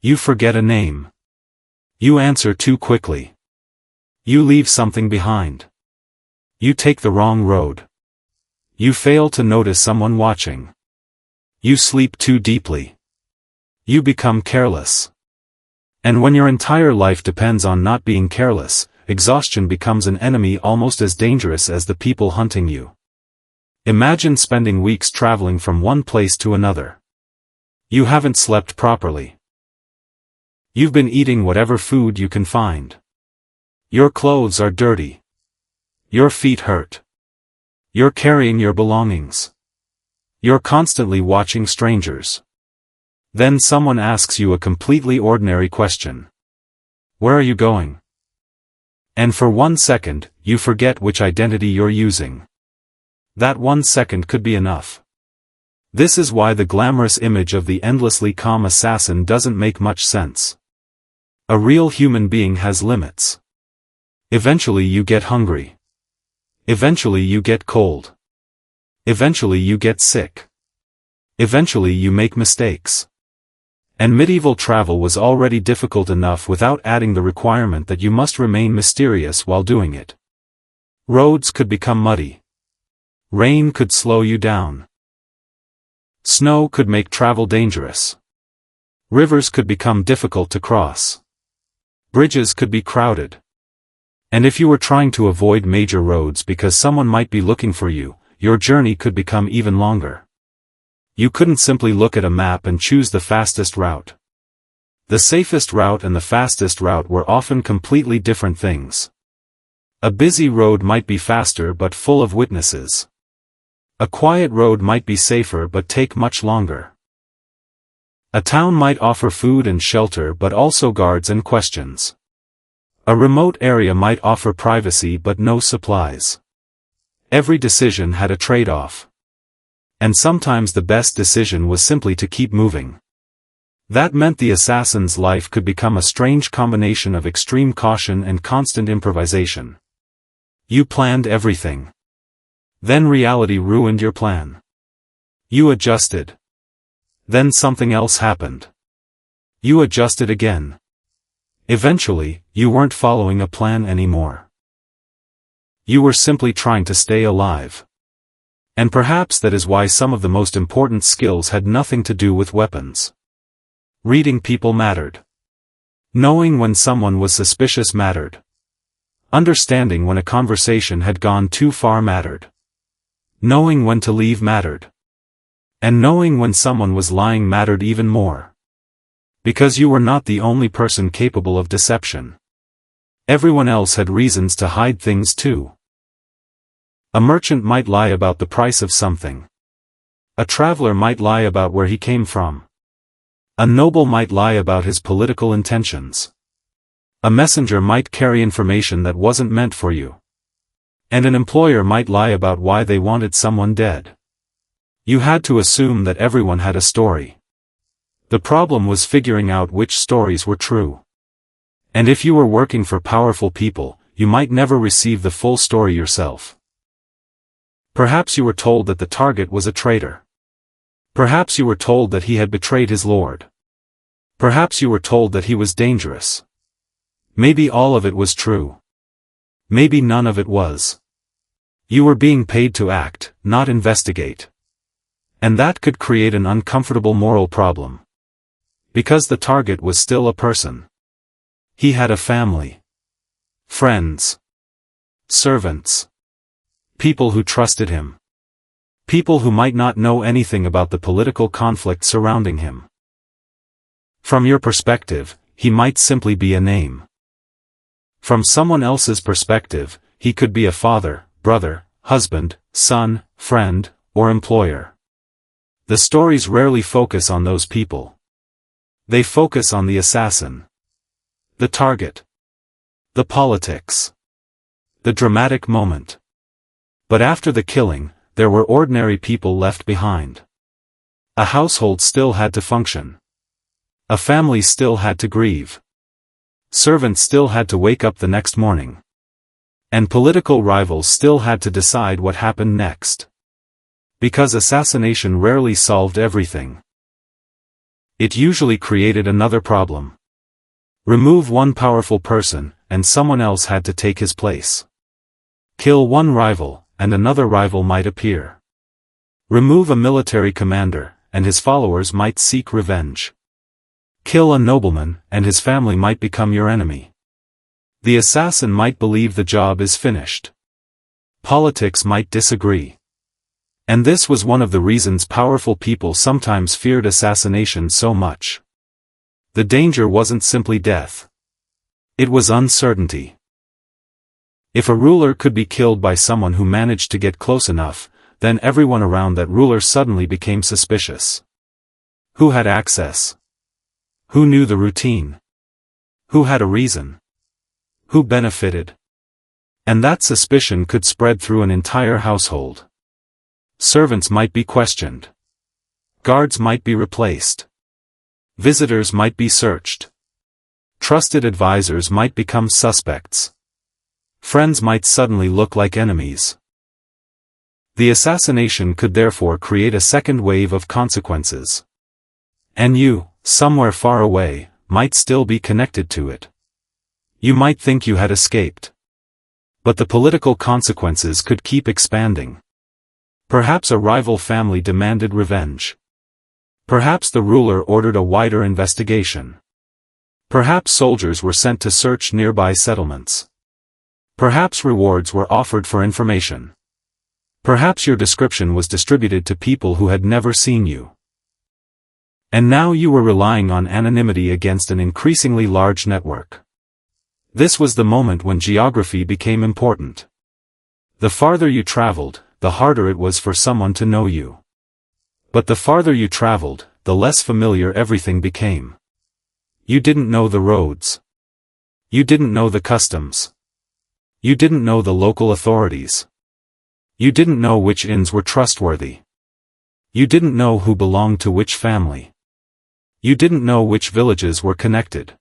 You forget a name. You answer too quickly. You leave something behind. You take the wrong road. You fail to notice someone watching. You sleep too deeply. You become careless. And when your entire life depends on not being careless, exhaustion becomes an enemy almost as dangerous as the people hunting you. Imagine spending weeks traveling from one place to another. You haven't slept properly. You've been eating whatever food you can find. Your clothes are dirty. Your feet hurt. You're carrying your belongings. You're constantly watching strangers. Then someone asks you a completely ordinary question. Where are you going? And for 1 second, you forget which identity you're using. That 1 second could be enough. This is why the glamorous image of the endlessly calm assassin doesn't make much sense. A real human being has limits. Eventually you get hungry. Eventually you get cold. Eventually you get sick. Eventually you make mistakes. And medieval travel was already difficult enough without adding the requirement that you must remain mysterious while doing it. Roads could become muddy. Rain could slow you down. Snow could make travel dangerous. Rivers could become difficult to cross. Bridges could be crowded. And if you were trying to avoid major roads because someone might be looking for you, your journey could become even longer. You couldn't simply look at a map and choose the fastest route. The safest route and the fastest route were often completely different things. A busy road might be faster but full of witnesses. A quiet road might be safer but take much longer. A town might offer food and shelter but also guards and questions. A remote area might offer privacy but no supplies. Every decision had a trade-off. And sometimes the best decision was simply to keep moving. That meant the assassin's life could become a strange combination of extreme caution and constant improvisation. You planned everything. Then reality ruined your plan. You adjusted. Then something else happened. You adjusted again. Eventually, you weren't following a plan anymore. You were simply trying to stay alive. And perhaps that is why some of the most important skills had nothing to do with weapons. Reading people mattered. Knowing when someone was suspicious mattered. Understanding when a conversation had gone too far mattered. Knowing when to leave mattered. And knowing when someone was lying mattered even more. Because you were not the only person capable of deception. Everyone else had reasons to hide things too. A merchant might lie about the price of something. A traveler might lie about where he came from. A noble might lie about his political intentions. A messenger might carry information that wasn't meant for you. And an employer might lie about why they wanted someone dead. You had to assume that everyone had a story. The problem was figuring out which stories were true. And if you were working for powerful people, you might never receive the full story yourself. Perhaps you were told that the target was a traitor. Perhaps you were told that he had betrayed his lord. Perhaps you were told that he was dangerous. Maybe all of it was true. Maybe none of it was. You were being paid to act, not investigate. And that could create an uncomfortable moral problem. Because the target was still a person. He had a family. Friends. Servants. People who trusted him. People who might not know anything about the political conflict surrounding him. From your perspective, he might simply be a name. From someone else's perspective, he could be a father, brother, husband, son, friend, or employer. The stories rarely focus on those people. They focus on the assassin. The target. The politics. The dramatic moment. But after the killing, there were ordinary people left behind. A household still had to function. A family still had to grieve. Servants still had to wake up the next morning. And political rivals still had to decide what happened next. Because assassination rarely solved everything. It usually created another problem. Remove one powerful person, and someone else had to take his place. Kill one rival, and another rival might appear. Remove a military commander, and his followers might seek revenge. Kill a nobleman, and his family might become your enemy. The assassin might believe the job is finished. Politics might disagree. And this was one of the reasons powerful people sometimes feared assassination so much. The danger wasn't simply death. It was uncertainty. If a ruler could be killed by someone who managed to get close enough, then everyone around that ruler suddenly became suspicious. Who had access? Who knew the routine? Who had a reason? Who benefited? And that suspicion could spread through an entire household. Servants might be questioned. Guards might be replaced. Visitors might be searched. Trusted advisors might become suspects. Friends might suddenly look like enemies. The assassination could therefore create a second wave of consequences. And you, somewhere far away, might still be connected to it. You might think you had escaped. But the political consequences could keep expanding. Perhaps a rival family demanded revenge. Perhaps the ruler ordered a wider investigation. Perhaps soldiers were sent to search nearby settlements. Perhaps rewards were offered for information. Perhaps your description was distributed to people who had never seen you. And now you were relying on anonymity against an increasingly large network. This was the moment when geography became important. The farther you traveled, the harder it was for someone to know you. But the farther you traveled, the less familiar everything became. You didn't know the roads. You didn't know the customs. You didn't know the local authorities. You didn't know which inns were trustworthy. You didn't know who belonged to which family. You didn't know which villages were connected.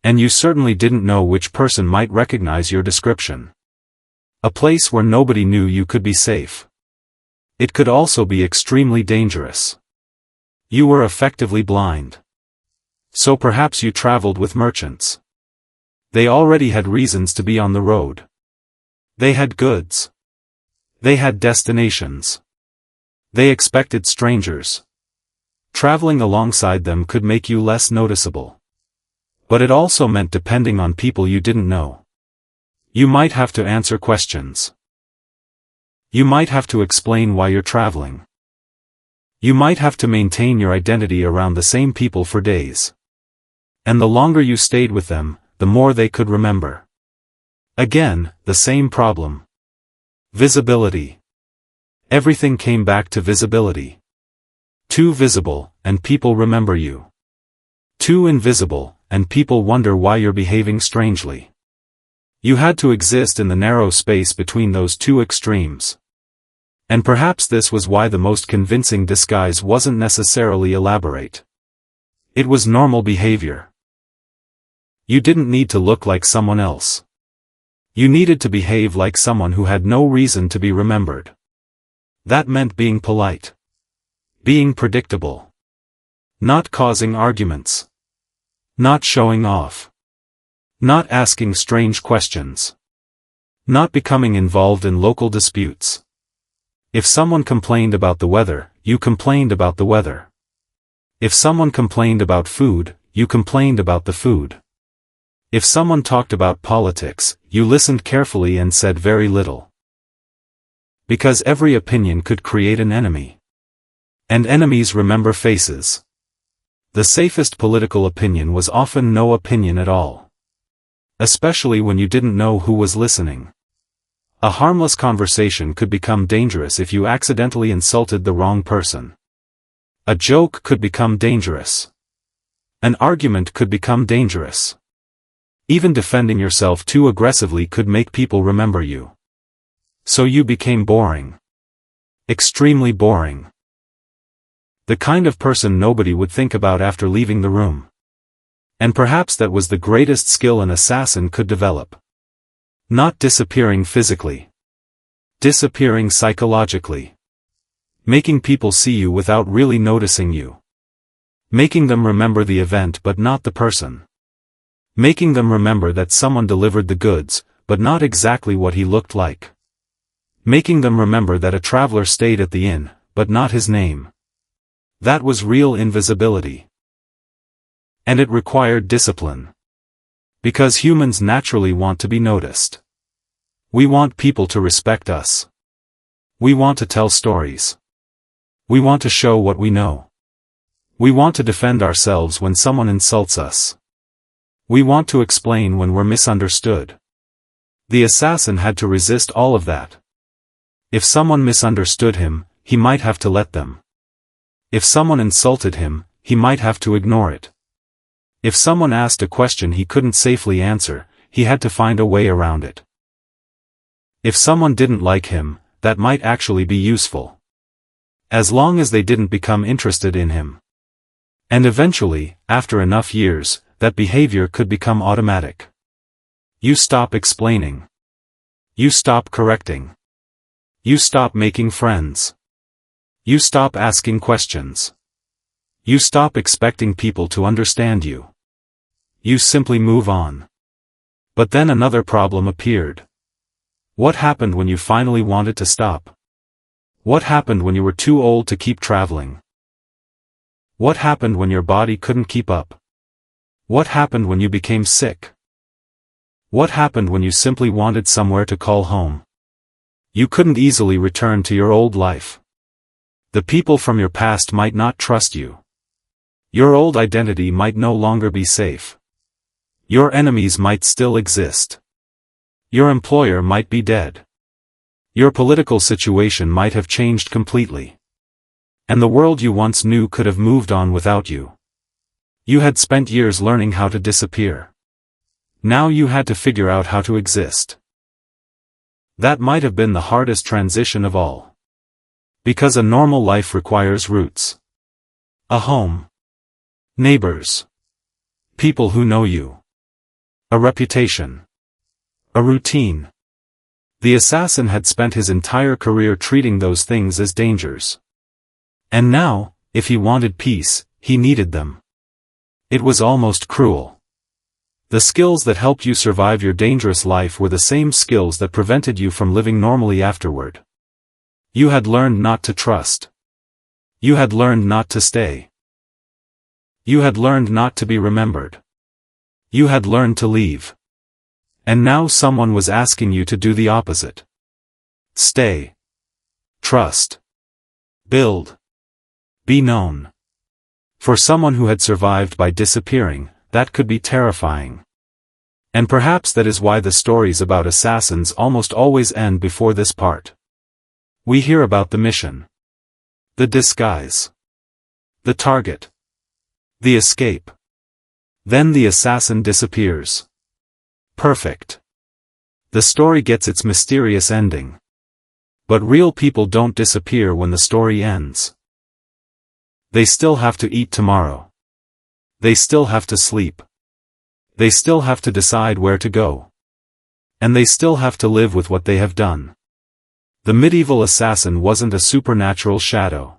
And you certainly didn't know which person might recognize your description. A place where nobody knew you could be safe. It could also be extremely dangerous. You were effectively blind. So perhaps you traveled with merchants. They already had reasons to be on the road. They had goods. They had destinations. They expected strangers. Traveling alongside them could make you less noticeable. But it also meant depending on people you didn't know. You might have to answer questions. You might have to explain why you're traveling. You might have to maintain your identity around the same people for days. And the longer you stayed with them, the more they could remember. Again, the same problem. Visibility. Everything came back to visibility. Too visible, and people remember you. Too invisible, and people wonder why you're behaving strangely. You had to exist in the narrow space between those two extremes. And perhaps this was why the most convincing disguise wasn't necessarily elaborate. It was normal behavior. You didn't need to look like someone else. You needed to behave like someone who had no reason to be remembered. That meant being polite. Being predictable. Not causing arguments. Not showing off. Not asking strange questions. Not becoming involved in local disputes. If someone complained about the weather, you complained about the weather. If someone complained about food, you complained about the food. If someone talked about politics, you listened carefully and said very little. Because every opinion could create an enemy. And enemies remember faces. The safest political opinion was often no opinion at all. Especially when you didn't know who was listening. A harmless conversation could become dangerous if you accidentally insulted the wrong person. A joke could become dangerous. An argument could become dangerous. Even defending yourself too aggressively could make people remember you. So you became boring. Extremely boring. The kind of person nobody would think about after leaving the room. And perhaps that was the greatest skill an assassin could develop. Not disappearing physically. Disappearing psychologically. Making people see you without really noticing you. Making them remember the event but not the person. Making them remember that someone delivered the goods, but not exactly what he looked like. Making them remember that a traveler stayed at the inn, but not his name. That was real invisibility. And it required discipline. Because humans naturally want to be noticed. We want people to respect us. We want to tell stories. We want to show what we know. We want to defend ourselves when someone insults us. We want to explain when we're misunderstood. The assassin had to resist all of that. If someone misunderstood him, he might have to let them. If someone insulted him, he might have to ignore it. If someone asked a question he couldn't safely answer, he had to find a way around it. If someone didn't like him, that might actually be useful. As long as they didn't become interested in him. And eventually, after enough years, that behavior could become automatic. You stop explaining. You stop correcting. You stop making friends. You stop asking questions. You stop expecting people to understand you. You simply move on. But then another problem appeared. What happened when you finally wanted to stop? What happened when you were too old to keep traveling? What happened when your body couldn't keep up? What happened when you became sick? What happened when you simply wanted somewhere to call home? You couldn't easily return to your old life. The people from your past might not trust you. Your old identity might no longer be safe. Your enemies might still exist. Your employer might be dead. Your political situation might have changed completely. And the world you once knew could have moved on without you. You had spent years learning how to disappear. Now you had to figure out how to exist. That might have been the hardest transition of all. Because a normal life requires roots. A home. Neighbors. People who know you. A reputation. A routine. The assassin had spent his entire career treating those things as dangers. And now, if he wanted peace, he needed them. It was almost cruel. The skills that helped you survive your dangerous life were the same skills that prevented you from living normally afterward. You had learned not to trust. You had learned not to stay. You had learned not to be remembered. You had learned to leave. And now someone was asking you to do the opposite. Stay. Trust. Build. Be known. For someone who had survived by disappearing, that could be terrifying. And perhaps that is why the stories about assassins almost always end before this part. We hear about the mission. The disguise. The target. The escape. Then the assassin disappears. Perfect. The story gets its mysterious ending. But real people don't disappear when the story ends. They still have to eat tomorrow. They still have to sleep. They still have to decide where to go. And they still have to live with what they have done. The medieval assassin wasn't a supernatural shadow.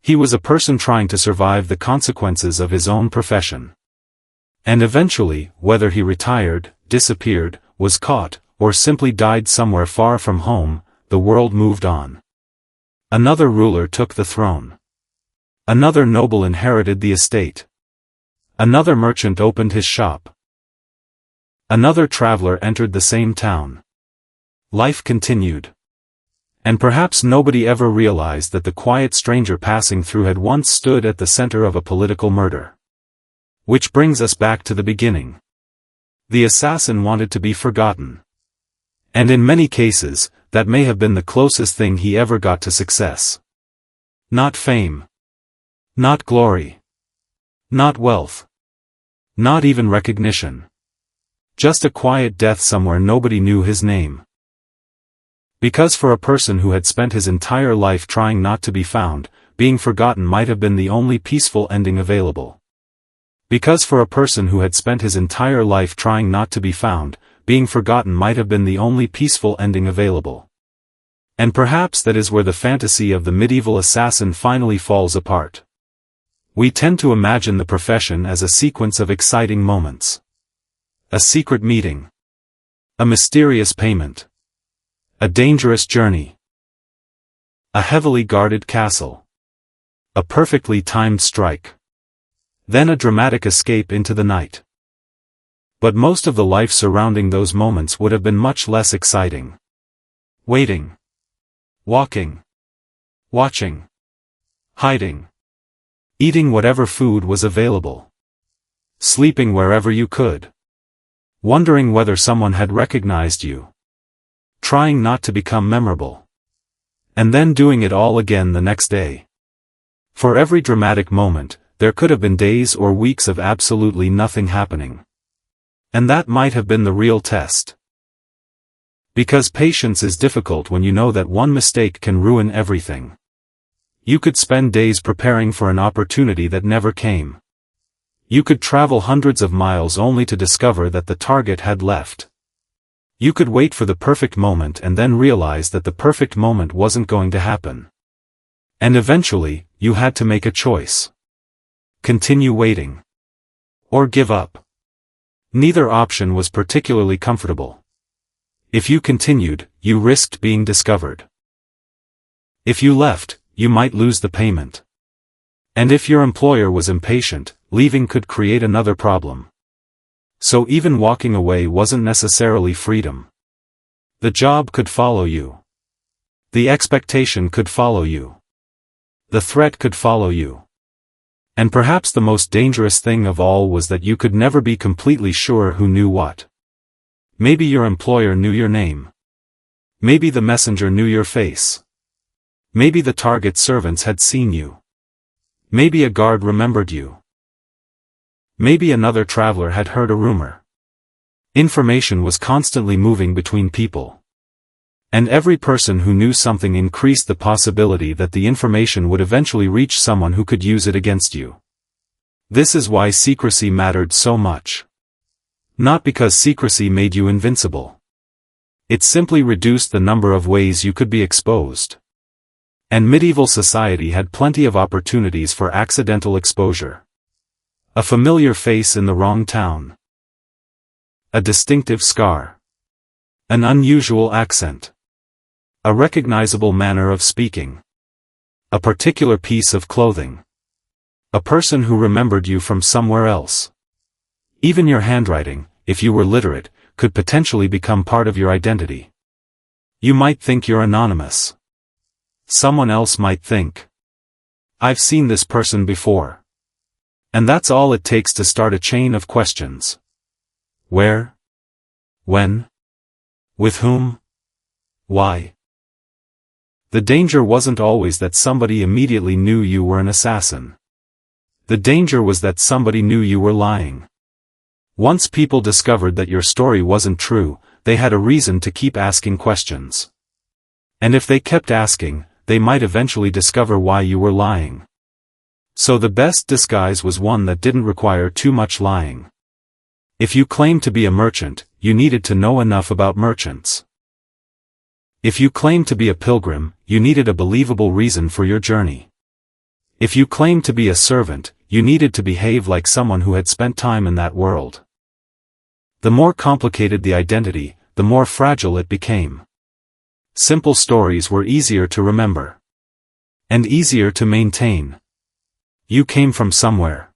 He was a person trying to survive the consequences of his own profession. And eventually, whether he retired, disappeared, was caught, or simply died somewhere far from home, the world moved on. Another ruler took the throne. Another noble inherited the estate. Another merchant opened his shop. Another traveler entered the same town. Life continued. And perhaps nobody ever realized that the quiet stranger passing through had once stood at the center of a political murder. Which brings us back to the beginning. The assassin wanted to be forgotten. And in many cases, that may have been the closest thing he ever got to success. Not fame. Not glory. Not wealth. Not even recognition. Just a quiet death somewhere nobody knew his name. Because for a person who had spent his entire life trying not to be found, being forgotten might have been the only peaceful ending available. Because for a person who had spent his entire life trying not to be found, being forgotten might have been the only peaceful ending available. And perhaps that is where the fantasy of the medieval assassin finally falls apart. We tend to imagine the profession as a sequence of exciting moments. A secret meeting. A mysterious payment. A dangerous journey. A heavily guarded castle. A perfectly timed strike. Then a dramatic escape into the night. But most of the life surrounding those moments would have been much less exciting. Waiting. Walking. Watching. Hiding. Eating whatever food was available. Sleeping wherever you could. Wondering whether someone had recognized you. Trying not to become memorable. And then doing it all again the next day. For every dramatic moment, there could have been days or weeks of absolutely nothing happening. And that might have been the real test. Because patience is difficult when you know that one mistake can ruin everything. You could spend days preparing for an opportunity that never came. You could travel hundreds of miles only to discover that the target had left. You could wait for the perfect moment and then realize that the perfect moment wasn't going to happen. And eventually, you had to make a choice. Continue waiting. Or give up. Neither option was particularly comfortable. If you continued, you risked being discovered. If you left, you might lose the payment. And if your employer was impatient, leaving could create another problem. So even walking away wasn't necessarily freedom. The job could follow you. The expectation could follow you. The threat could follow you. And perhaps the most dangerous thing of all was that you could never be completely sure who knew what. Maybe your employer knew your name. Maybe the messenger knew your face. Maybe the target servants had seen you. Maybe a guard remembered you. Maybe another traveler had heard a rumor. Information was constantly moving between people. And every person who knew something increased the possibility that the information would eventually reach someone who could use it against you. This is why secrecy mattered so much. Not because secrecy made you invincible. It simply reduced the number of ways you could be exposed. And medieval society had plenty of opportunities for accidental exposure. A familiar face in the wrong town. A distinctive scar. An unusual accent. A recognizable manner of speaking. A particular piece of clothing. A person who remembered you from somewhere else. Even your handwriting, if you were literate, could potentially become part of your identity. You might think you're anonymous. Someone else might think, "I've seen this person before." And that's all it takes to start a chain of questions. Where? When? With whom? Why? The danger wasn't always that somebody immediately knew you were an assassin. The danger was that somebody knew you were lying. Once people discovered that your story wasn't true, they had a reason to keep asking questions. And if they kept asking, they might eventually discover why you were lying. So the best disguise was one that didn't require too much lying. If you claimed to be a merchant, you needed to know enough about merchants. If you claimed to be a pilgrim, you needed a believable reason for your journey. If you claimed to be a servant, you needed to behave like someone who had spent time in that world. The more complicated the identity, the more fragile it became. Simple stories were easier to remember. And easier to maintain. You came from somewhere.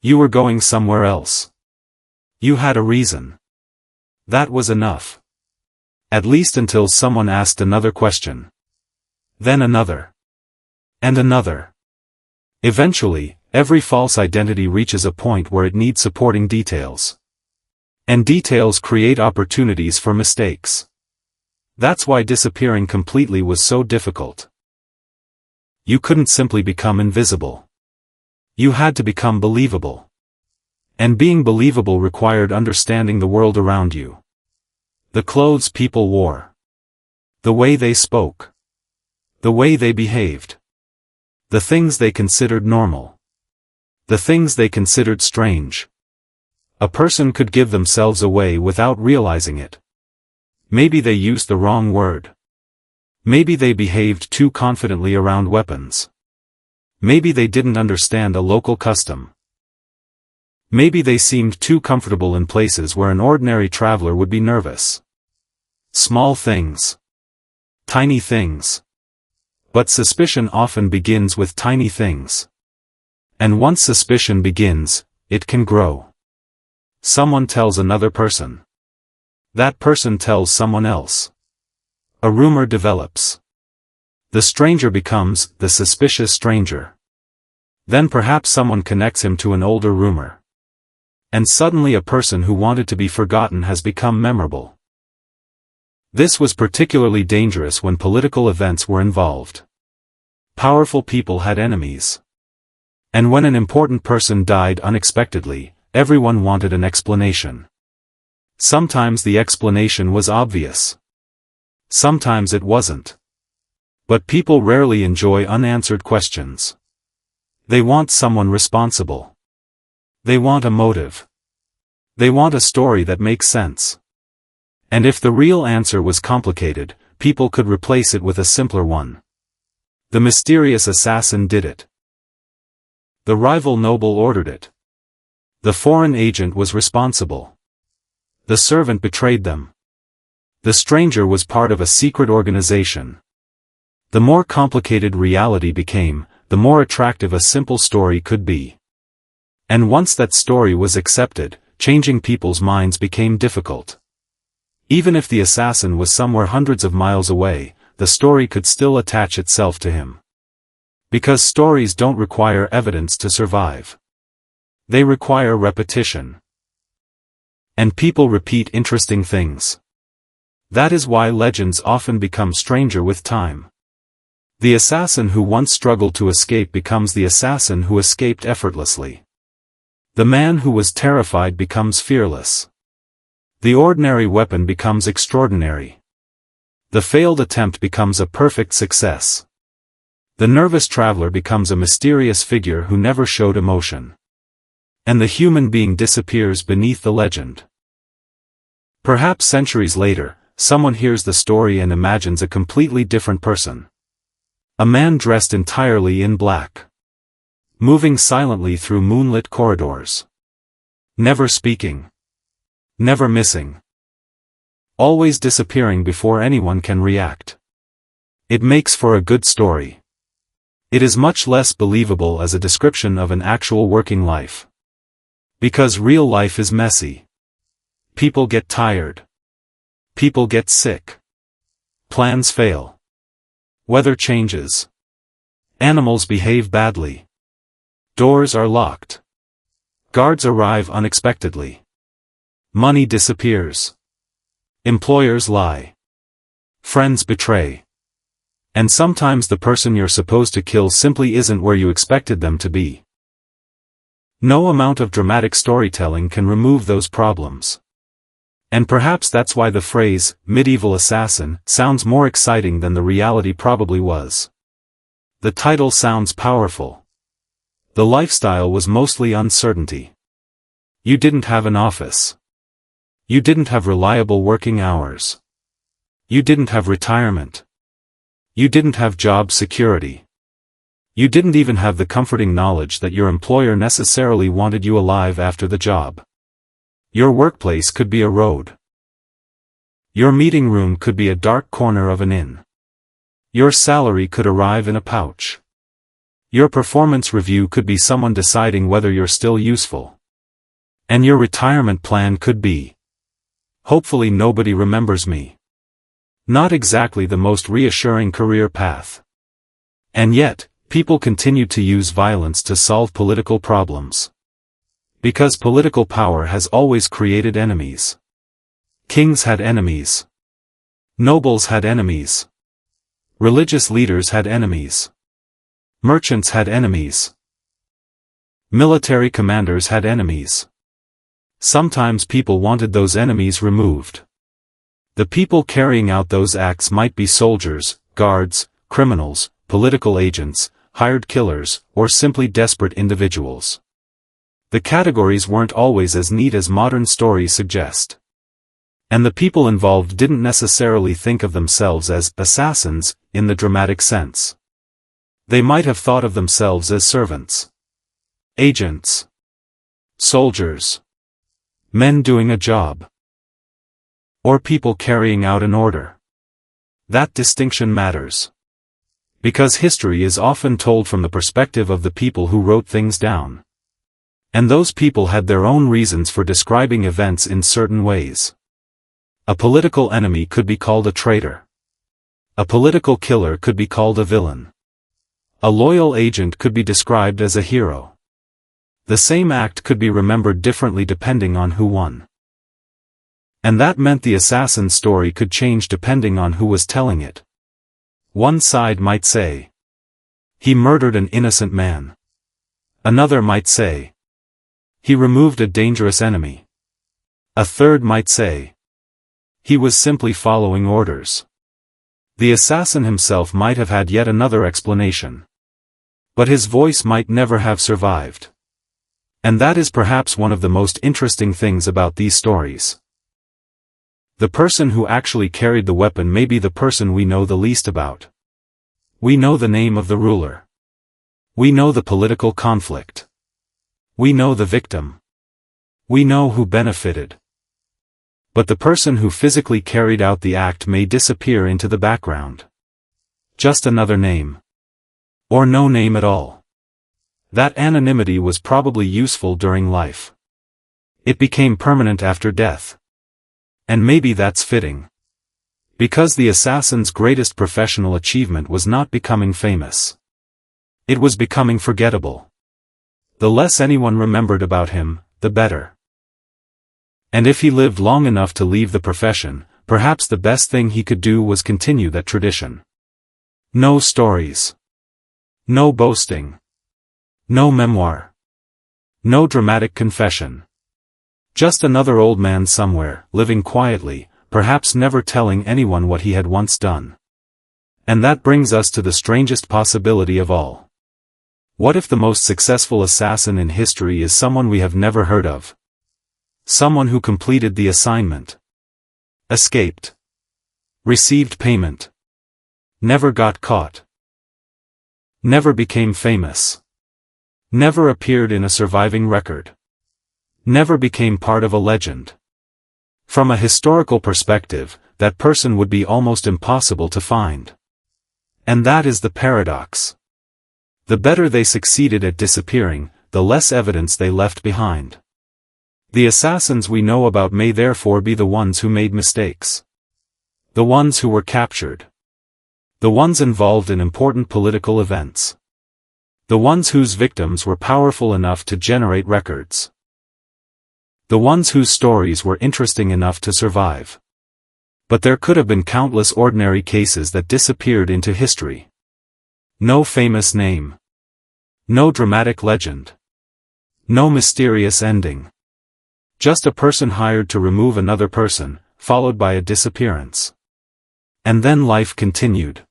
You were going somewhere else. You had a reason. That was enough. At least until someone asked another question. Then another. And another. Eventually, every false identity reaches a point where it needs supporting details. And details create opportunities for mistakes. That's why disappearing completely was so difficult. You couldn't simply become invisible. You had to become believable. And being believable required understanding the world around you. The clothes people wore. The way they spoke. The way they behaved. The things they considered normal. The things they considered strange. A person could give themselves away without realizing it. Maybe they used the wrong word. Maybe they behaved too confidently around weapons. Maybe they didn't understand a local custom. Maybe they seemed too comfortable in places where an ordinary traveler would be nervous. Small things. Tiny things. But suspicion often begins with tiny things. And once suspicion begins, it can grow. Someone tells another person. That person tells someone else. A rumor develops. The stranger becomes the suspicious stranger. Then perhaps someone connects him to an older rumor. And suddenly a person who wanted to be forgotten has become memorable. This was particularly dangerous when political events were involved. Powerful people had enemies. And when an important person died unexpectedly, everyone wanted an explanation. Sometimes the explanation was obvious. Sometimes it wasn't. But people rarely enjoy unanswered questions. They want someone responsible. They want a motive. They want a story that makes sense. And if the real answer was complicated, people could replace it with a simpler one. The mysterious assassin did it. The rival noble ordered it. The foreign agent was responsible. The servant betrayed them. The stranger was part of a secret organization. The more complicated reality became, the more attractive a simple story could be. And once that story was accepted, changing people's minds became difficult. Even if the assassin was somewhere hundreds of miles away, the story could still attach itself to him. Because stories don't require evidence to survive. They require repetition. And people repeat interesting things. That is why legends often become stranger with time. The assassin who once struggled to escape becomes the assassin who escaped effortlessly. The man who was terrified becomes fearless. The ordinary weapon becomes extraordinary. The failed attempt becomes a perfect success. The nervous traveler becomes a mysterious figure who never showed emotion. And the human being disappears beneath the legend. Perhaps centuries later, someone hears the story and imagines a completely different person. A man dressed entirely in black. Moving silently through moonlit corridors. Never speaking. Never missing. Always disappearing before anyone can react. It makes for a good story. It is much less believable as a description of an actual working life. Because real life is messy. People get tired. People get sick. Plans fail. Weather changes. Animals behave badly. Doors are locked. Guards arrive unexpectedly. Money disappears. Employers lie. Friends betray. And sometimes the person you're supposed to kill simply isn't where you expected them to be. No amount of dramatic storytelling can remove those problems. And perhaps that's why the phrase, medieval assassin, sounds more exciting than the reality probably was. The title sounds powerful. The lifestyle was mostly uncertainty. You didn't have an office. You didn't have reliable working hours. You didn't have retirement. You didn't have job security. You didn't even have the comforting knowledge that your employer necessarily wanted you alive after the job. Your workplace could be a road. Your meeting room could be a dark corner of an inn. Your salary could arrive in a pouch. Your performance review could be someone deciding whether you're still useful. And your retirement plan could be, hopefully nobody remembers me. Not exactly the most reassuring career path. And yet, people continued to use violence to solve political problems. Because political power has always created enemies. Kings had enemies. Nobles had enemies. Religious leaders had enemies. Merchants had enemies. Military commanders had enemies. Sometimes people wanted those enemies removed. The people carrying out those acts might be soldiers, guards, criminals, political agents, hired killers, or simply desperate individuals. The categories weren't always as neat as modern stories suggest. And the people involved didn't necessarily think of themselves as assassins, in the dramatic sense. They might have thought of themselves as servants. Agents. Soldiers. Men doing a job. Or people carrying out an order. That distinction matters. Because history is often told from the perspective of the people who wrote things down. And those people had their own reasons for describing events in certain ways. A political enemy could be called a traitor. A political killer could be called a villain. A loyal agent could be described as a hero. The same act could be remembered differently depending on who won. And that meant the assassin story could change depending on who was telling it. One side might say, he murdered an innocent man. Another might say, he removed a dangerous enemy. A third might say, he was simply following orders. The assassin himself might have had yet another explanation. But his voice might never have survived. And that is perhaps one of the most interesting things about these stories. The person who actually carried the weapon may be the person we know the least about. We know the name of the ruler. We know the political conflict. We know the victim. We know who benefited. But the person who physically carried out the act may disappear into the background. Just another name. Or no name at all. That anonymity was probably useful during life. It became permanent after death. And maybe that's fitting. Because the assassin's greatest professional achievement was not becoming famous. It was becoming forgettable. The less anyone remembered about him, the better. And if he lived long enough to leave the profession, perhaps the best thing he could do was continue that tradition. No stories. No boasting. No memoir. No dramatic confession. Just another old man somewhere, living quietly, perhaps never telling anyone what he had once done. And that brings us to the strangest possibility of all. What if the most successful assassin in history is someone we have never heard of? Someone who completed the assignment. Escaped. Received payment. Never got caught. Never became famous. Never appeared in a surviving record. Never became part of a legend. From a historical perspective, that person would be almost impossible to find. And that is the paradox. The better they succeeded at disappearing, the less evidence they left behind. The assassins we know about may therefore be the ones who made mistakes. The ones who were captured. The ones involved in important political events. The ones whose victims were powerful enough to generate records. The ones whose stories were interesting enough to survive. But there could have been countless ordinary cases that disappeared into history. No famous name. No dramatic legend. No mysterious ending. Just a person hired to remove another person, followed by a disappearance. And then life continued.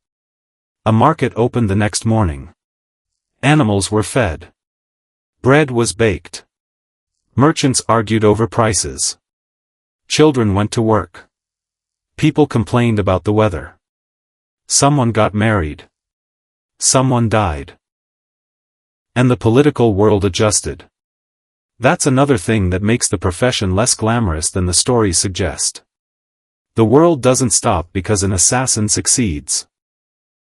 A market opened the next morning. Animals were fed. Bread was baked. Merchants argued over prices. Children went to work. People complained about the weather. Someone got married. Someone died. And the political world adjusted. That's another thing that makes the profession less glamorous than the stories suggest. The world doesn't stop because an assassin succeeds.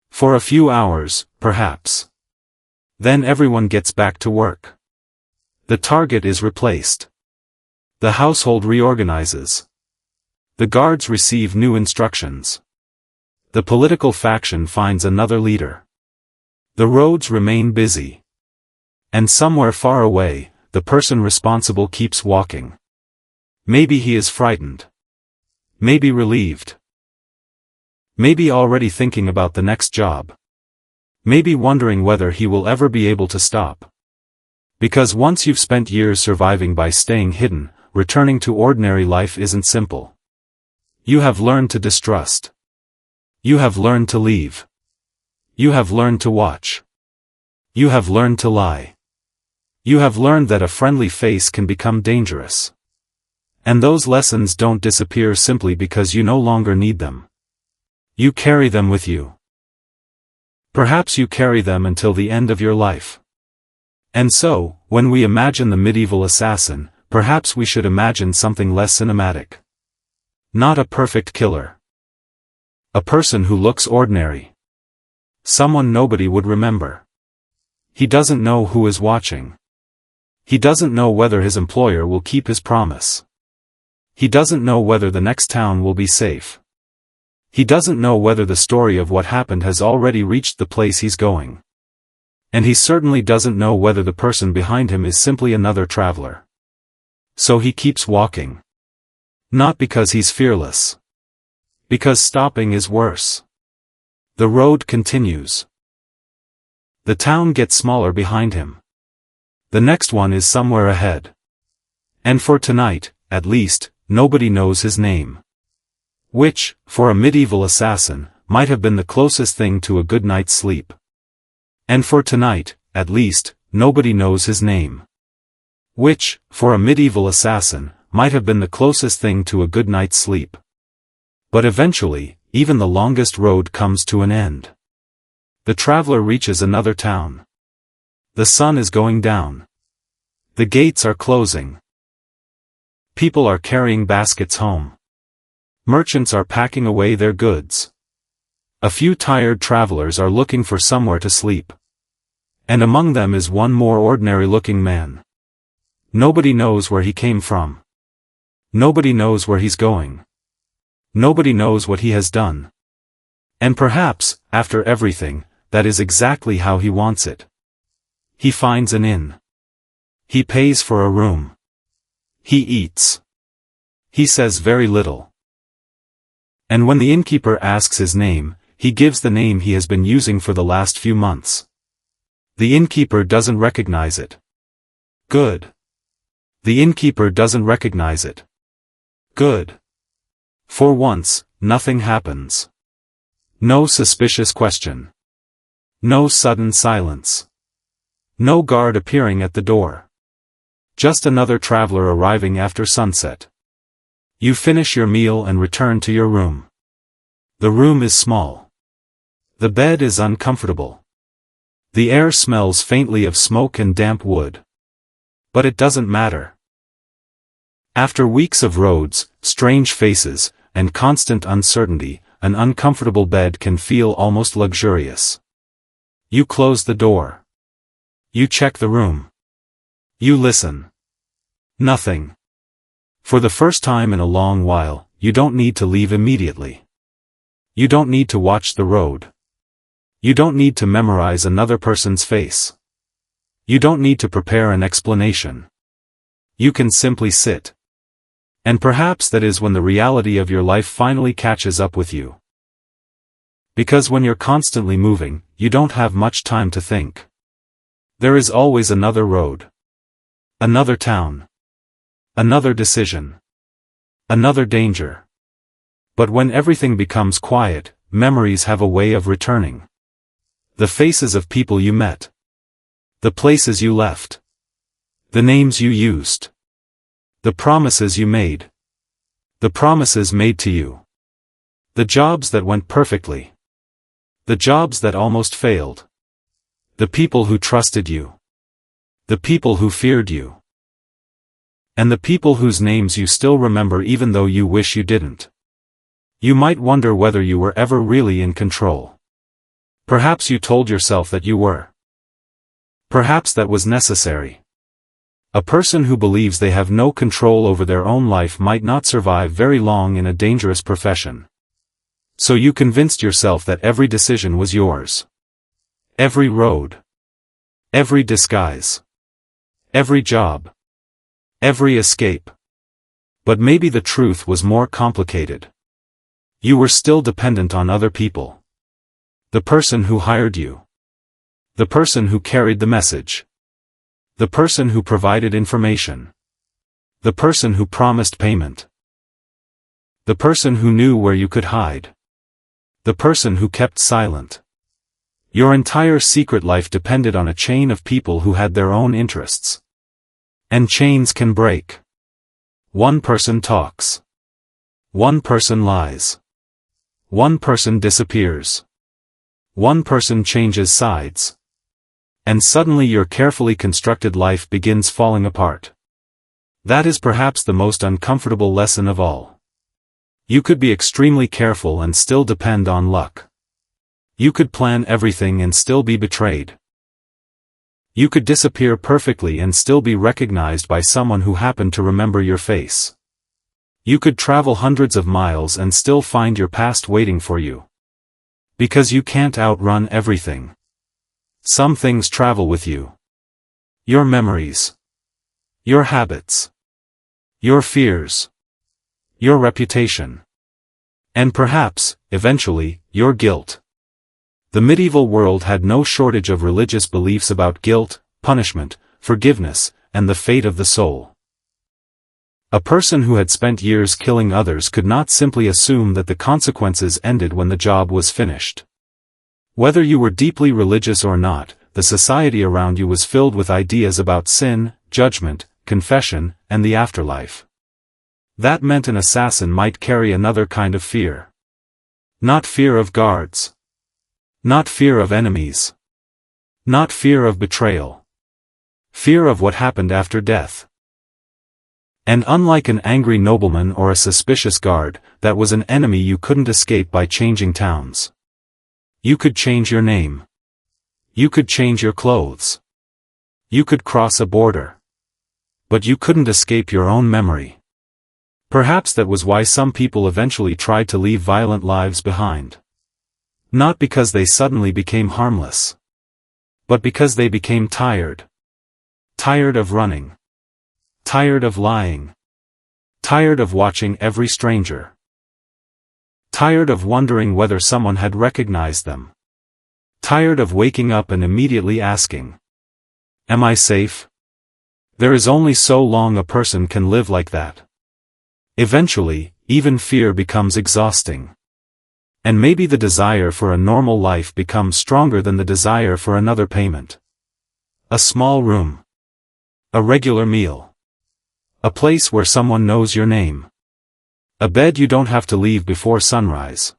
For a few hours, perhaps. Then everyone gets back to work. The target is replaced. The household reorganizes. The guards receive new instructions. The political faction finds another leader. The roads remain busy. And somewhere far away, the person responsible keeps walking. Maybe he is frightened. Maybe relieved. Maybe already thinking about the next job. Maybe wondering whether he will ever be able to stop. Because once you've spent years surviving by staying hidden, returning to ordinary life isn't simple. You have learned to distrust. You have learned to leave. You have learned to watch. You have learned to lie. You have learned that a friendly face can become dangerous. And those lessons don't disappear simply because you no longer need them. You carry them with you. Perhaps you carry them until the end of your life. And so, when we imagine the medieval assassin, perhaps we should imagine something less cinematic. Not a perfect killer. A person who looks ordinary. Someone nobody would remember. He doesn't know who is watching. He doesn't know whether his employer will keep his promise. He doesn't know whether the next town will be safe. He doesn't know whether the story of what happened has already reached the place he's going. And he certainly doesn't know whether the person behind him is simply another traveler. So he keeps walking. Not because he's fearless. Because stopping is worse. The road continues. The town gets smaller behind him. The next one is somewhere ahead. And for tonight, at least, nobody knows his name. Which, for a medieval assassin, might have been the closest thing to a good night's sleep. And for tonight, at least, nobody knows his name. Which, for a medieval assassin, might have been the closest thing to a good night's sleep. But eventually, even the longest road comes to an end. The traveler reaches another town. The sun is going down. The gates are closing. People are carrying baskets home. Merchants are packing away their goods. A few tired travelers are looking for somewhere to sleep. And among them is one more ordinary-looking man. Nobody knows where he came from. Nobody knows where he's going. Nobody knows what he has done. And perhaps, after everything, that is exactly how he wants it. He finds an inn. He pays for a room. He eats. He says very little. And when the innkeeper asks his name, he gives the name he has been using for the last few months. The innkeeper doesn't recognize it. Good. The innkeeper doesn't recognize it. Good. For once, nothing happens. No suspicious question. No sudden silence. No guard appearing at the door. Just another traveler arriving after sunset. You finish your meal and return to your room. The room is small. The bed is uncomfortable. The air smells faintly of smoke and damp wood. But it doesn't matter. After weeks of roads, strange faces, and constant uncertainty, an uncomfortable bed can feel almost luxurious. You close the door. You check the room. You listen. Nothing. For the first time in a long while, you don't need to leave immediately. You don't need to watch the road. You don't need to memorize another person's face. You don't need to prepare an explanation. You can simply sit. And perhaps that is when the reality of your life finally catches up with you. Because when you're constantly moving, you don't have much time to think. There is always another road. Another town. Another decision. Another danger. But when everything becomes quiet, memories have a way of returning. The faces of people you met. The places you left. The names you used. The promises you made. The promises made to you. The jobs that went perfectly. The jobs that almost failed. The people who trusted you. The people who feared you. And the people whose names you still remember even though you wish you didn't. You might wonder whether you were ever really in control. Perhaps you told yourself that you were. Perhaps that was necessary. A person who believes they have no control over their own life might not survive very long in a dangerous profession. So you convinced yourself that every decision was yours. Every road. Every disguise. Every job. Every escape. But maybe the truth was more complicated. You were still dependent on other people. The person who hired you. The person who carried the message. The person who provided information. The person who promised payment. The person who knew where you could hide. The person who kept silent. Your entire secret life depended on a chain of people who had their own interests. And chains can break. One person talks. One person lies. One person disappears. One person changes sides. And suddenly your carefully constructed life begins falling apart. That is perhaps the most uncomfortable lesson of all. You could be extremely careful and still depend on luck. You could plan everything and still be betrayed. You could disappear perfectly and still be recognized by someone who happened to remember your face. You could travel hundreds of miles and still find your past waiting for you. Because you can't outrun everything. Some things travel with you. Your memories. Your habits. Your fears. Your reputation. And perhaps, eventually, your guilt. The medieval world had no shortage of religious beliefs about guilt, punishment, forgiveness, and the fate of the soul. A person who had spent years killing others could not simply assume that the consequences ended when the job was finished. Whether you were deeply religious or not, the society around you was filled with ideas about sin, judgment, confession, and the afterlife. That meant an assassin might carry another kind of fear. Not fear of guards. Not fear of enemies. Not fear of betrayal. Fear of what happened after death. And unlike an angry nobleman or a suspicious guard, that was an enemy you couldn't escape by changing towns. You could change your name. You could change your clothes. You could cross a border. But you couldn't escape your own memory. Perhaps that was why some people eventually tried to leave violent lives behind. Not because they suddenly became harmless. But because they became tired. Tired of running. Tired of lying. Tired of watching every stranger. Tired of wondering whether someone had recognized them. Tired of waking up and immediately asking, "Am I safe?" There is only so long a person can live like that. Eventually, even fear becomes exhausting. And maybe the desire for a normal life becomes stronger than the desire for another payment. A small room. A regular meal. A place where someone knows your name. A bed you don't have to leave before sunrise.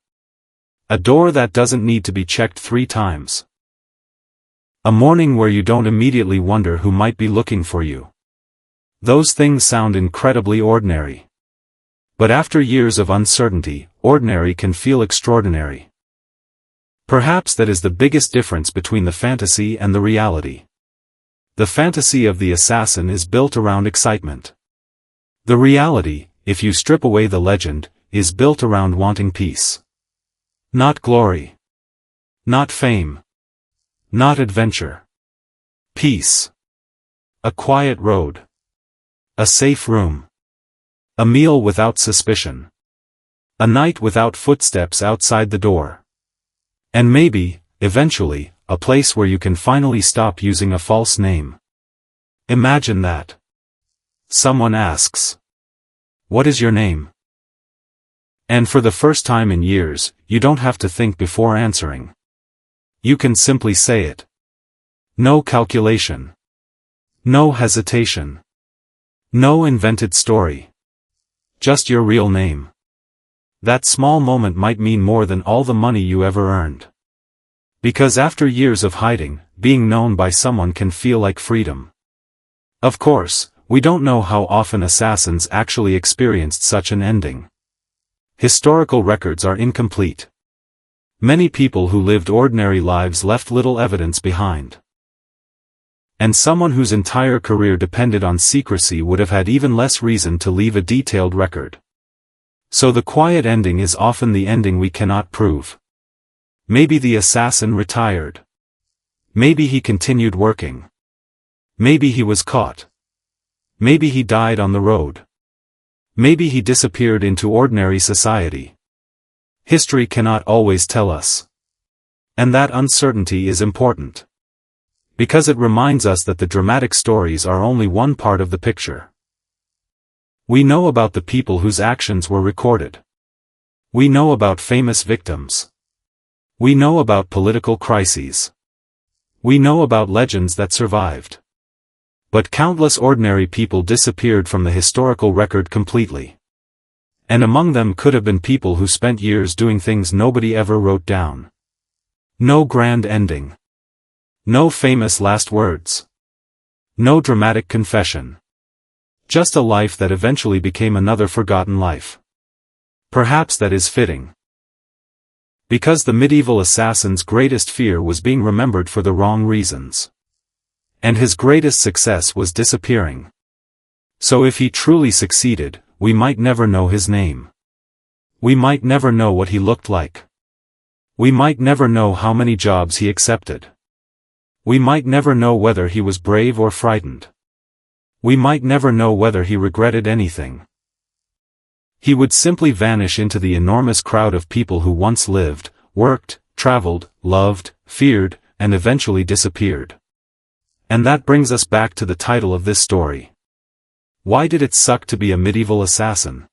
A door that doesn't need to be checked 3 times. A morning where you don't immediately wonder who might be looking for you. Those things sound incredibly ordinary. But after years of uncertainty, ordinary can feel extraordinary. Perhaps that is the biggest difference between the fantasy and the reality. The fantasy of the assassin is built around excitement. The reality, if you strip away the legend, is built around wanting peace. Not glory. Not fame. Not adventure. Peace. A quiet road. A safe room. A meal without suspicion. A night without footsteps outside the door. And maybe, eventually, a place where you can finally stop using a false name. Imagine that. Someone asks, "What is your name?" And for the first time in years, you don't have to think before answering. You can simply say it. No calculation. No hesitation. No invented story. Just your real name. That small moment might mean more than all the money you ever earned. Because after years of hiding, being known by someone can feel like freedom. Of course, we don't know how often assassins actually experienced such an ending. Historical records are incomplete. Many people who lived ordinary lives left little evidence behind. And someone whose entire career depended on secrecy would have had even less reason to leave a detailed record. So the quiet ending is often the ending we cannot prove. Maybe the assassin retired. Maybe he continued working. Maybe he was caught. Maybe he died on the road. Maybe he disappeared into ordinary society. History cannot always tell us. And that uncertainty is important. Because it reminds us that the dramatic stories are only one part of the picture. We know about the people whose actions were recorded. We know about famous victims. We know about political crises. We know about legends that survived. But countless ordinary people disappeared from the historical record completely. And among them could have been people who spent years doing things nobody ever wrote down. No grand ending. No famous last words. No dramatic confession. Just a life that eventually became another forgotten life. Perhaps that is fitting. Because the medieval assassin's greatest fear was being remembered for the wrong reasons. And his greatest success was disappearing. So if he truly succeeded, we might never know his name. We might never know what he looked like. We might never know how many jobs he accepted. We might never know whether he was brave or frightened. We might never know whether he regretted anything. He would simply vanish into the enormous crowd of people who once lived, worked, traveled, loved, feared, and eventually disappeared. And that brings us back to the title of this story. Why did it suck to be a medieval assassin?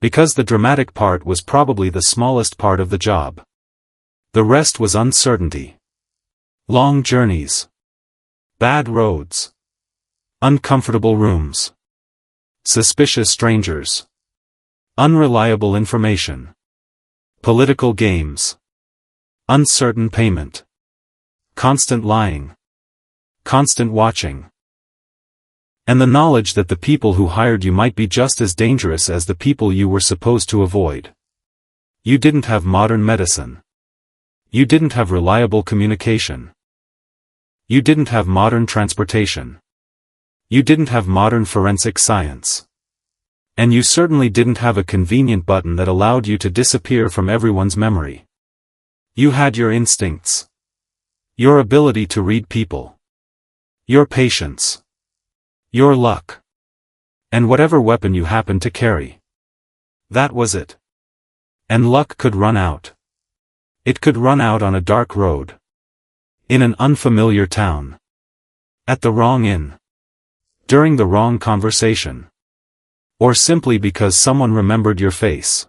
Because the dramatic part was probably the smallest part of the job. The rest was uncertainty. Long journeys. Bad roads. Uncomfortable rooms. Suspicious strangers. Unreliable information. Political games. Uncertain payment. Constant lying. Constant watching. And the knowledge that the people who hired you might be just as dangerous as the people you were supposed to avoid. You didn't have modern medicine. You didn't have reliable communication. You didn't have modern transportation. You didn't have modern forensic science. And you certainly didn't have a convenient button that allowed you to disappear from everyone's memory. You had your instincts. Your ability to read people. Your patience. Your luck. And whatever weapon you happened to carry. That was it. And luck could run out. It could run out on a dark road. In an unfamiliar town. At the wrong inn. During the wrong conversation. Or simply because someone remembered your face.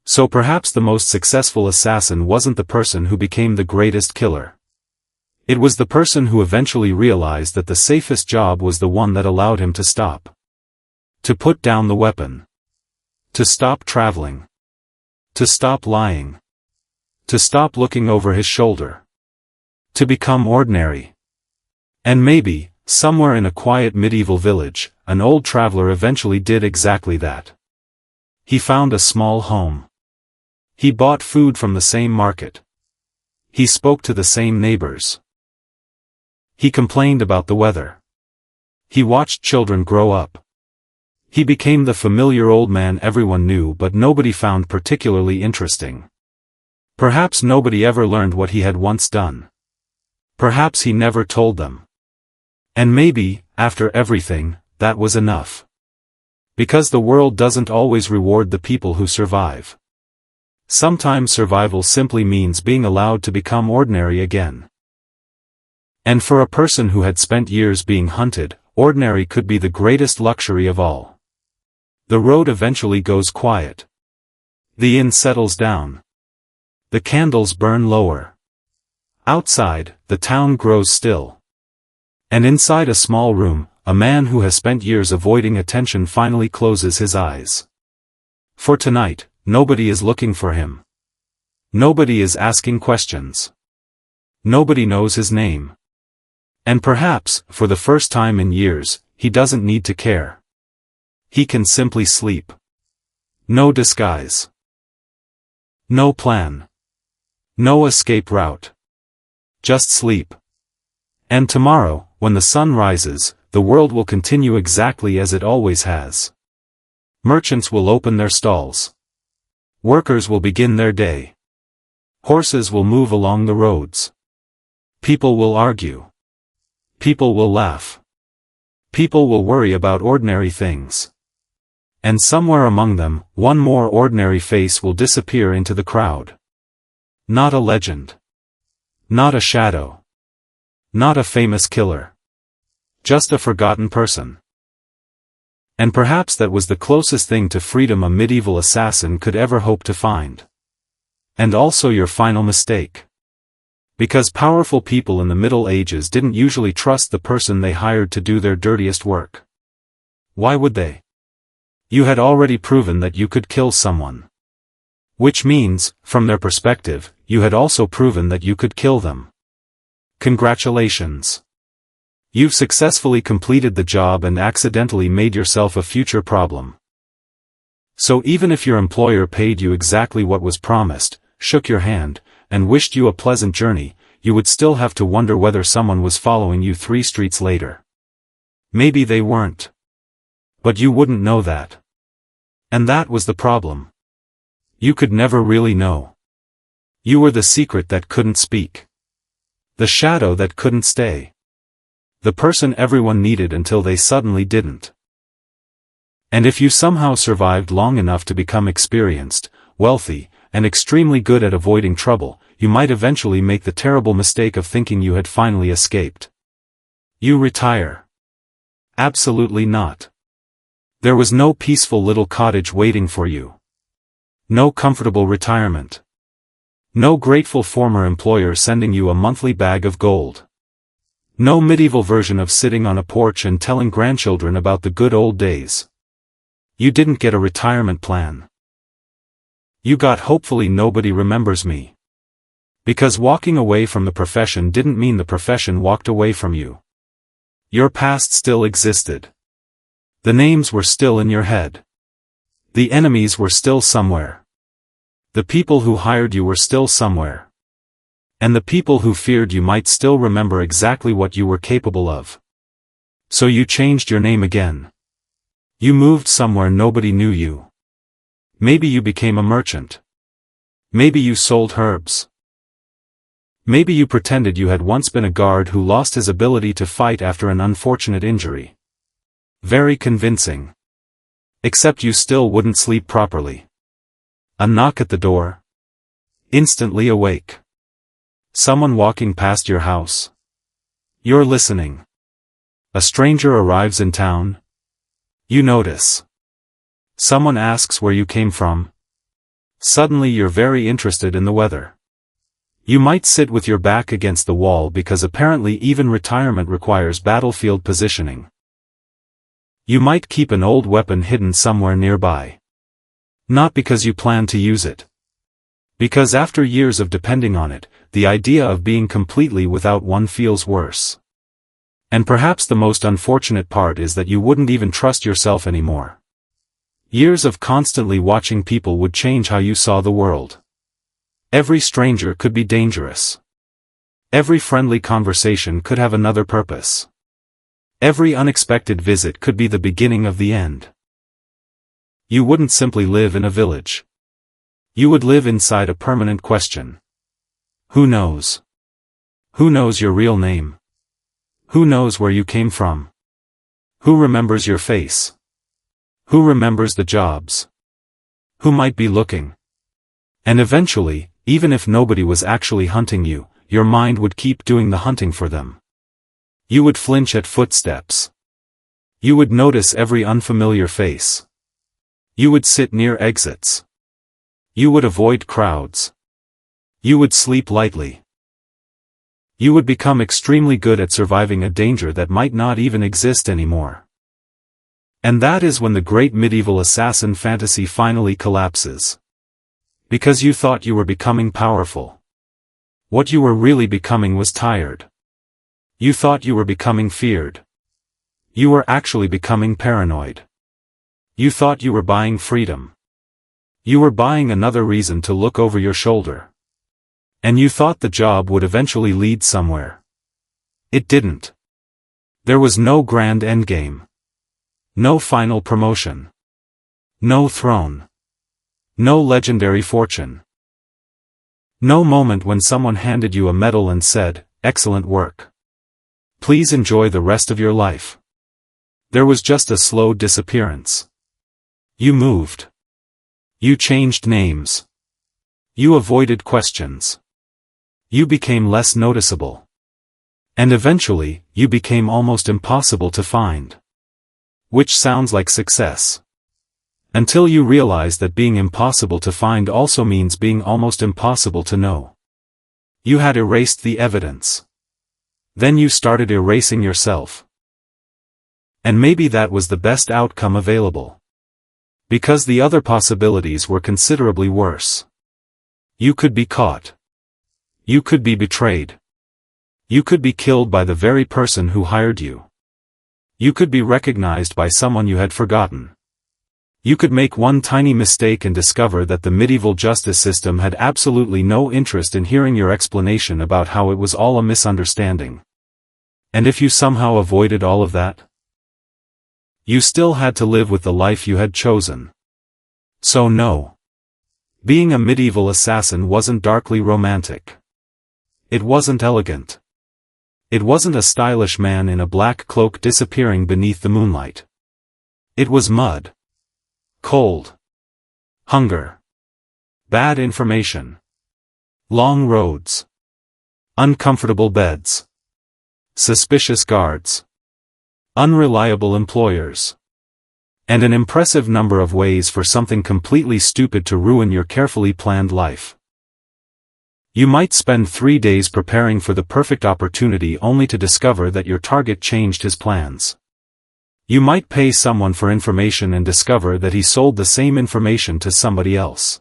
So perhaps the most successful assassin wasn't the person who became the greatest killer. It was the person who eventually realized that the safest job was the one that allowed him to stop. To put down the weapon. To stop traveling. To stop lying. To stop looking over his shoulder. To become ordinary. And maybe, somewhere in a quiet medieval village, an old traveler eventually did exactly that. He found a small home. He bought food from the same market. He spoke to the same neighbors. He complained about the weather. He watched children grow up. He became the familiar old man everyone knew but nobody found particularly interesting. Perhaps nobody ever learned what he had once done. Perhaps he never told them. And maybe, after everything, that was enough. Because the world doesn't always reward the people who survive. Sometimes survival simply means being allowed to become ordinary again. And for a person who had spent years being hunted, ordinary could be the greatest luxury of all. The road eventually goes quiet. The inn settles down. The candles burn lower. Outside, the town grows still. And inside a small room, a man who has spent years avoiding attention finally closes his eyes. For tonight, nobody is looking for him. Nobody is asking questions. Nobody knows his name. And perhaps, for the first time in years, he doesn't need to care. He can simply sleep. No disguise. No plan. No escape route. Just sleep. And tomorrow, when the sun rises, the world will continue exactly as it always has. Merchants will open their stalls. Workers will begin their day. Horses will move along the roads. People will argue. People will laugh. People will worry about ordinary things. And somewhere among them, one more ordinary face will disappear into the crowd. Not a legend. Not a shadow. Not a famous killer. Just a forgotten person. And perhaps that was the closest thing to freedom a medieval assassin could ever hope to find. And also your final mistake. Because powerful people in the Middle Ages didn't usually trust the person they hired to do their dirtiest work. Why would they? You had already proven that you could kill someone. Which means, from their perspective, you had also proven that you could kill them. Congratulations. You've successfully completed the job and accidentally made yourself a future problem. So even if your employer paid you exactly what was promised, shook your hand, and wished you a pleasant journey, you would still have to wonder whether someone was following you 3 streets later. Maybe they weren't. But you wouldn't know that. And that was the problem. You could never really know. You were the secret that couldn't speak. The shadow that couldn't stay. The person everyone needed until they suddenly didn't. And if you somehow survived long enough to become experienced, wealthy, and extremely good at avoiding trouble, you might eventually make the terrible mistake of thinking you had finally escaped. You retire. Absolutely not. There was no peaceful little cottage waiting for you. No comfortable retirement. No grateful former employer sending you a monthly bag of gold. No medieval version of sitting on a porch and telling grandchildren about the good old days. You didn't get a retirement plan. You got hopefully nobody remembers me. Because walking away from the profession didn't mean the profession walked away from you. Your past still existed. The names were still in your head. The enemies were still somewhere. The people who hired you were still somewhere. And the people who feared you might still remember exactly what you were capable of. So you changed your name again. You moved somewhere nobody knew you. Maybe you became a merchant. Maybe you sold herbs. Maybe you pretended you had once been a guard who lost his ability to fight after an unfortunate injury. Very convincing. Except you still wouldn't sleep properly. A knock at the door. Instantly awake. Someone walking past your house. You're listening. A stranger arrives in town. You notice. Someone asks where you came from. Suddenly you're very interested in the weather. You might sit with your back against the wall because apparently even retirement requires battlefield positioning. You might keep an old weapon hidden somewhere nearby. Not because you plan to use it. Because after years of depending on it, the idea of being completely without one feels worse. And perhaps the most unfortunate part is that you wouldn't even trust yourself anymore. Years of constantly watching people would change how you saw the world. Every stranger could be dangerous. Every friendly conversation could have another purpose. Every unexpected visit could be the beginning of the end. You wouldn't simply live in a village. You would live inside a permanent question. Who knows? Who knows your real name? Who knows where you came from? Who remembers your face? Who remembers the jobs? Who might be looking? And eventually, even if nobody was actually hunting you, your mind would keep doing the hunting for them. You would flinch at footsteps. You would notice every unfamiliar face. You would sit near exits. You would avoid crowds. You would sleep lightly. You would become extremely good at surviving a danger that might not even exist anymore. And that is when the great medieval assassin fantasy finally collapses. Because you thought you were becoming powerful. What you were really becoming was tired. You thought you were becoming feared. You were actually becoming paranoid. You thought you were buying freedom. You were buying another reason to look over your shoulder. And you thought the job would eventually lead somewhere. It didn't. There was no grand endgame. No final promotion. No throne. No legendary fortune. No moment when someone handed you a medal and said, "Excellent work. Please enjoy the rest of your life." There was just a slow disappearance. You moved. You changed names. You avoided questions. You became less noticeable. And eventually, you became almost impossible to find. Which sounds like success. Until you realize that being impossible to find also means being almost impossible to know. You had erased the evidence. Then you started erasing yourself. And maybe that was the best outcome available. Because the other possibilities were considerably worse. You could be caught. You could be betrayed. You could be killed by the very person who hired you. You could be recognized by someone you had forgotten. You could make one tiny mistake and discover that the medieval justice system had absolutely no interest in hearing your explanation about how it was all a misunderstanding. And if you somehow avoided all of that, you still had to live with the life you had chosen. So no. Being a medieval assassin wasn't darkly romantic. It wasn't elegant. It wasn't a stylish man in a black cloak disappearing beneath the moonlight. It was mud. Cold. Hunger. Bad information. Long roads. Uncomfortable beds. Suspicious guards. Unreliable employers. And an impressive number of ways for something completely stupid to ruin your carefully planned life. You might spend 3 days preparing for the perfect opportunity only to discover that your target changed his plans. You might pay someone for information and discover that he sold the same information to somebody else.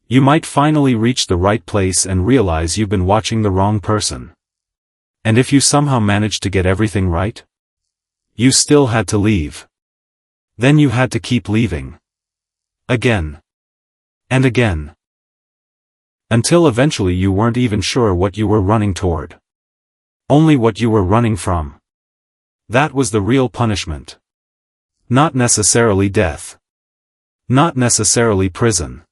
You might finally reach the right place and realize you've been watching the wrong person. And if you somehow managed to get everything right, you still had to leave. Then you had to keep leaving. Again. And again. Until eventually you weren't even sure what you were running toward. Only what you were running from. That was the real punishment. Not necessarily death. Not necessarily prison.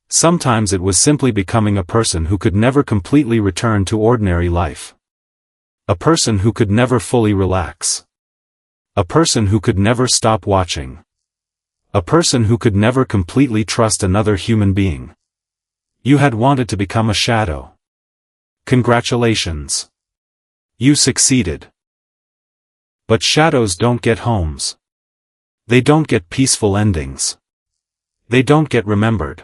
Sometimes it was simply becoming a person who could never completely return to ordinary life. A person who could never fully relax. A person who could never stop watching. A person who could never completely trust another human being. You had wanted to become a shadow. Congratulations. You succeeded. But shadows don't get homes. They don't get peaceful endings. They don't get remembered.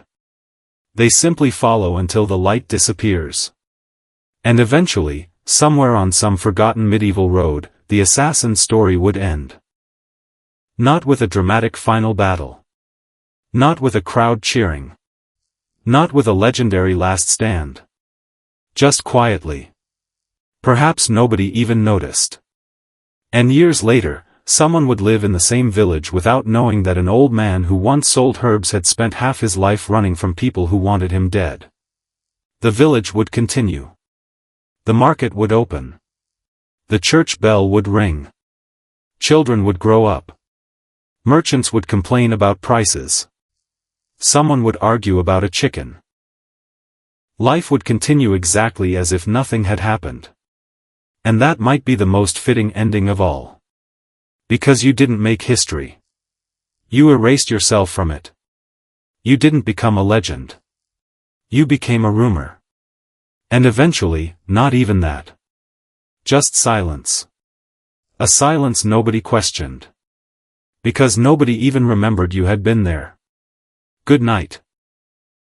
They simply follow until the light disappears. And eventually, somewhere on some forgotten medieval road, the assassin's story would end. Not with a dramatic final battle. Not with a crowd cheering. Not with a legendary last stand. Just quietly. Perhaps nobody even noticed. And years later, someone would live in the same village without knowing that an old man who once sold herbs had spent half his life running from people who wanted him dead. The village would continue. The market would open. The church bell would ring. Children would grow up. Merchants would complain about prices. Someone would argue about a chicken. Life would continue exactly as if nothing had happened. And that might be the most fitting ending of all. Because you didn't make history. You erased yourself from it. You didn't become a legend. You became a rumor. And eventually, not even that. Just silence. A silence nobody questioned. Because nobody even remembered you had been there. Good night.